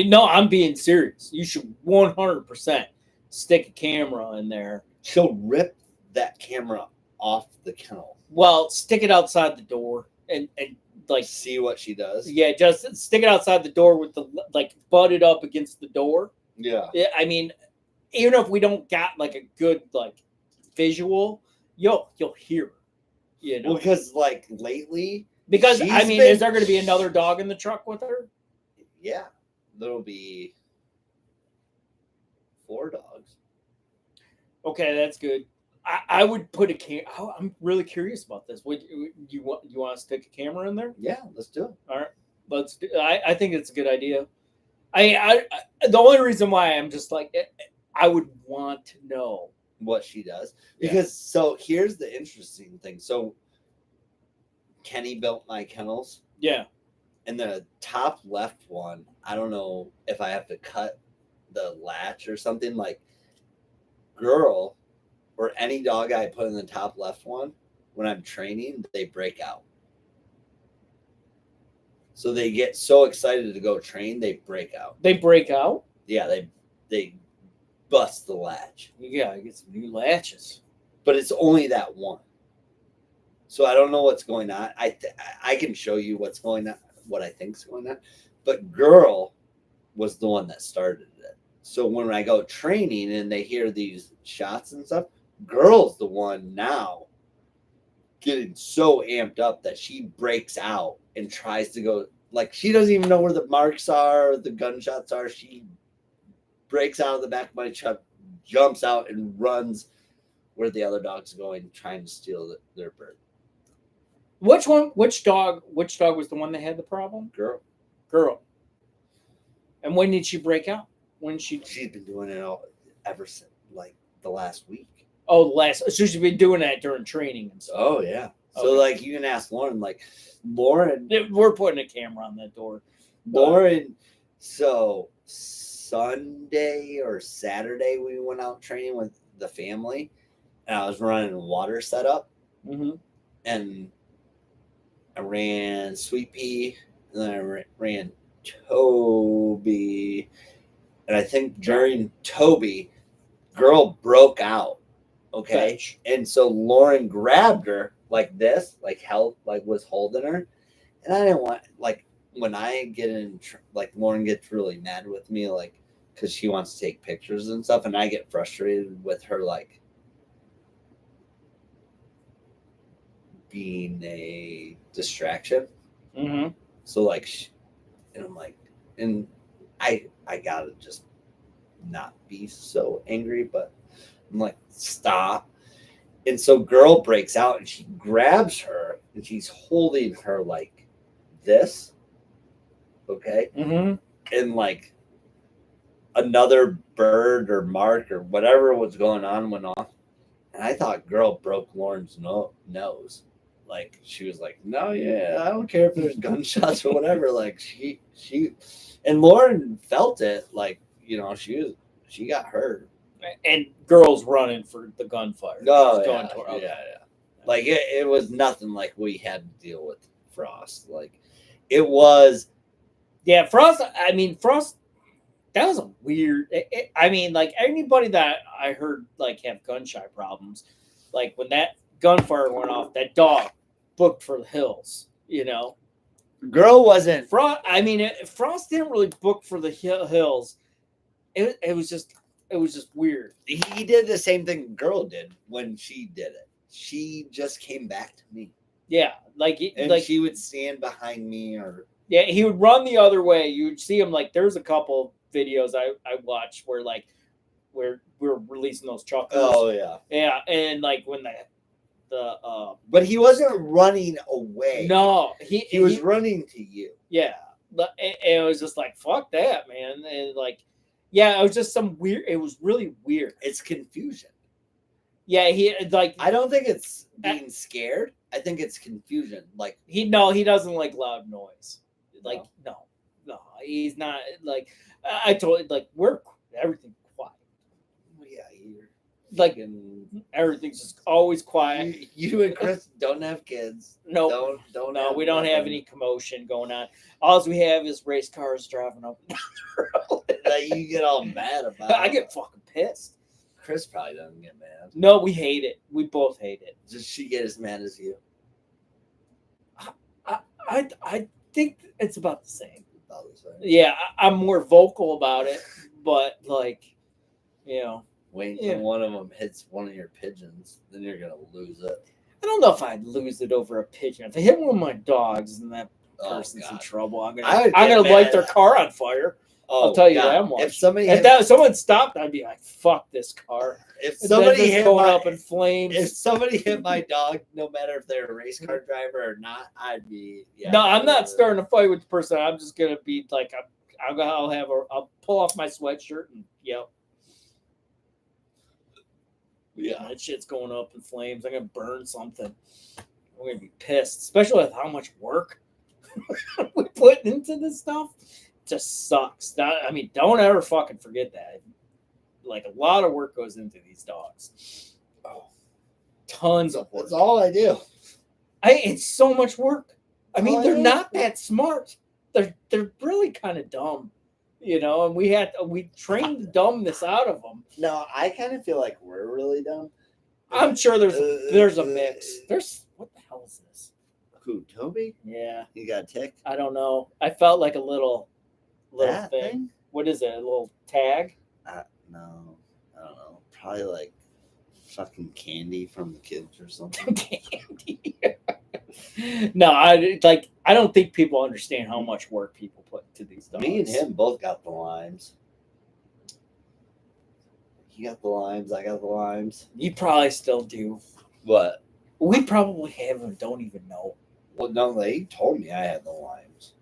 No, I'm being serious. You should 100% stick a camera in there. She'll rip that camera off the kennel. Well, stick it outside the door and like, See what she does. yeah, just stick it outside the door with the like butted up against the door. Yeah. Yeah, I mean, even if we don't got like a good like visual, you'll hear her, you know. Well, because like lately, Because I she's mean, been- is there going to be another dog in the truck with her? yeah, there'll be 4 dogs. Okay, that's good. I would put a cam. Oh, I'm really curious about this. Would you want us to stick a camera in there? Yeah, let's do it. All right, let's do. I think it's a good idea. I the only reason why I'm just like I would want to know. What she does. Yeah. Because so here's the interesting thing. So Kenny built my kennels, Yeah. and the top left one, I don't know if I have to cut the latch or something. Like girl or any dog I put in the top left one, when I'm training, they break out. So they get so excited to go train, they break out. They break out. Yeah, they bust the latch. You gotta get some new latches. But it's only that one. So I don't know what's going on. I can show you what's going on, what I think's going on. But girl was the one that started it. So when I go training and they hear these shots and stuff, girl's the one now getting so amped up that she breaks out and tries to go. Like she doesn't even know where the marks are, the gunshots are. She breaks out of the back of my truck, jumps out and runs where the other dog's going, trying to steal their bird. Which one? Which dog? Which dog was the one that had the problem? Girl. And when did she break out? When she's been doing it all ever since like the last week. Oh, so she's been doing that during training and stuff. Oh yeah. So Okay. like you can ask Lauren. Like Lauren, We're putting a camera on that door. So Sunday or Saturday we went out training with the family, and I was running water setup, Mm-hmm. and I ran Sweet Pea, and then I ran Toby, and I think during Toby, girl broke out. Okay. Fetch. And so Lauren grabbed her like this, like held, like was holding her. And I didn't want, like, when I get in, like, Lauren gets really mad with me, like, because she wants to take pictures and stuff. And I get frustrated with her, like, being a distraction. Mm-hmm. So, like, and I'm like, and I gotta just not be so angry, but I'm like, stop. And so girl breaks out and she grabs her and she's holding her like this. Okay. Mm-hmm. And like another bird or mark or whatever was going on went off. And I thought girl broke Lauren's nose. Like she was like, no, yeah, I don't care if there's gunshots or whatever. Like she and Lauren felt it. Like, you know, she got hurt. And girls running for the gunfire. Oh, She's yeah, going toward- okay. yeah. Like it was nothing like we had to deal with Frost. Like it was. Yeah, Frost. I mean, Frost. That was a weird. I mean, like anybody that I heard like have gun shy problems, like when that gunfire went off, that dog booked for the hills. You know, Girl wasn't. Frost. I mean, Frost didn't really book for the hills. It was just weird. He did the same thing girl did when she did it. She just came back to me. Yeah, And like she would stand behind me, or yeah, he would run the other way. You'd see him like there's a couple videos I watched where like where we're releasing those chuckles. yeah. Yeah, and like when the But he wasn't running away. no, He was running to you. yeah, and it was just like fuck that, man, and like yeah, it was just some weird. It was really weird. It's confusion. Yeah, he like I don't think it's being scared. I think it's confusion. Like he doesn't like loud noise. Like no, he's not like I told like we're everything quiet. yeah, you're Like fucking- everything's just always quiet. you and Chris don't have kids. No, Don't. no, have we don't have nothing. any commotion going on. All we have is race cars driving up and down the road. That you get all mad about. I get fucking pissed. Chris probably doesn't get mad. No, we hate it. We both hate it. Does she get as mad as you? I think it's about the same. About the same. Yeah, I'm more vocal about it, but like, you know, Wait Yeah. till one of them hits one of your pigeons, then you're gonna lose it. I don't know if I'd lose it over a pigeon. If I hit one of my dogs and that Oh, person's in God. trouble, I'm I would gonna get light mad. their car on fire. Oh, I'll tell you God. that much. If somebody If hit, that someone stopped, I'd be like, "Fuck this car!" if And somebody then just hit going my, up in flames. if somebody hit my dog, no matter if they're a race car driver or not, I'd be. Yeah, No, I'm not starting a fight with the person. I'm just gonna be like, I'll pull off my sweatshirt and yep, Yeah, that shit's going up in flames. I'm gonna burn something. I'm gonna be pissed, especially with how much work we put into this stuff. It just sucks. I mean, don't ever fucking forget that. Like a lot of work goes into these dogs. Oh. Tons of work. that's all I do. It's so much work. I mean, Oh, they're yeah. not that smart. They're really kind of dumb, you know. And we trained the dumbness out of them. No, I kind of feel like we're really dumb. I'm sure there's a mix. There's what the hell is this? Who, Toby? Yeah, You got a tick? I don't know. I felt like a little That thing. What is it? A little tag? No, I don't know. Probably like fucking candy from the kids or something. Candy. No, I don't think people understand how much work people put into these dogs. Me and him both got the limes. He got the limes. I got the limes. You probably still do. What? We probably have and don't even know. Well, no, they told me I had the limes.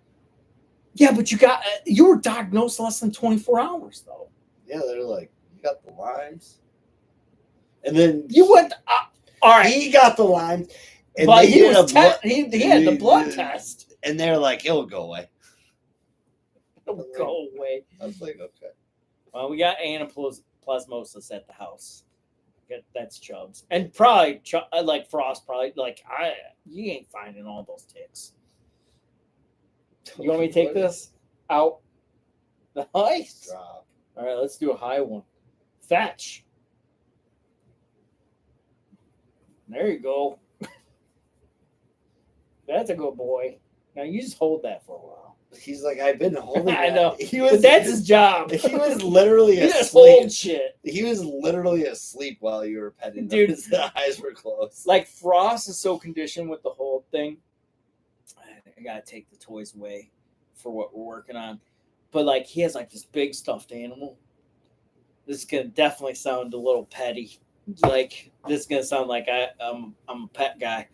Yeah, but you were diagnosed less than 24 hours though. Yeah, they're like, you got the limes. And then You went. All right, he got the limes, and but they he did was a blood, he had the blood test. and they're like, it'll go away. It'll go away. I was like, okay. Well, we got anaplasmosis at the house. That's Chubbs, and probably like Frost. Probably like you ain't finding all those ticks. You want me to take this out? Nice. Drop. All right, let's do a high one. Fetch. There you go. That's a good boy. Now you just hold that for a while. He's like, I've been holding. I that." know. He But was. that's his job. He was literally He just asleep. hold shit. He was literally asleep while you were petting him. Dude. His eyes were closed. Like Frost is so conditioned with the whole thing. I gotta take the toys away for what we're working on. But like he has like this big stuffed animal. This is gonna definitely sound a little petty. Like this is gonna sound like I'm a pet guy.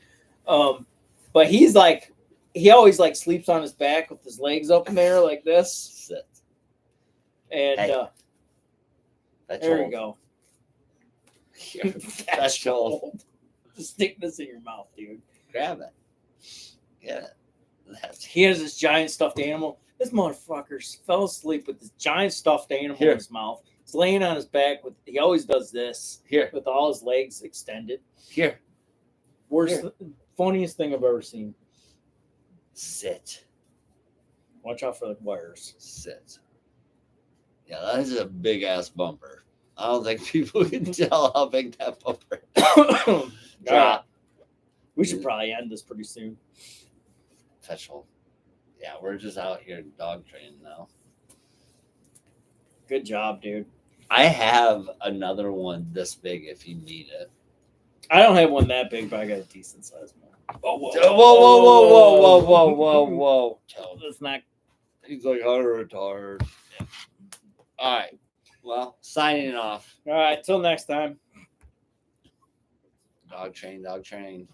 But he's like he always like sleeps on his back with his legs up in there like this. Sit. And Hey. That's there old. you go. Here. That's old. Just stick this in your mouth, dude. Grab it. Yeah. That's He has this giant stuffed animal. This motherfucker fell asleep with this giant stuffed animal Here. in his mouth. He's laying on his back with. He always does this here. with all his legs extended. Here. Worst, funniest thing I've ever seen. Sit. Watch out for the wires. Sit. Yeah, that is a big ass bumper. I don't think people can tell how big that bumper is. All right. Drop. We should probably end this pretty soon. Special. Yeah, we're just out here dog training now. Good job, dude. I have another one this big if you need it. I don't have one that big, but I got a decent size one. Whoa, Whoa, whoa, whoa, whoa, whoa, whoa, whoa. Let's not. He's like, I'm retarded. Yeah. All right. Well, signing off. All right, till next time. Dog train, dog train.